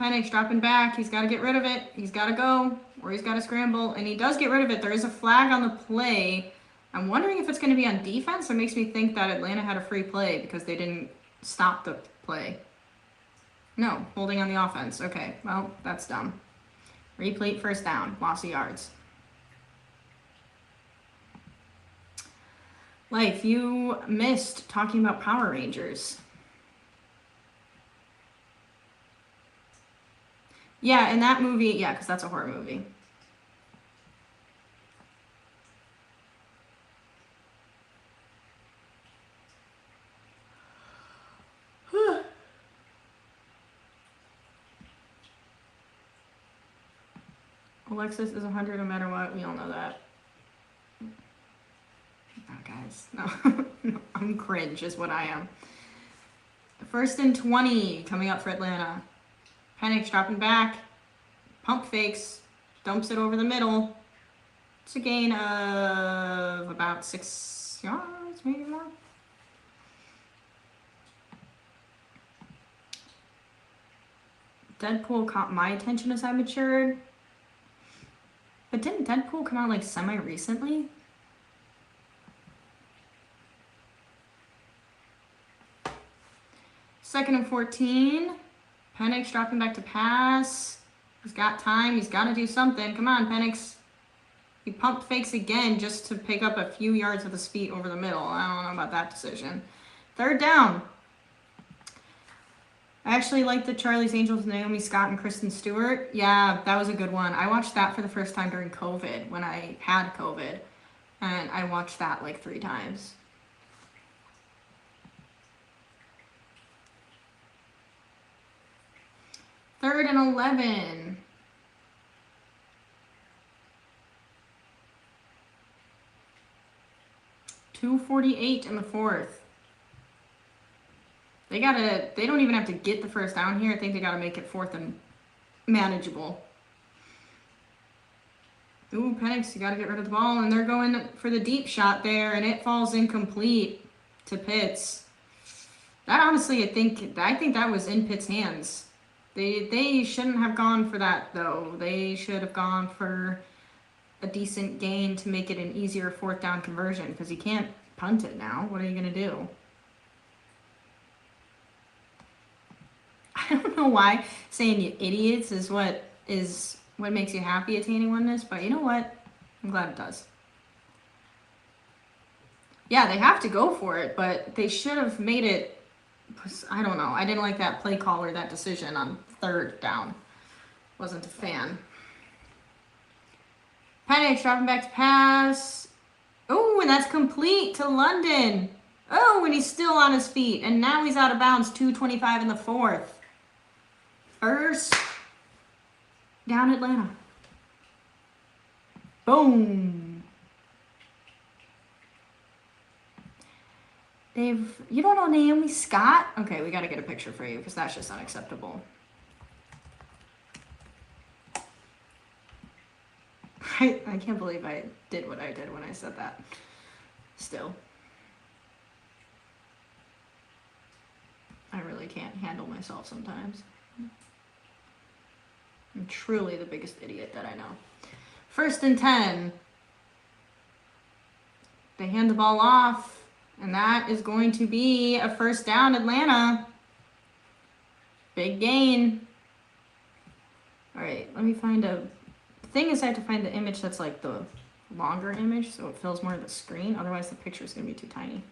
Penix dropping back. He's got to get rid of it. He's got to go, or he's got to scramble, and he does get rid of it. There is a flag on the play. I'm wondering if it's going to be on defense. It makes me think that Atlanta had a free play because they didn't stop the play. No, holding on the offense. Okay, well, that's dumb. Replay, first down, loss of yards. Life, you missed talking about Power Rangers. Yeah, in that movie, yeah, because that's a horror movie. Alexis is 100 no matter what. We all know that. Oh, guys, no. No, I'm cringe is what I am. 1st and 20 coming up for Atlanta. Penix dropping back. Pump fakes. Dumps it over the middle. It's a gain of about 6 yards, maybe more. Deadpool caught my attention as I matured. But didn't Deadpool come out like semi-recently? Second and 14. Penix dropping back to pass. He's got time. He's got to do something. Come on, Penix. He pump fakes again just to pick up a few yards of his feet over the middle. I don't know about that decision. 3rd down. I actually like the Charlie's Angels, Naomi Scott and Kristen Stewart. Yeah, that was a good one. I watched that for the first time during COVID, when I had COVID. And I watched that like 3 times. Third and 11. .248 in the 4th. They don't even have to get the first down here. I think they gotta make it 4th and manageable. Ooh, Penix, you gotta get rid of the ball, and they're going for the deep shot there, and it falls incomplete to Pitts. That honestly, I think that was in Pitt's hands. They shouldn't have gone for that though. They should have gone for a decent gain to make it an easier 4th down conversion, because you can't punt it now. What are you gonna do? I don't know why saying you idiots is what makes you happy attaining oneness, but you know what? I'm glad it does. Yeah, they have to go for it, but they should have made it. I don't know. I didn't like that play call or that decision on 3rd down. Wasn't a fan. Penix dropping back to pass. Oh, and that's complete to London. Oh, and he's still on his feet, and now he's out of bounds. 2:25 in the 4th. 1st down Atlanta. Boom. You don't know Naomi Scott? Okay, we got to get a picture for you because that's just unacceptable. I can't believe I did what I did when I said that. Still. I really can't handle myself sometimes. I'm truly the biggest idiot that I know. 1st and 10. They hand the ball off, and that is going to be a 1st down, Atlanta. Big gain. All right, let me find the thing is I have to find the image that's like the longer image so it fills more of the screen. Otherwise, the picture is going to be too tiny.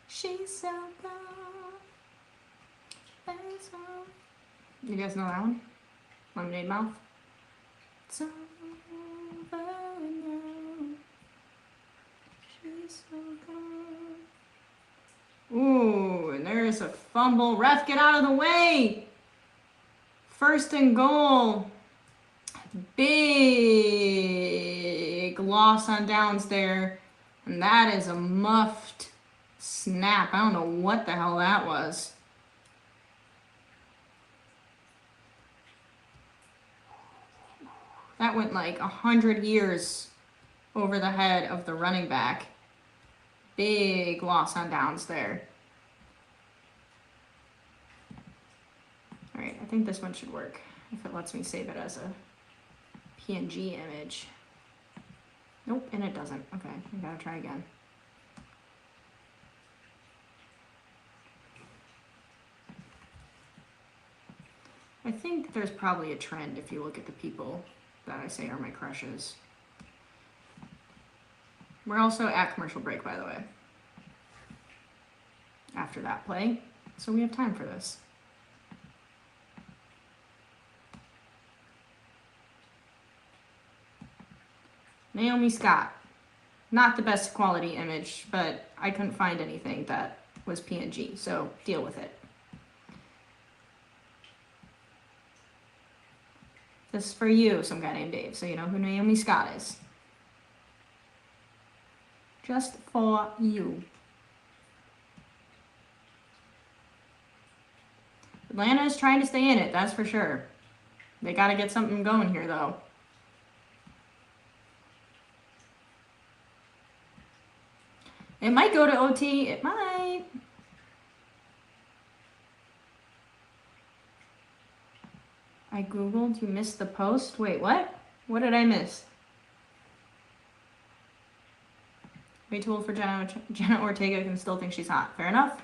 She's so good. You guys know that one? Lemonade Mouth? It's over now. She's so good. Ooh, and there's a fumble. Ref, get out of the way! 1st and goal. Big loss on downs there. And that is a muffed snap. I don't know what the hell that was. That went like 100 years over the head of the running back. Big loss on downs there. All right, I think this one should work if it lets me save it as a PNG image. Nope, and it doesn't. Okay, I gotta try again. I think there's probably a trend if you look at the people that I say are my crushes. We're also at commercial break, by the way, after that play, so we have time for this. Naomi Scott. Not the best quality image, but I couldn't find anything that was PNG, so deal with it. This is for you, some guy named Dave, so you know who Naomi Scott is. Just for you. Atlanta is trying to stay in it, that's for sure. They got to get something going here, though. It might go to OT. It might. I Googled. You missed the post. Wait, what? What did I miss? Way too old for Jenna. Jenna Ortega can still think she's hot. Fair enough.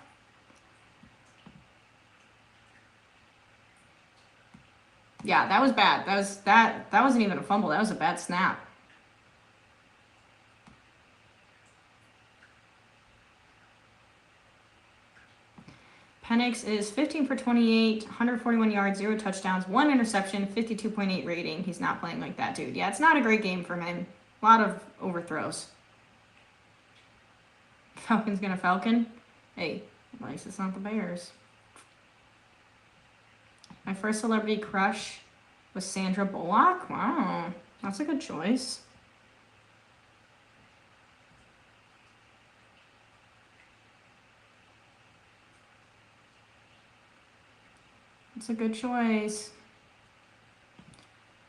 Yeah, that was bad. That wasn't even a fumble. That was a bad snap. Penix is 15 for 28, 141 yards, 0 touchdowns, 1 interception, 52.8 rating. He's not playing like that, dude. Yeah, it's not a great game for him. A lot of overthrows. Falcons gonna Falcon? Hey, at least it's not the Bears. My first celebrity crush was Sandra Bullock. Wow, that's a good choice. It's a good choice.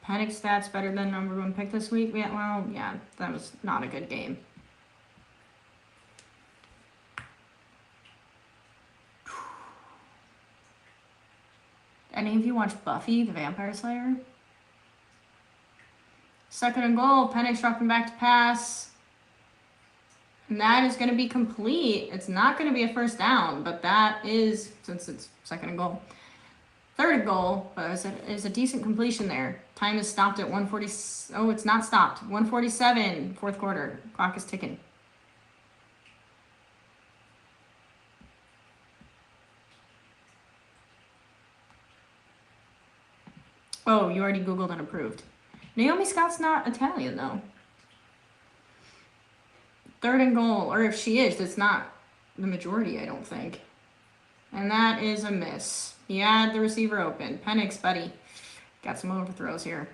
Panic stats better than number 1 pick this week. Yeah, well, yeah, that was not a good game. Any of you watch Buffy the Vampire Slayer? Second and goal. Penix dropping back to pass. And that is going to be complete. It's not going to be a first down, but that is, since it's second and goal. Third and goal, but it's a decent completion there. Time is stopped at 1:40. Oh, it's not stopped. 1:47, fourth quarter. Clock is ticking. Oh, you already Googled and approved. Naomi Scott's not Italian, though. Third and goal, or if she is, it's not the majority, I don't think. And that is a miss. He had the receiver open. Penix, buddy. Got some overthrows here.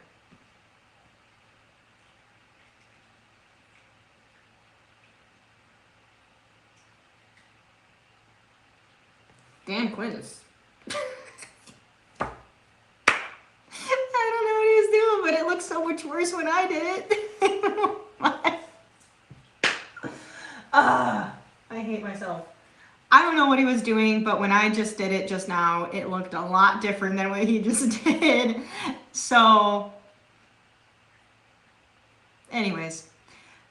Dan Quiz. I don't know what he was doing, but it looked so much worse when I did it. I hate myself. I don't know what he was doing, but when I just did it just now, it looked a lot different than what he just did. So, anyways,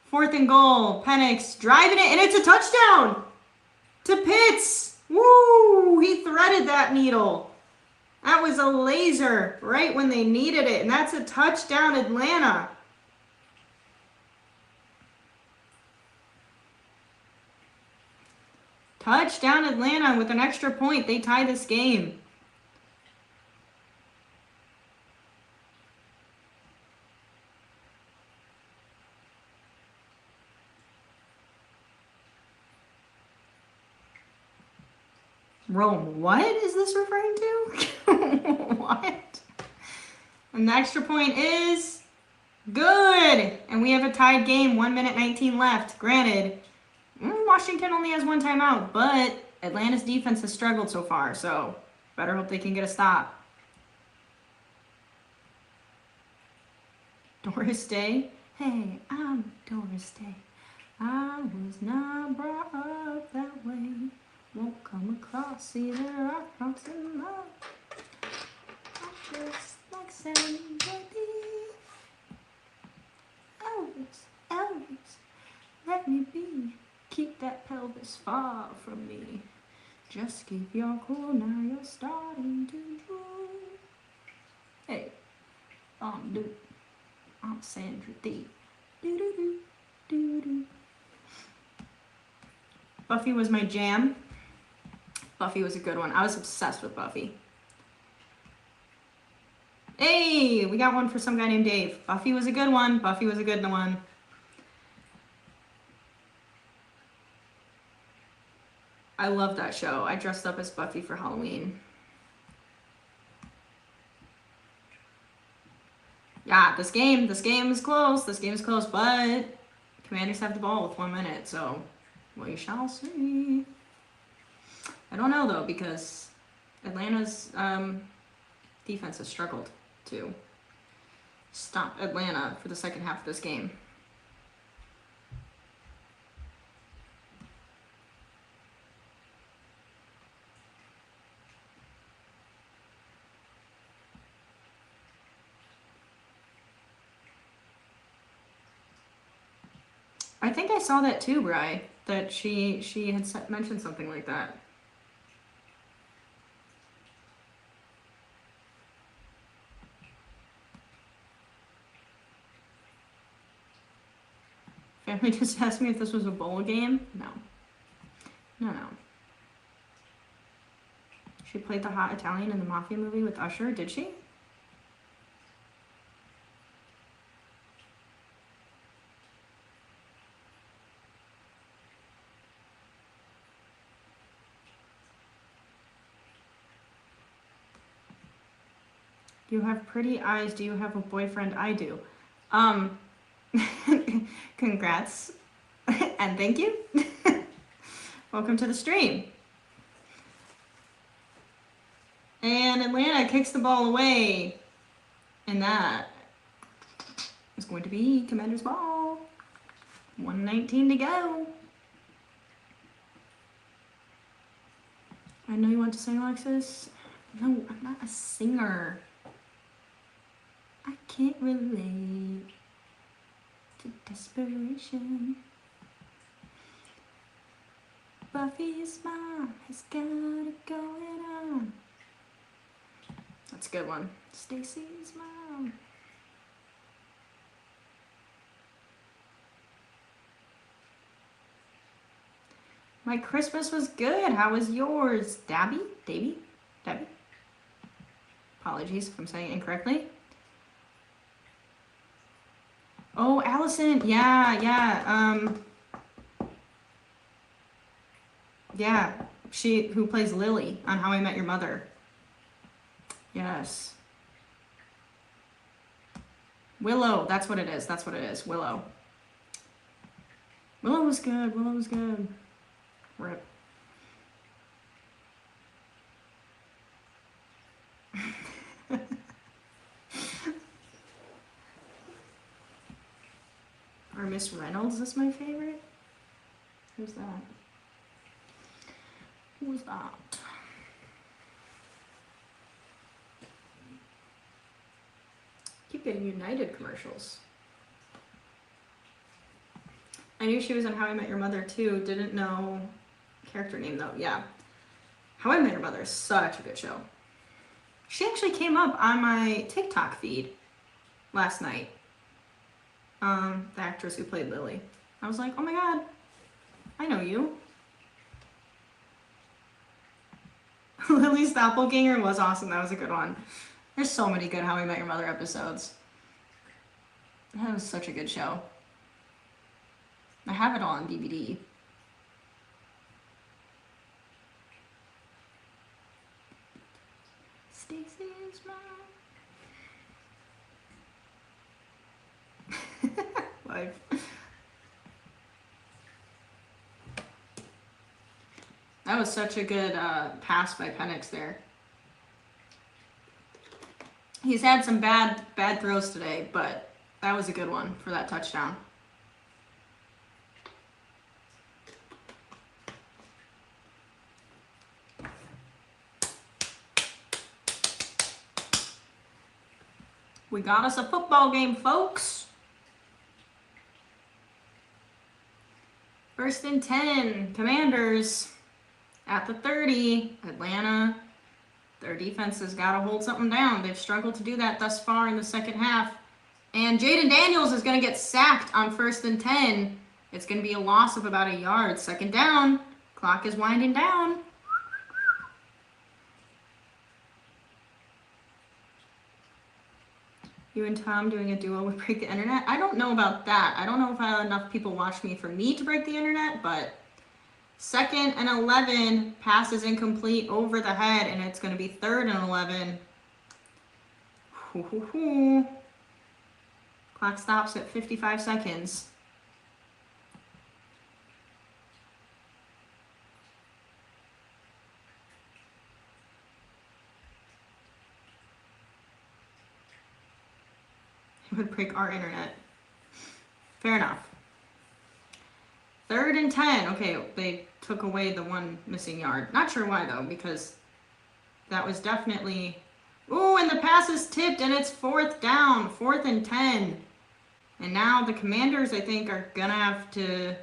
fourth and goal. Penix driving it, and it's a touchdown to Pitts. Woo! He threaded that needle. That was a laser right when they needed it, and that's a touchdown, Atlanta. Touchdown, Atlanta, with an extra point. They tie this game. Rome, what is this referring to? What? And the extra point is good. And we have a tied game, 1 minute 19 left. Granted, Washington only has 1 timeout, but Atlanta's defense has struggled so far, so better hope they can get a stop. Doris Day. Hey, I'm Doris Day. I was not brought up that way. Won't come across either rocks in love. I just like somebody. Elvis, Elvis, let me be. Keep that pelvis far from me. Just keep your cool, now you're starting to drool. Hey, dude. Sandra D. Doo-doo-doo. Buffy was my jam. Buffy was a good one. I was obsessed with Buffy. Hey, we got one for some guy named Dave. Buffy was a good one. Buffy was a good one. I love that show. I dressed up as Buffy for Halloween. Yeah, this game is close. This game is close, but Commanders have the ball with 1 minute, so we shall see. I don't know though, because Atlanta's defense has struggled to stop Atlanta for the second half of this game. I think I saw that too, Bri, that she had mentioned something like that. Family just asked me if this was a bowl game. No. No. She played the hot Italian in the Mafia movie with Usher, did she? You have pretty eyes. Do you have a boyfriend? I do. Congrats. And thank you. Welcome to the stream. And Atlanta kicks the ball away. And that is going to be Commander's ball. 1:19 to go. I know you want to sing, Alexis. No, I'm not a singer. I can't relate to desperation. Buffy's mom has got it going on. That's a good one. Stacy's mom. My Christmas was good. How was yours? Dabby? Davy? Debbie? Apologies if I'm saying it incorrectly. Oh, Allison. Yeah. Yeah, she who plays Lily on How I Met Your Mother. Yes. Willow, that's what it is. Willow. Willow was good. Rip. Or Miss Reynolds is my favorite. Who's that? Who's that? Keep getting United commercials. I knew she was on How I Met Your Mother too. Didn't know character name though. Yeah. How I Met Your Mother is such a good show. She actually came up on my TikTok feed last night. The actress who played Lily. I was like, oh my god, I know you. Lily's doppelganger was awesome. That was a good one. There's so many good How I Met Your Mother episodes. That was such a good show. I have it all on DVD. Stacy's mom. Life. That was such a good pass by Penix there. He's had some bad throws today, but that was a good one for that touchdown. We got us a football game, folks. 1st and 10, Commanders at the 30. Atlanta, their defense has got to hold something down. They've struggled to do that thus far in the second half. And Jaden Daniels is going to get sacked on 1st and 10. It's going to be a loss of about a yard. 2nd down. Clock is winding down. You and Tom doing a duo would break the internet? I don't know about that. I don't know if I have enough people watch me for me to break the internet, but 2nd and 11, pass is incomplete over the head, and it's going to be 3rd and 11. Clock stops at 55 seconds. It would break our internet. Fair enough. 3rd and 10. Okay, they took away the one missing yard. Not sure why, though, because that was definitely... Ooh, and the pass is tipped, and it's 4th down. 4th and 10. And now the Commanders, I think, are going to have to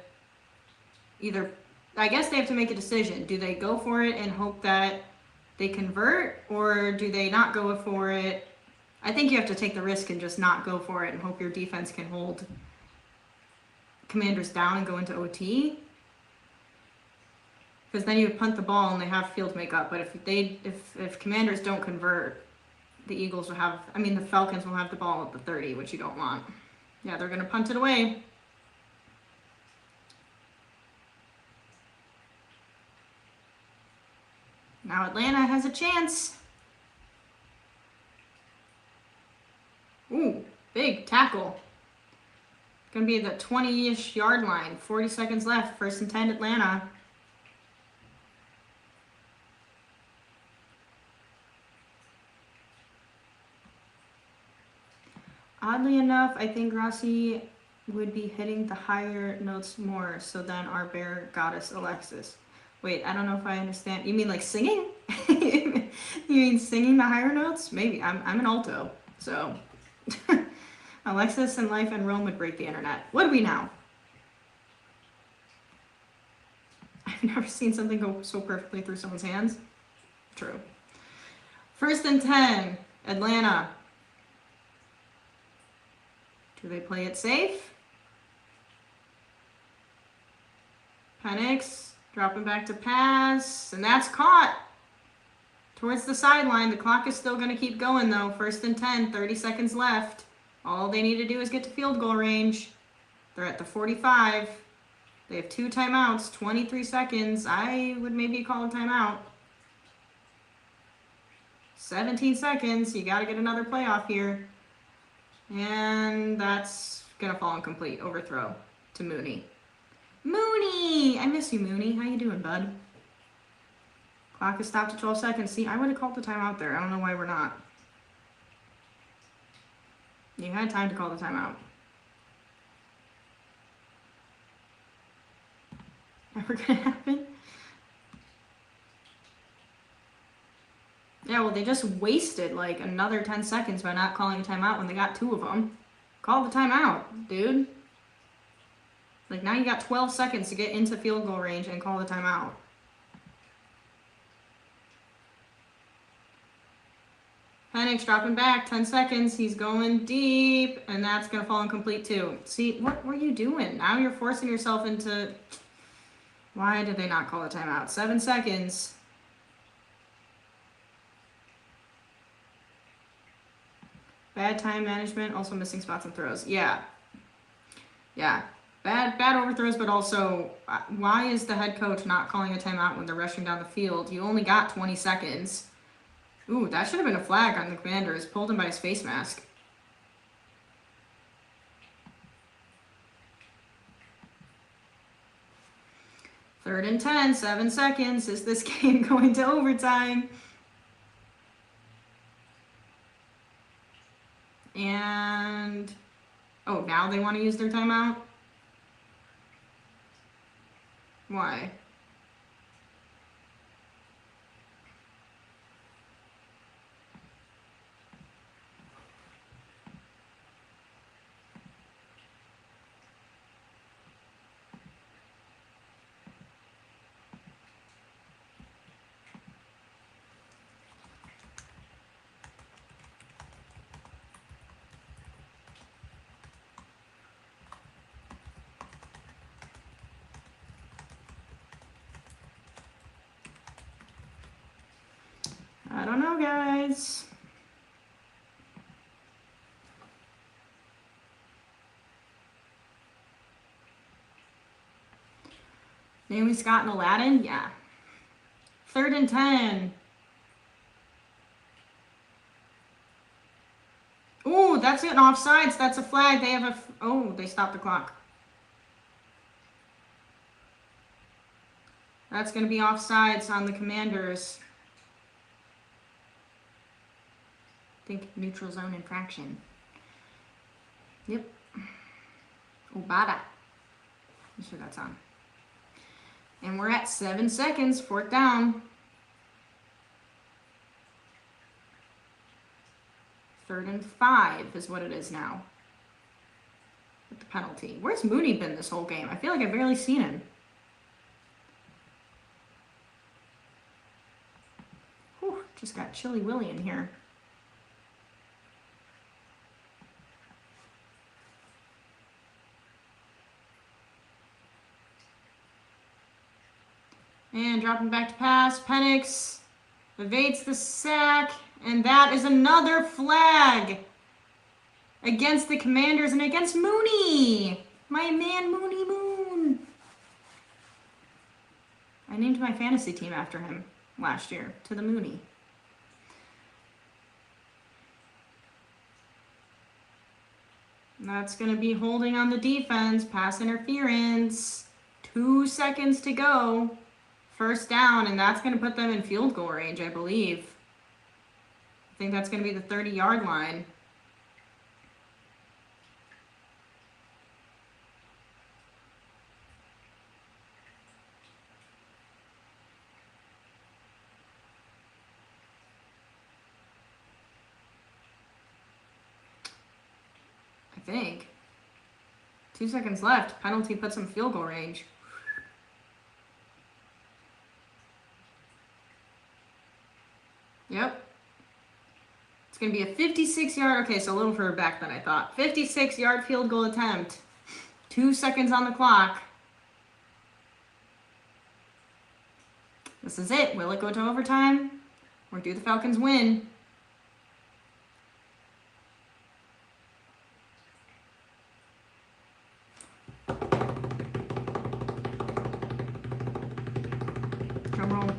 either... I guess they have to make a decision. Do they go for it and hope that they convert, or do they not go for it? I think you have to take the risk and just not go for it and hope your defense can hold Commanders down and go into OT. Because then you punt the ball and they have field makeup. But if Commanders don't convert, the Eagles will have, the Falcons will have the ball at the 30, which you don't want. Yeah, they're going to punt it away. Now Atlanta has a chance. Ooh, big tackle. Going to be the 20-ish yard line. 40 seconds left. 1st and 10, Atlanta. Oddly enough, I think Rossi would be hitting the higher notes more, so then our bear goddess Alexis. Wait, I don't know if I understand. You mean like singing? You mean singing the higher notes? Maybe. I'm an alto, so... Alexis and Life and Rome would break the internet. Would we now? I've never seen something go so perfectly through someone's hands. True. 1st and 10, Atlanta. Do they play it safe? Penix dropping back to pass, and that's caught. Towards the sideline. The clock is still going to keep going, though. 1st and 10, 30 seconds left. All they need to do is get to field goal range. They're at the 45. They have 2 timeouts, 23 seconds. I would maybe call a timeout. 17 seconds. You got to get another playoff here. And that's going to fall incomplete. Overthrow to Mooney. Mooney! I miss you, Mooney. How you doing, bud? Clock is stopped at 12 seconds. See, I would have called the timeout there. I don't know why we're not. You had time to call the timeout. Never gonna happen? Yeah, well, they just wasted like another 10 seconds by not calling a timeout when they got 2 of them. Call the timeout, dude. Like, now you got 12 seconds to get into field goal range and call the timeout. Penix dropping back, 10 seconds. He's going deep, and that's going to fall incomplete too. See, what were you doing? Now you're forcing yourself into... Why did they not call a timeout? 7 seconds. Bad time management, also missing spots and throws. Yeah. Yeah. Bad overthrows, but also, why is the head coach not calling a timeout when they're rushing down the field? You only got 20 seconds. Ooh, that should have been a flag on the Commanders. Pulled him by his face mask. Third and 10, 7 seconds. Is this game going to overtime? And... oh, now they want to use their timeout? Why? go, guys. Naomi Scott and Aladdin? Yeah. 3rd and 10. Ooh, that's an offsides. That's a flag. They have a... Oh, they stopped the clock. That's going to be offsides on the Commanders. I think neutral zone infraction. Yep. Obata. I'm sure that's on. And we're at 7 seconds. 4th down. 3rd and 5 is what it is now. With the penalty. Where's Mooney been this whole game? I feel like I've barely seen him. Whew, just got Chilly Willy in here. And dropping back to pass. Penix evades the sack. And that is another flag against the Commanders and against Mooney. My man, Mooney Moon. I named my fantasy team after him last year, to the Mooney. And that's going to be holding on the defense. Pass interference. 2 seconds to go. 1st down, and that's going to put them in field goal range, I believe. I think that's going to be the 30-yard line. I think. 2 seconds left. Penalty puts them field goal range. Yep. It's going to be a 56-yard, okay, so a little further back than I thought. 56-yard field goal attempt. 2 seconds on the clock. This is it. Will it go to overtime? Or do the Falcons win? Drum roll.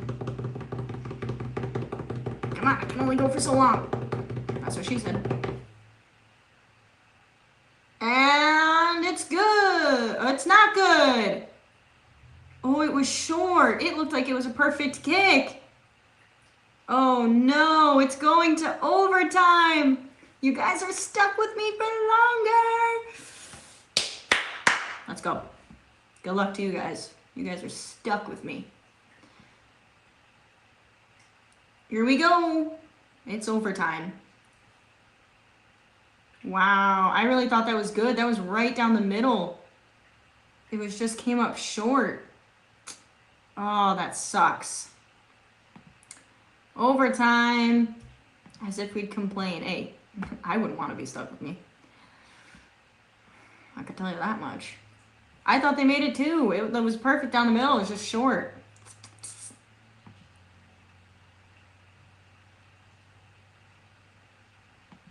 Come on, I can only go for so long. That's what she said. And it's good. Oh, it's not good. Oh, it was short. It looked like it was a perfect kick. Oh no, it's going to overtime. You guys are stuck with me for longer. Let's go. Good luck to you guys. You guys are stuck with me. Here we go. It's overtime. Wow, I really thought that was good. That was right down the middle. It was just came up short. Oh, that sucks. Overtime. As if we'd complain. Hey, I wouldn't want to be stuck with me. I could tell you that much. I thought they made it too. It was perfect down the middle. It was just short.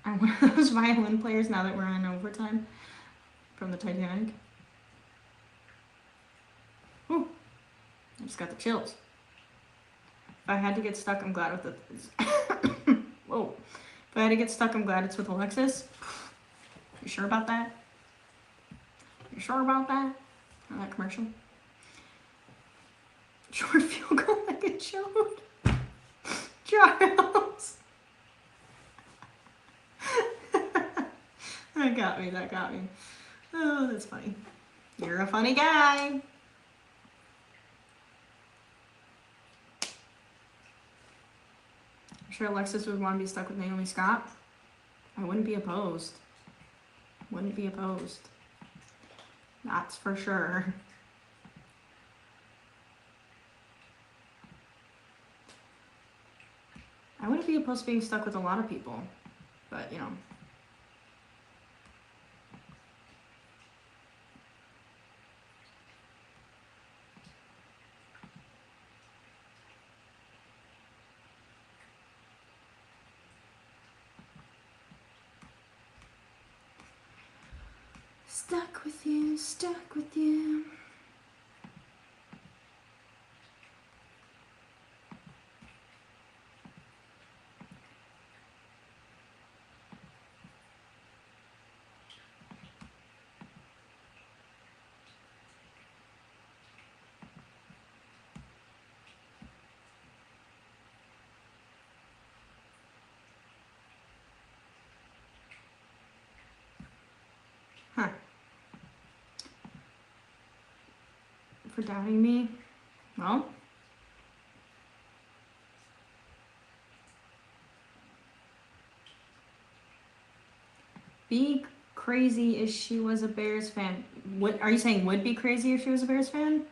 I'm one of those violin players now that we're in overtime from the Titanic. Whew. I just got the chills. If I had to get stuck, I'm glad with it. Whoa. If I had to get stuck, I'm glad it's with Alexis. You sure about that? You sure about that? On that commercial? Short field goal like it showed. Charles. That got me, that got me. Oh, that's funny. You're a funny guy. I'm sure Alexis would want to be stuck with Naomi Scott. I wouldn't be opposed. Wouldn't be opposed. That's for sure. I wouldn't be opposed to being stuck with a lot of people, but you know. Stuck with you, stuck with you. Huh. For doubting me? Well, be crazy if she was a Bears fan. What are you saying? Would be crazy if she was a Bears fan?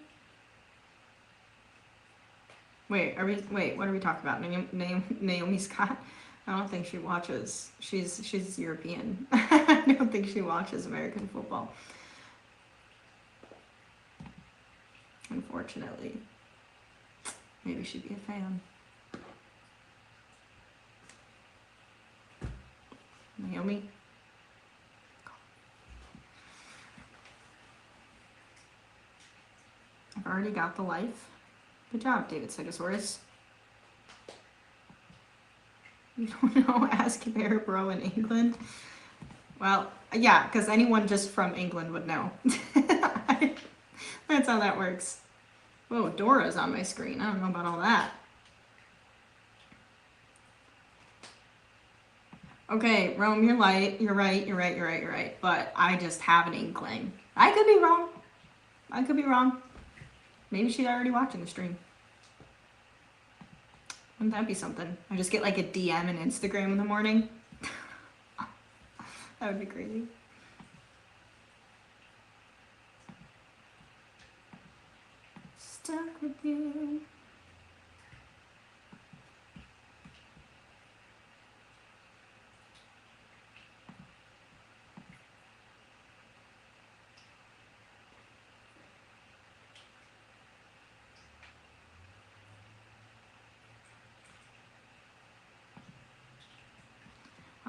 Wait, what are we talking about? Naomi Scott? I don't think she watches. She's European. I don't think she watches American football. Unfortunately. Maybe she'd be a fan. Naomi? I've already got the life. Good job, David Segasaurus. You don't know? Ask Bear Bro in England. Well, yeah, because anyone just from England would know. That's how that works. Whoa, Dora's on my screen. I don't know about all that. Okay, Rome, you're right. But I just have an inkling. I could be wrong. Maybe she's already watching the stream. Wouldn't that be something? I just get like a DM in Instagram in the morning. That would be crazy. Stuck with you.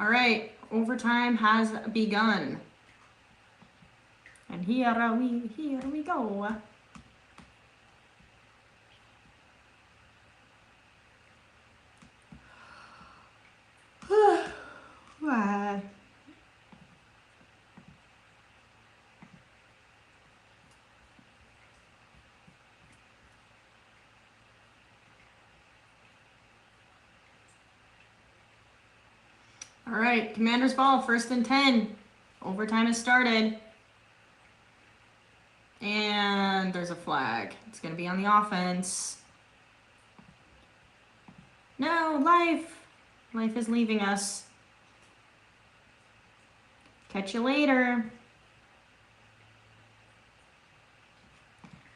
All right, overtime has begun. And here we go. All right, Commander's ball, 1st and 10. Overtime has started. And there's a flag. It's going to be on the offense. No, life. Life is leaving us. Catch you later.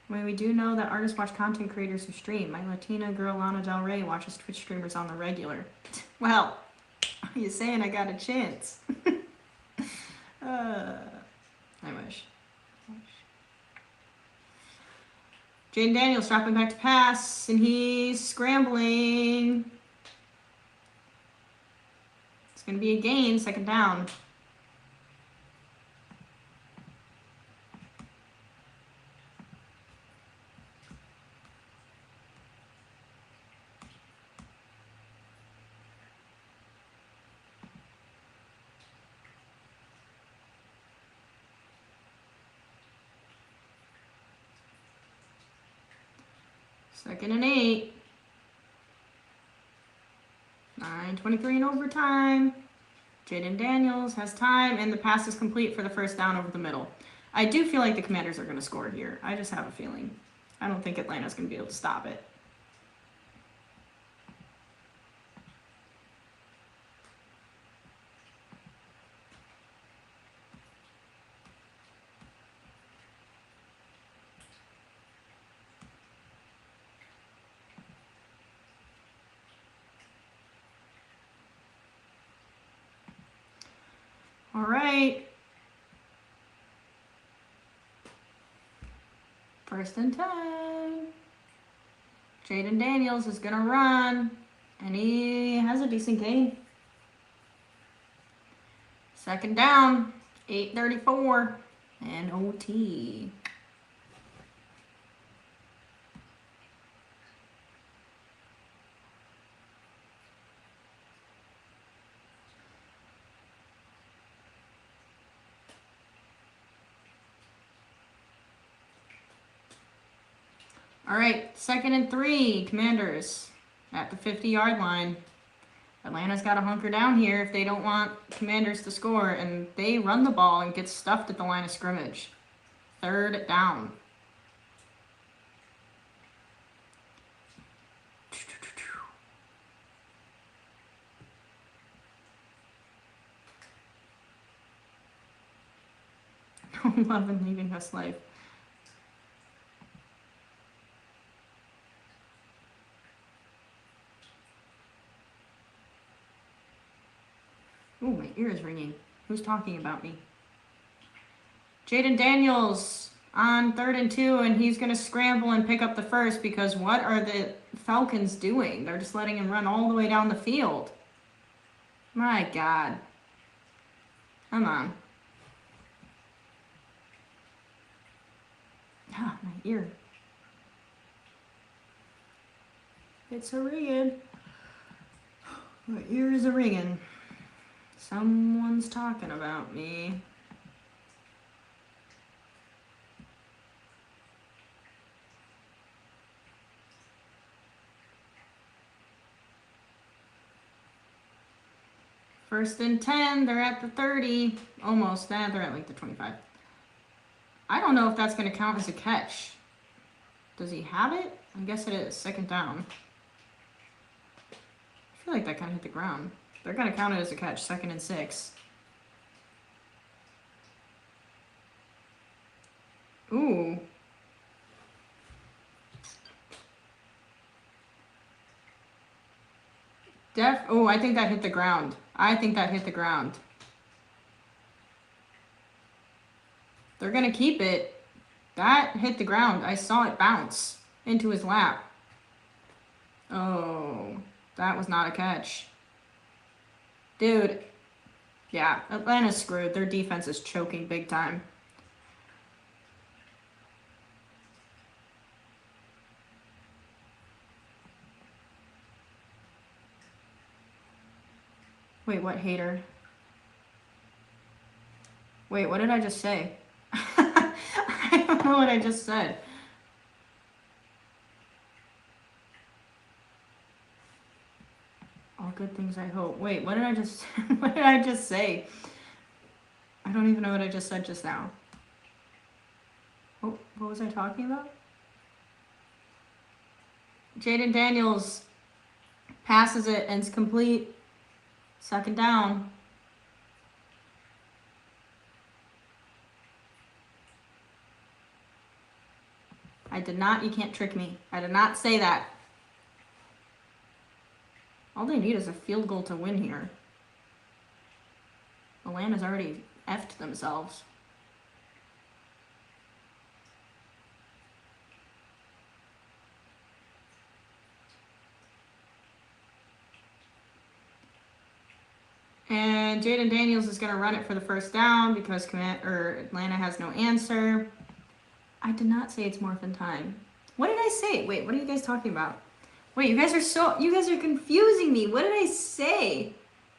Well, we do know that artists watch content creators who stream. My Latina girl Lana Del Rey watches Twitch streamers on the regular. Well, you're saying I got a chance. I wish. Jaden Daniels dropping back to pass, and he's scrambling. It's going to be a gain, 2nd down. Second and 8. 9:23 in overtime. Jaden Daniels has time, and the pass is complete for the 1st down over the middle. I do feel like the Commanders are going to score here. I just have a feeling. I don't think Atlanta's going to be able to stop it. All right. 1st and 10. Jaden Daniels is going to run, and he has a decent gain. 2nd down, 8:34. And OT. All right, 2nd and 3, Commanders at the 50-yard line. Atlanta's got to hunker down here if they don't want Commanders to score, and they run the ball and get stuffed at the line of scrimmage. 3rd down. Love and leaving us life. Oh, my ear is ringing. Who's talking about me? Jaden Daniels on 3rd and 2, and he's going to scramble and pick up the first because what are the Falcons doing? They're just letting him run all the way down the field. My God. Come on. Ah, my ear. It's a ringing. My ear is a ringing. Someone's talking about me. First and 10, they're at the 30. Almost. They're at like the 25. I don't know if that's going to count as a catch. Does he have it? I guess it is. 2nd down. I feel like that kind of hit the ground. They're going to count it as a catch. 2nd and 6. Ooh. Oh, I think that hit the ground. I think that hit the ground. They're going to keep it. That hit the ground. I saw it bounce into his lap. Oh, that was not a catch. Dude. Yeah, Atlanta's screwed. Their defense is choking big time. Wait, what, hater? Wait, what did I just say? I don't know what I just said. All good things I hope. Wait, what did I just what did I just say? I don't even know what I just said just now. Oh, what was I talking about? Jaden Daniels passes it and it's complete. 2nd down. I did not, you can't trick me. I did not say that. All they need is a field goal to win here. Atlanta's already effed themselves. And Jaden Daniels is going to run it for the 1st down because Atlanta has no answer. I did not say it's morphin time. What did I say? Wait, what are you guys talking about? Wait, you guys are confusing me. What did I say?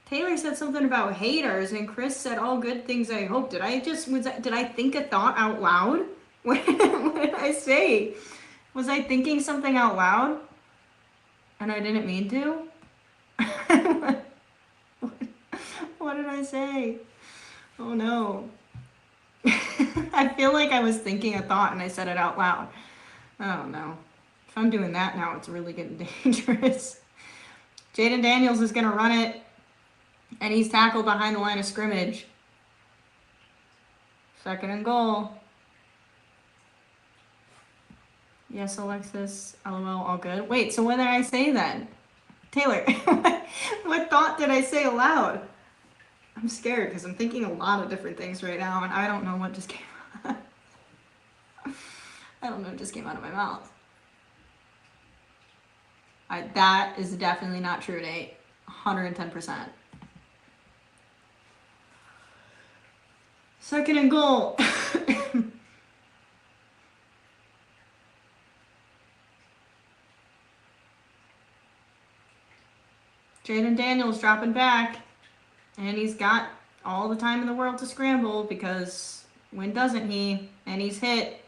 Taylor said something about haters and Chris said all good things I hope. Did I think a thought out loud? What did I say? Was I thinking something out loud? And I didn't mean to? What did I say? Oh no. I feel like I was thinking a thought and I said it out loud. Oh no. If I'm doing that now, it's really getting dangerous. Jaden Daniels is going to run it, and he's tackled behind the line of scrimmage. 2nd and goal. Yes, Alexis. LOL, all good. Wait, so what did I say then? Taylor, what thought did I say aloud? I'm scared because I'm thinking a lot of different things right now, and I don't know what just came out. I don't know what just came out of my mouth. That is definitely not true, Nate. 110%. 2nd and goal. Jaden Daniels dropping back. And he's got all the time in the world to scramble because when doesn't he? And he's hit.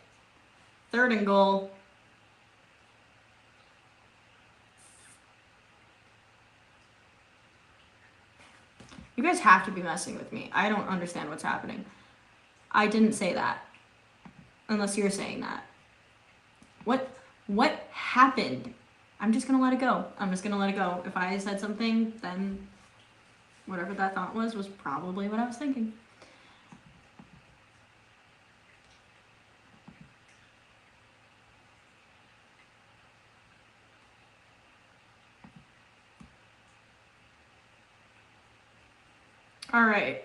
3rd and goal. You guys have to be messing with me. I don't understand what's happening. I didn't say that. Unless you're saying that. What happened? I'm just gonna let it go. I'm just gonna let it go. If I said something, then whatever that thought was probably what I was thinking. All right.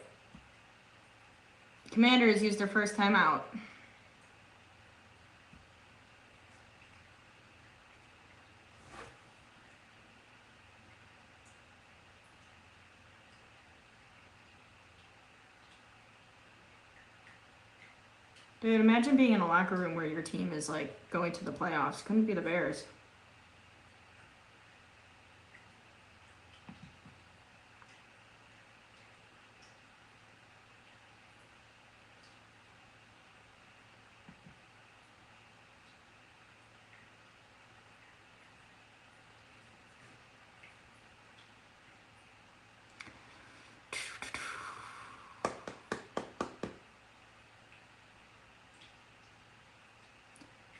Commanders used their first timeout. Dude, imagine being in a locker room where your team is like going to the playoffs. Couldn't be the Bears.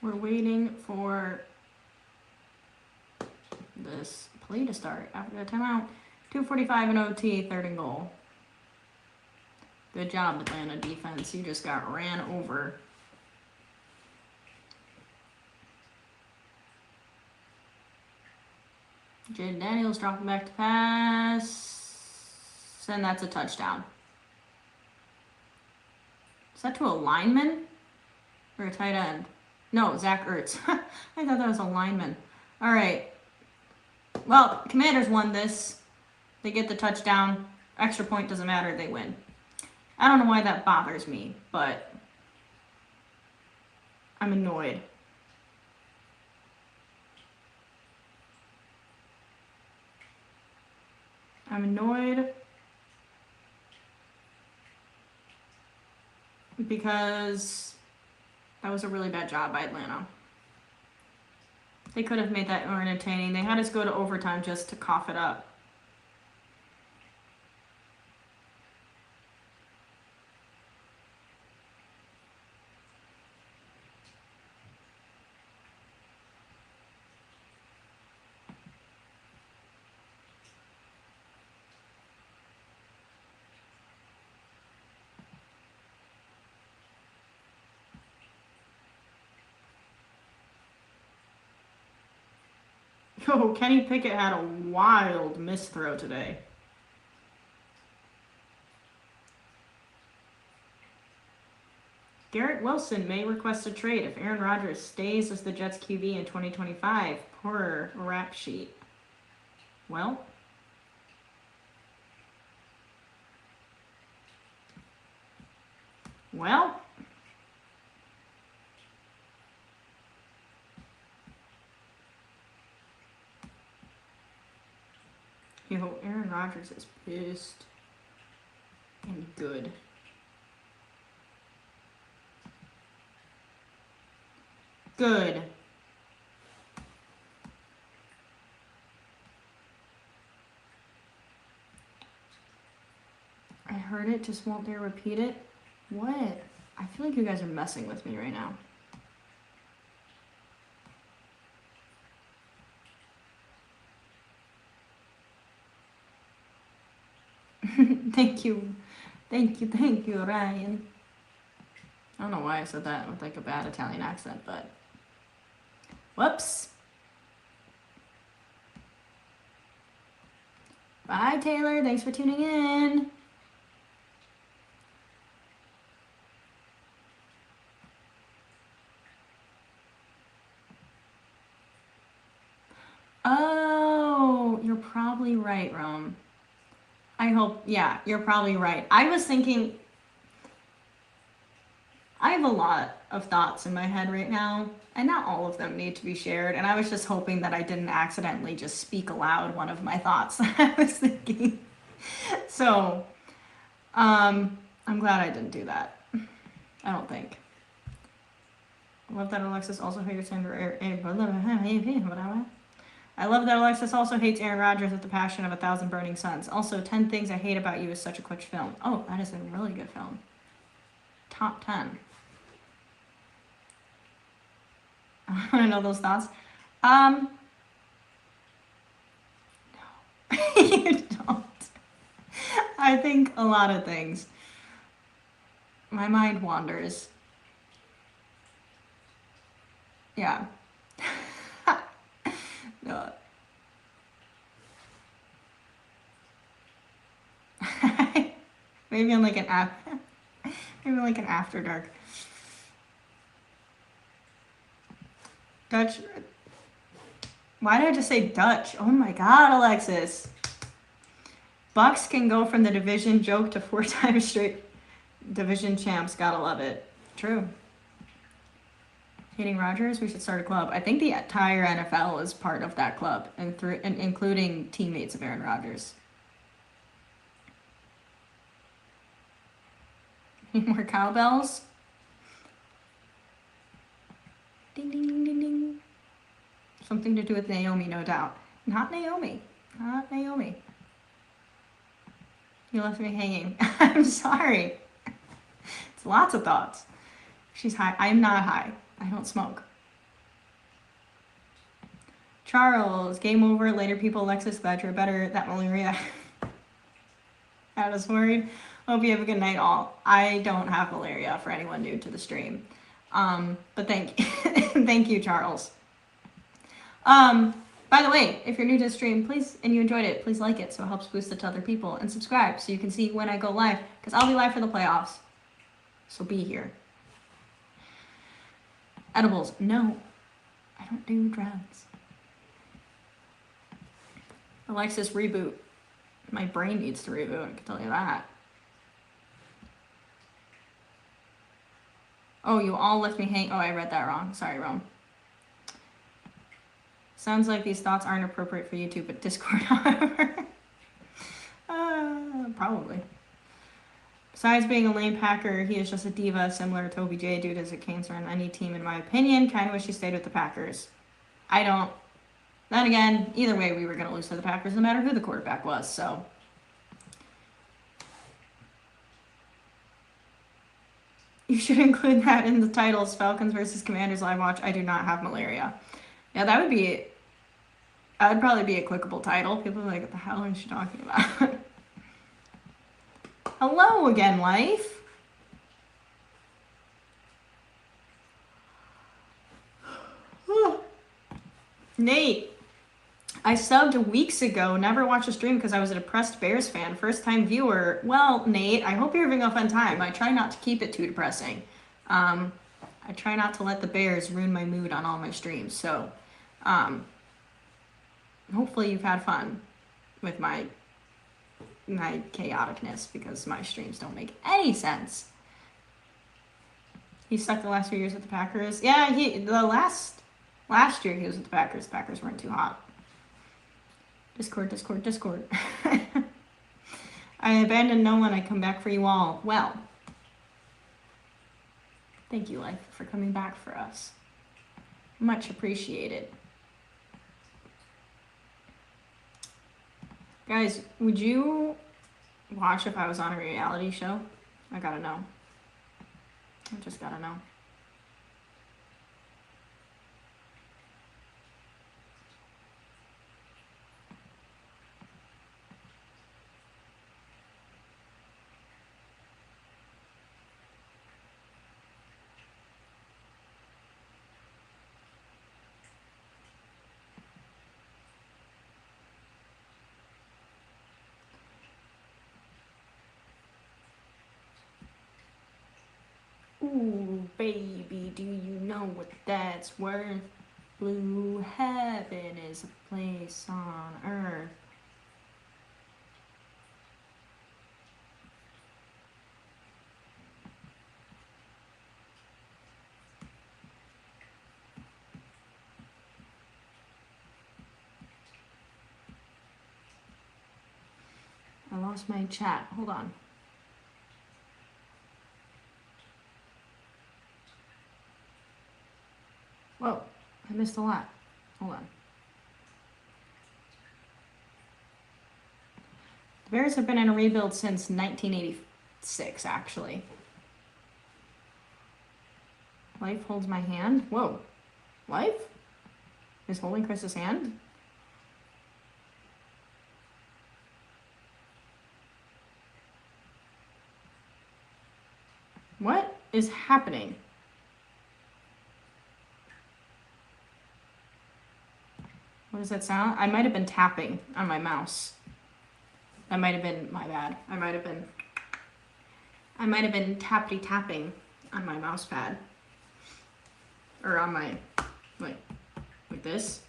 We're waiting for this play to start after the timeout. 2:45 in OT, 3rd and goal. Good job, Atlanta defense. You just got ran over. Jaden Daniels dropping back to pass. And that's a touchdown. Is that to a lineman? Or a tight end? No, Zach Ertz. I thought that was a lineman. All right. Well, Commanders won this. They get the touchdown. Extra point doesn't matter. They win. I don't know why that bothers me, but I'm annoyed. I'm annoyed because that was a really bad job by Atlanta. They could have made that more entertaining. They had us go to overtime just to cough it up. Yo, Kenny Pickett had a wild misthrow today. Garrett Wilson may request a trade if Aaron Rodgers stays as the Jets QB in 2025 per rap sheet. Well, yo, Aaron Rodgers is pissed and good. Good. I heard it, just won't dare repeat it. What? I feel like you guys are messing with me right now. Thank you, Ryan. I don't know why I said that with like a bad Italian accent, but whoops. Bye, Taylor. Thanks for tuning in. Oh, you're probably right, Rome. I hope, yeah, you're probably right. I was thinking I have a lot of thoughts in my head right now, and not all of them need to be shared. And I was just hoping that I didn't accidentally just speak aloud one of my thoughts that I was thinking. So, I'm glad I didn't do that. I don't think. I love that Alexis also hates I love that Alexis also hates Aaron Rodgers with the passion of 1,000 burning suns. Also, 10 Things I Hate About You is such a quick film. Oh, that is a really good film. Top 10. I want to know those thoughts. No. You don't. I think a lot of things. My mind wanders. Yeah. No. Maybe I'm like an maybe like an after dark. Dutch. Why did I just say Dutch? Oh my god, Alexis. Bucks can go from the division joke to 4 times straight division champs. Gotta love it. True. Hating Rodgers, we should start a club. I think the entire NFL is part of that club, including teammates of Aaron Rodgers. Need more cowbells? Ding, ding, ding, ding, ding. Something to do with Naomi, no doubt. Not Naomi. Not Naomi. You left me hanging. I'm sorry. It's lots of thoughts. She's high. I'm not high. I don't smoke. Charles, game over. Later people. Alexis, glad you're better. That malaria. I was worried. Hope you have a good night all. I don't have malaria for anyone new to the stream. But thank you, Charles. By the way, if you're new to the stream, please, and you enjoyed it, please like it so it helps boost it to other people, and subscribe so you can see when I go live, because I'll be live for the playoffs. So be here. Edibles. No, I don't do drugs. Alexis, reboot. My brain needs to reboot, I can tell you that. Oh, you all left me hang. Oh, I read that wrong. Sorry, Rome. Sounds like these thoughts aren't appropriate for YouTube, but Discord, however. Probably. Besides being a lame Packer, he is just a diva, similar to OBJ. Dude is a cancer on any team, in my opinion. Kind of wish he stayed with the Packers. I don't. Then again, either way, we were going to lose to the Packers, no matter who the quarterback was, so. You should include that in the titles, Falcons versus Commanders live watch. I do not have malaria. Yeah, that would probably be a clickable title. People are like, what the hell is she talking about? Hello again, life. Nate, I subbed weeks ago, never watched a stream because I was a depressed Bears fan. First time viewer. Well, Nate, I hope you're having a fun time. I try not to keep it too depressing. I try not to let the Bears ruin my mood on all my streams. So, hopefully you've had fun with my chaoticness, because my streams don't make any sense. He stuck the last few years with the Packers. Yeah, last year he was with the Packers. The Packers weren't too hot. Discord. I abandoned no one. I come back for you all. Well, thank you, life, for coming back for us. Much appreciated. Guys, would you watch if I was on a reality show? I gotta know. I just gotta know. Ooh, baby, do you know what that's worth? Blue heaven is a place on earth. lost my chat. Hold on. Whoa, I missed a lot. Hold on. The Bears have been in a rebuild since 1986, actually. Life holds my hand. Whoa. Life is holding Chris's hand? What is happening? What does that sound? I might have been tapping on my mouse. That might have been my bad. I might have been tappity tapping on my mouse pad. Or on my, like this.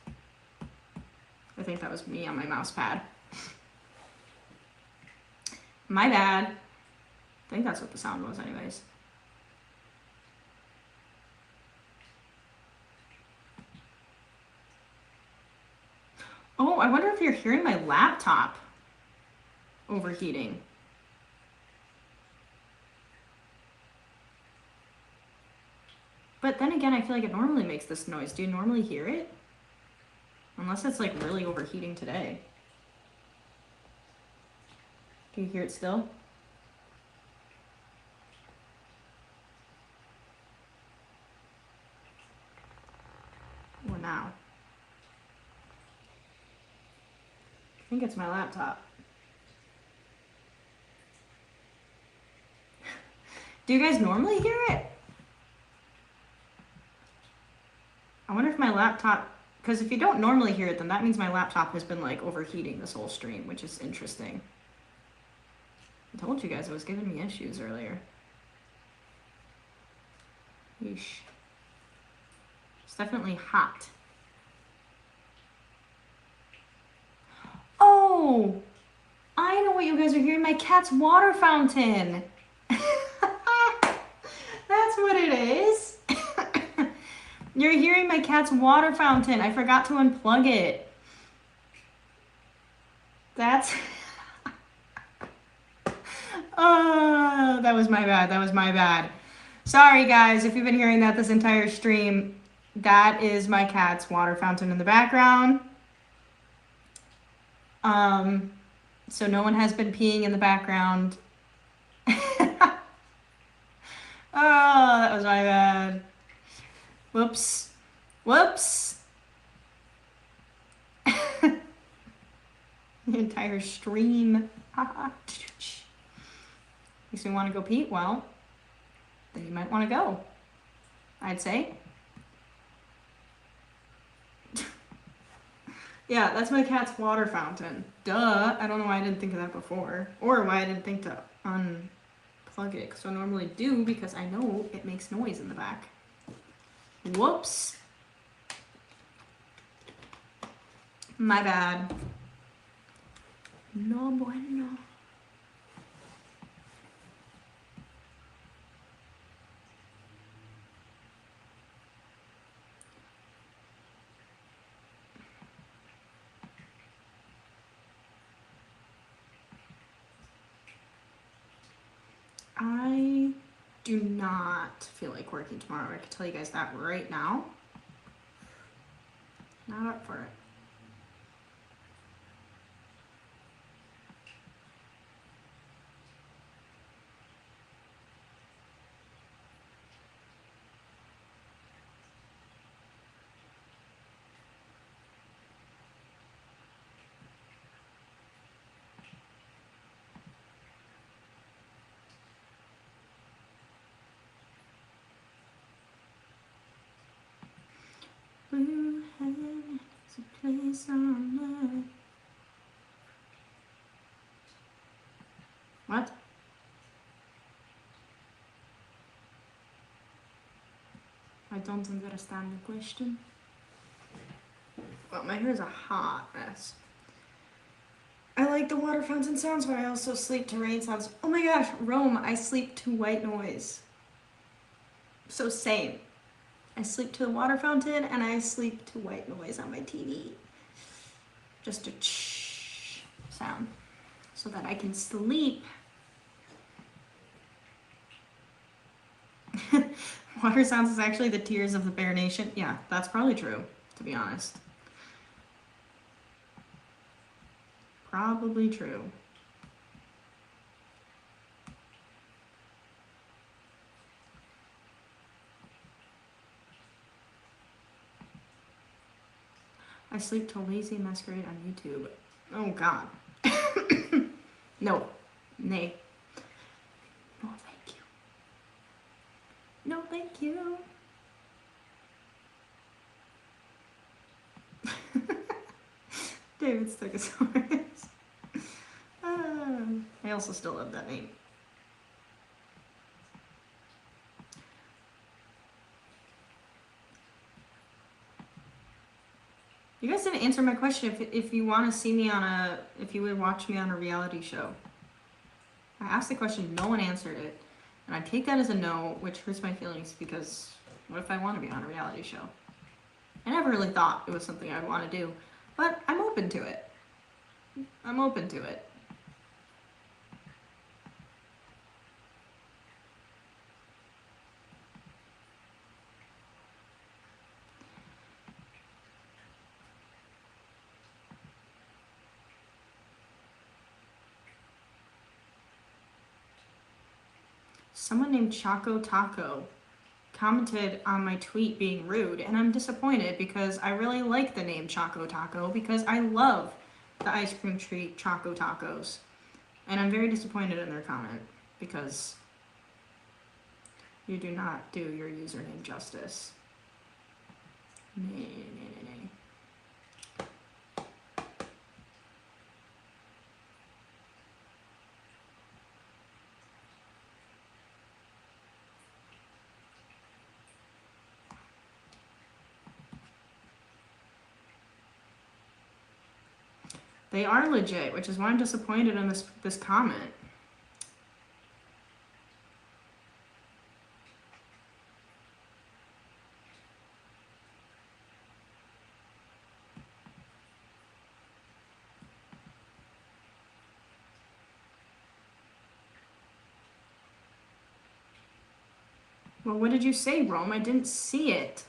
I think that was me on my mouse pad. My bad. I think that's what the sound was anyways. Oh, I wonder if you're hearing my laptop overheating. But then again, I feel like it normally makes this noise. Do you normally hear it? Unless it's like really overheating today. Do you hear it still? Or now? I think it's my laptop. Do you guys normally hear it? I wonder if my laptop, because if you don't normally hear it, then that means my laptop has been like overheating this whole stream, which is interesting. I told you guys it was giving me issues earlier. Yeesh. It's definitely hot. Oh, I know what you guys are hearing. My cat's water fountain. That's what it is. You're hearing my cat's water fountain. I forgot to unplug it. That's... Oh, that was my bad. That was my bad. Sorry, guys, if you've been hearing that this entire stream. That is my cat's water fountain in the background. So no one has been peeing in the background. Oh, that was my bad. Whoops. Whoops. The entire stream. Makes me want to go pee. Well, then you might want to go, I'd say. Yeah, that's my cat's water fountain. Duh. I don't know why I didn't think of that before. Or why I didn't think to unplug it. Because I normally do, because I know it makes noise in the back. Whoops. My bad. No bueno. I do not feel like working tomorrow. I can tell you guys that right now. Not up for it. Blue heaven is a place on earth. What? I don't understand the question. Well, my hair is a hot mess. I like the water fountain sounds, but I also sleep to rain sounds. Oh my gosh, Rome, I sleep to white noise. So same. I sleep to the water fountain and I sleep to white noise on my TV. Just a sound. so that I can sleep. Water sounds is actually the tears of the Bear Nation. Yeah, that's probably true, to be honest. Probably true. I sleep till Lazy Masquerade on YouTube. Oh god. No. Nay. No, thank you. No, thank you. David Stegosaurus. I also still love that name. You guys didn't answer my question if you want to see me on a, if you would watch me on a reality show. I asked the question, no one answered it. And I take that as a no, which hurts my feelings because what if I want to be on a reality show? I never really thought it was something I'd want to do, but I'm open to it. I'm open to it. Someone named Choco Taco commented on my tweet being rude, and I'm disappointed because I really like the name Choco Taco because I love the ice cream treat Choco Tacos. And I'm very disappointed in their comment because you do not do your username justice. Nay, nay, nay, nay. They are legit, which is why I'm disappointed in this comment. Well, what did you say, Rome? I didn't see it.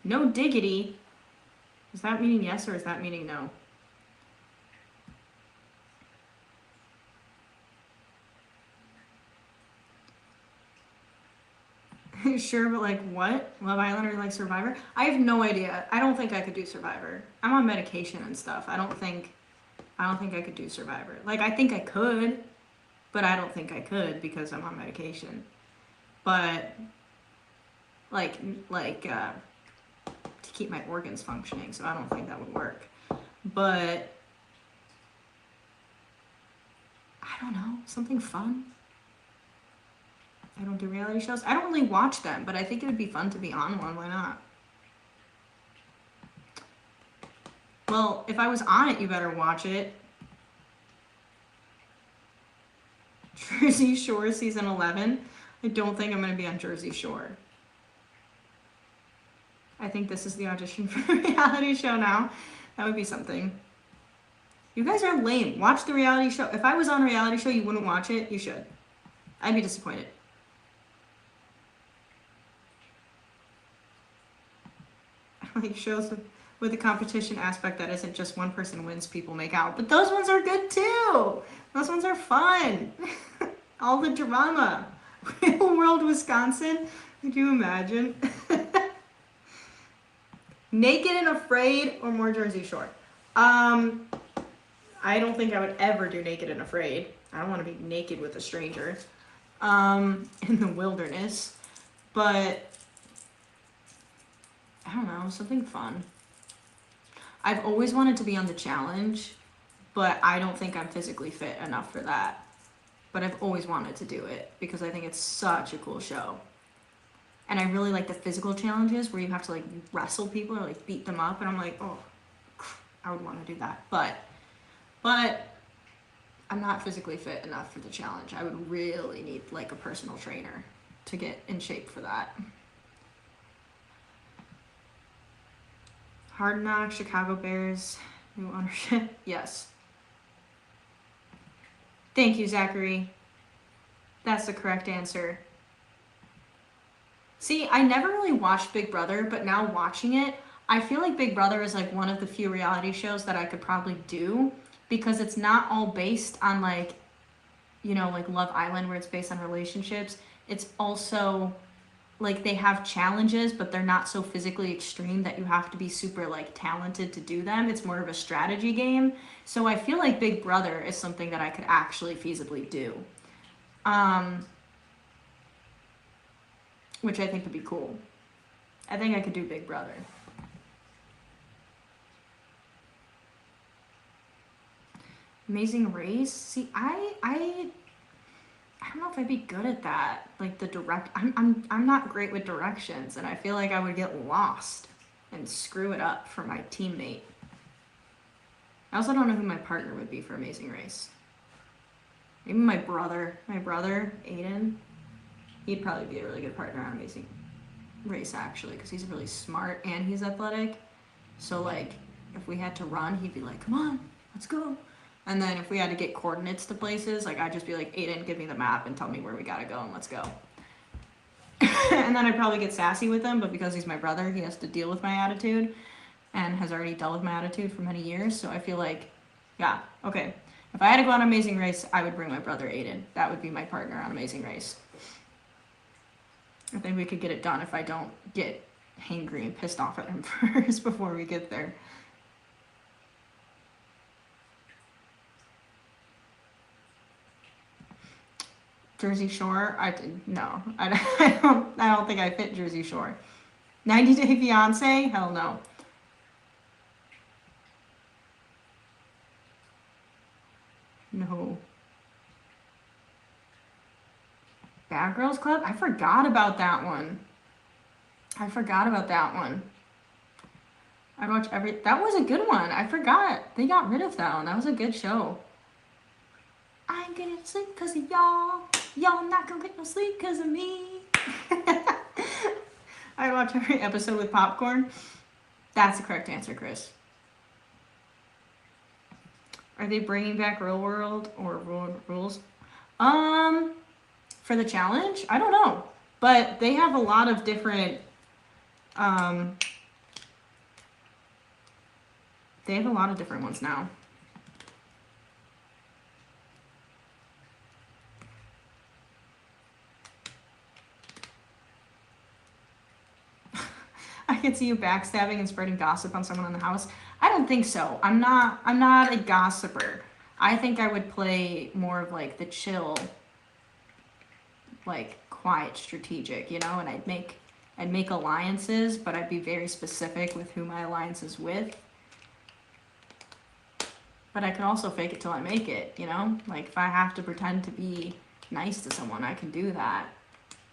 No diggity. Is that meaning yes or is that meaning no? Sure, but like what? Love Island or like Survivor? I have no idea. I don't think I could do Survivor. I'm on medication and stuff. I don't think I could do Survivor. Like I think I could, but I don't think I could because I'm on medication. But to keep my organs functioning, so I don't think that would work. But I don't know, something fun. I don't do reality shows. I don't really watch them, but I think it would be fun to be on one. Why not? Well, if I was on it, you better watch it. Jersey Shore season 11. I don't think I'm going to be on Jersey Shore. I think this is the audition for the reality show now. That would be something. You guys are lame. Watch the reality show. If I was on a reality show, you wouldn't watch it. You should. I'd be disappointed. I like shows with the competition aspect that isn't just one person wins, people make out. But those ones are good too. Those ones are fun. All the drama. Real World Wisconsin. Could you imagine? Naked and Afraid or more Jersey Shore? I don't think I would ever do Naked and Afraid. I don't want to be naked with a stranger in the wilderness. But I don't know, something fun. I've always wanted to be on The Challenge, but I don't think I'm physically fit enough for that. But I've always wanted to do it because I think it's such a cool show. And I really like the physical challenges where you have to like wrestle people or like beat them up. And I'm like, oh, I would want to do that. But I'm not physically fit enough for The Challenge. I would really need like a personal trainer to get in shape for that. Hard Knock, Chicago Bears, new ownership. Yes. Thank you, Zachary. That's the correct answer. See, I never really watched Big Brother, but now watching it, I feel like Big Brother is like one of the few reality shows that I could probably do because it's not all based on like, you know, like Love Island where it's based on relationships. It's also like they have challenges, but they're not so physically extreme that you have to be super like talented to do them. It's more of a strategy game. So I feel like Big Brother is something that I could actually feasibly do. Which I think would be cool. I think I could do Big Brother. Amazing Race. See, I don't know if I'd be good at that. Like the direct, I'm not great with directions, and I feel like I would get lost and screw it up for my teammate. I also don't know who my partner would be for Amazing Race. Maybe my brother, Aiden. He'd probably be a really good partner on Amazing Race actually, because he's really smart and he's athletic. So like, if we had to run, he'd be like, "Come on, let's go." And then if we had to get coordinates to places, like I'd just be like, "Aiden, give me the map and tell me where we gotta go and let's go." And then I'd probably get sassy with him, but because he's my brother, he has to deal with my attitude and has already dealt with my attitude for many years. So I feel like, yeah, okay. If I had to go on Amazing Race, I would bring my brother Aiden. That would be my partner on Amazing Race. I think we could get it done if I don't get hangry and pissed off at him first before we get there. Jersey Shore? No. I don't think I fit Jersey Shore. 90 Day Fiance? Hell no. No. Bad Girls Club? I forgot about that one. I'd watch that was a good one. I forgot. They got rid of that one. That was a good show. I ain't gonna sleep because of y'all. Y'all not gonna get no sleep because of me. I watch every episode with popcorn. That's the correct answer, Chris. Are they bringing back Real World or Road Rules? For the challenge? I don't know. But they have a lot of different they have a lot of different ones now. I can see you backstabbing and spreading gossip on someone in the house. I don't think so. I'm not a gossiper. I think I would play more of like the chill, like quiet strategic, you know, and I'd make alliances, but I'd be very specific with who my alliance is with. But I can also fake it till I make it, you know? Like if I have to pretend to be nice to someone, I can do that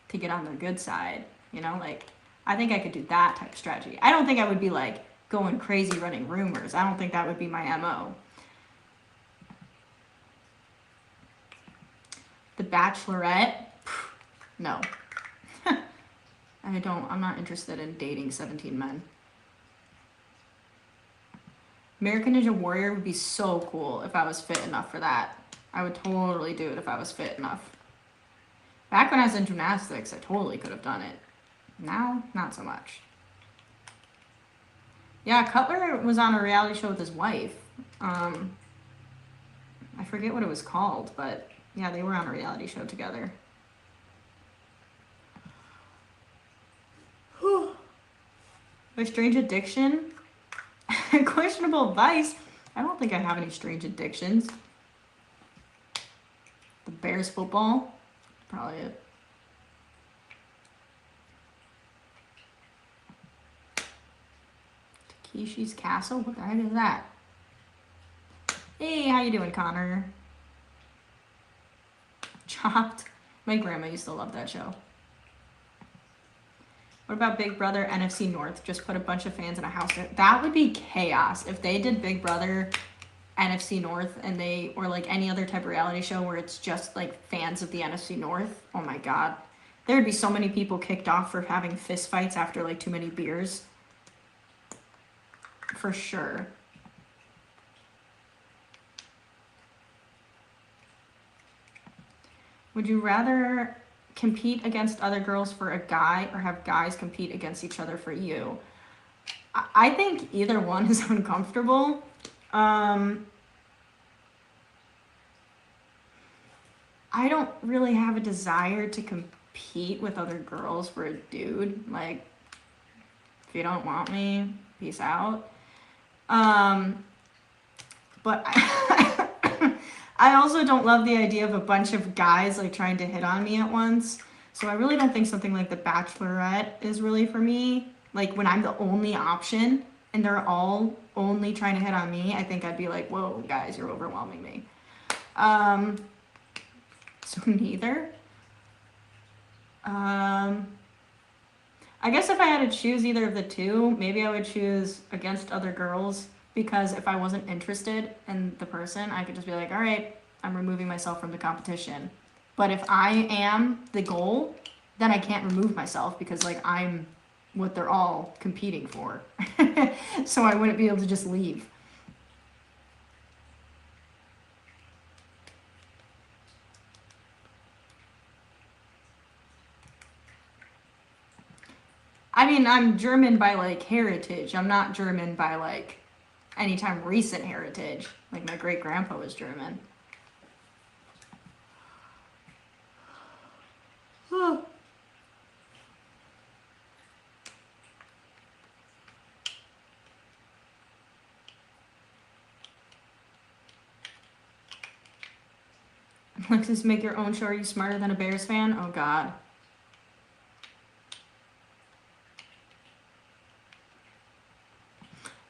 to get on their good side, you know? Like I think I could do that type of strategy. I don't think I would be like going crazy running rumors. I don't think that would be my MO. The Bachelorette? No. I'm not interested in dating 17 men. American Ninja Warrior would be so cool if I was fit enough for that. I would totally do it if I was fit enough. Back when I was in gymnastics, I totally could have done it. Now, not so much. Yeah, Cutler was on a reality show with his wife. I forget what it was called, but yeah, they were on a reality show together. My strange addiction? Questionable advice? I don't think I have any strange addictions. The Bears football? Probably it. Takeshi's Castle? What the heck is that? Hey, how you doing, Connor? Chopped. My grandma used to love that show. What about Big Brother NFC North? Just put a bunch of fans in a house. That would be chaos. If they did Big Brother NFC North and or like any other type of reality show where it's just like fans of the NFC North, oh my God. There would be so many people kicked off for having fist fights after like too many beers. For sure. Would you rather compete against other girls for a guy or have guys compete against each other for you? I think either one is uncomfortable. I don't really have a desire to compete with other girls for a dude. Like, if you don't want me, peace out. But I also don't love the idea of a bunch of guys like trying to hit on me at once. So I really don't think something like The Bachelorette is really for me. Like when I'm the only option and they're all only trying to hit on me, I think I'd be like, whoa, guys, you're overwhelming me. So neither. I guess if I had to choose either of the two, maybe I would choose against other girls, because if I wasn't interested in the person, I could just be like, all right, I'm removing myself from the competition. But if I am the goal, then I can't remove myself because like I'm what they're all competing for. So I wouldn't be able to just leave. I mean, I'm German by like heritage. I'm not German by like anytime recent heritage. Like my great grandpa was German. Alexis, make your own show. Are you smarter than a Bears fan? Oh God.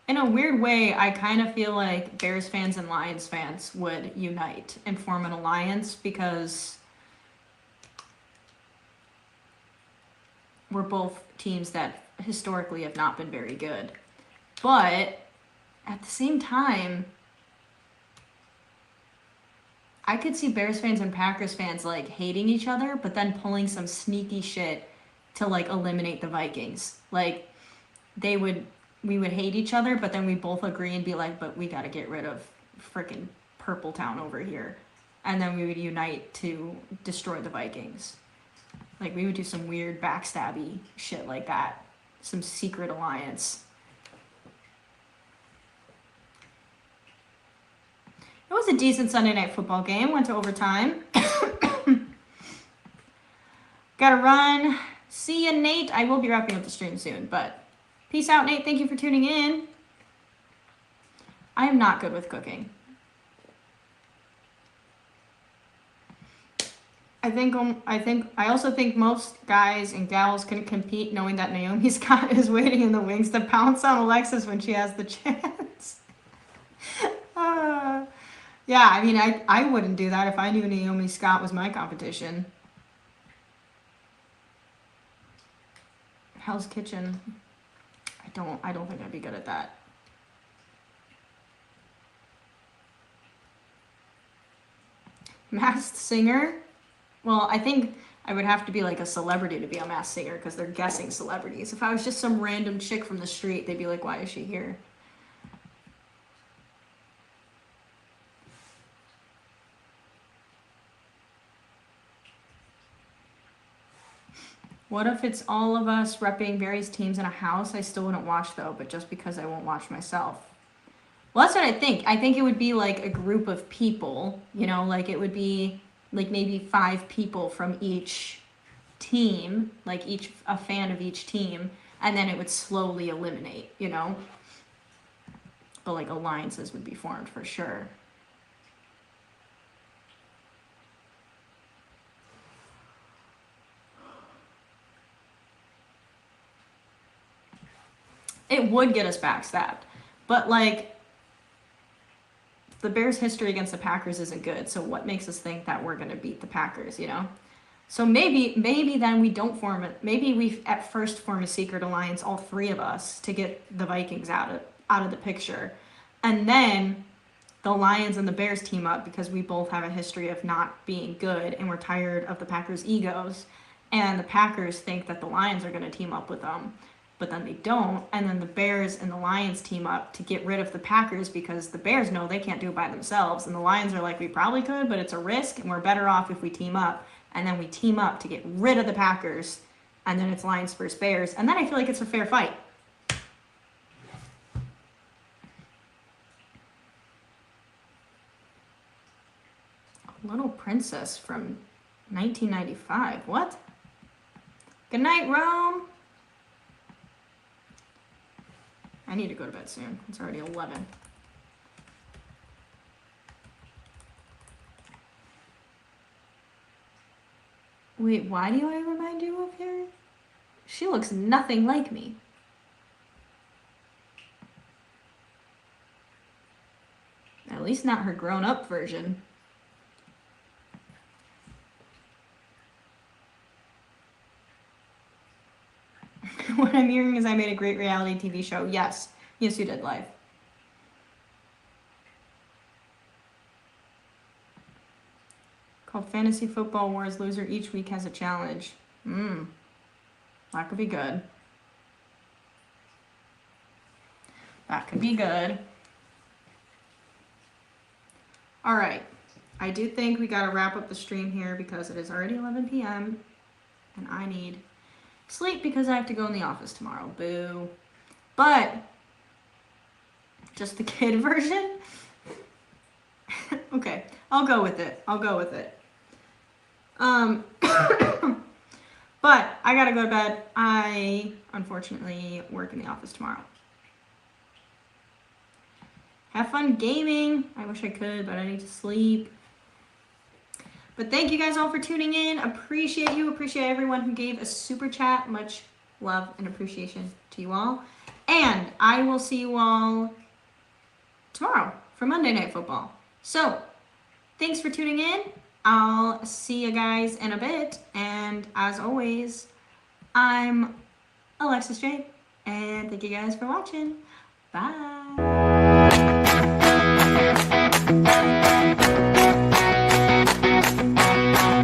In a weird way, I kind of feel like Bears fans and Lions fans would unite and form an alliance because we're both teams that historically have not been very good. But at the same time, I could see Bears fans and Packers fans like hating each other, but then pulling some sneaky shit to like eliminate the Vikings. Like we would hate each other, but then we both agree and be like, but we got to get rid of freaking Purple Town over here. And then we would unite to destroy the Vikings. Like we would do some weird backstabby shit like that. Some secret alliance. It was a decent Sunday night football game. Went to overtime. Gotta run. See ya, Nate. I will be wrapping up the stream soon, but peace out, Nate. Thank you for tuning in. I am not good with cooking. I also think most guys and gals can compete knowing that Naomi Scott is waiting in the wings to pounce on Alexis when she has the chance. Yeah, I mean, I wouldn't do that if I knew Naomi Scott was my competition. Hell's Kitchen. I don't think I'd be good at that. Masked Singer? Well, I think I would have to be like a celebrity to be a Masked Singer because they're guessing celebrities. If I was just some random chick from the street, they'd be like, why is she here? What if it's all of us repping various teams in a house? I still wouldn't watch though, but just because I won't watch myself. Well, that's what I think. I think it would be like a group of people, you know, like it would be like maybe 5 people from each team, like a fan of each team, and then it would slowly eliminate, you know? But like alliances would be formed for sure. It would get us backstabbed. But like the Bears' history against the Packers isn't good. So what makes us think that we're going to beat the Packers, you know? So maybe then we don't form it. Maybe we at first form a secret alliance, all 3 of us, to get the Vikings out of the picture. And then the Lions and the Bears team up because we both have a history of not being good and we're tired of the Packers' egos. And the Packers think that the Lions are going to team up with them. But then they don't, and then the Bears and the Lions team up to get rid of the Packers because the Bears know they can't do it by themselves, and the Lions are like, we probably could, but it's a risk, and we're better off if we team up. and then we team up to get rid of the Packers, and then it's Lions versus Bears, and then I feel like it's a fair fight. Little Princess from 1995. What? Good night, Rome. I need to go to bed soon. It's already 11. Wait, why do I remind you of her? She looks nothing like me. At least not her grown-up version. What I'm hearing is I made a great reality TV show. Yes. Yes, you did, live. Called Fantasy Football Wars. Loser each week has a challenge. That could be good. That could be good. All right. I do think we got to wrap up the stream here because it is already 11 p.m. and I need sleep because I have to go in the office tomorrow. Boo. But just the kid version? Okay, I'll go with it. I'll go with it. But I gotta go to bed. I unfortunately work in the office tomorrow. Have fun gaming. I wish I could, but I need to sleep. But thank you guys all for tuning in. Appreciate you. Appreciate everyone who gave a super chat. Much love and appreciation to you all. And I will see you all tomorrow for Monday Night Football. So, thanks for tuning in. I'll see you guys in a bit. And as always, I'm Alexis J. And thank you guys for watching. Bye.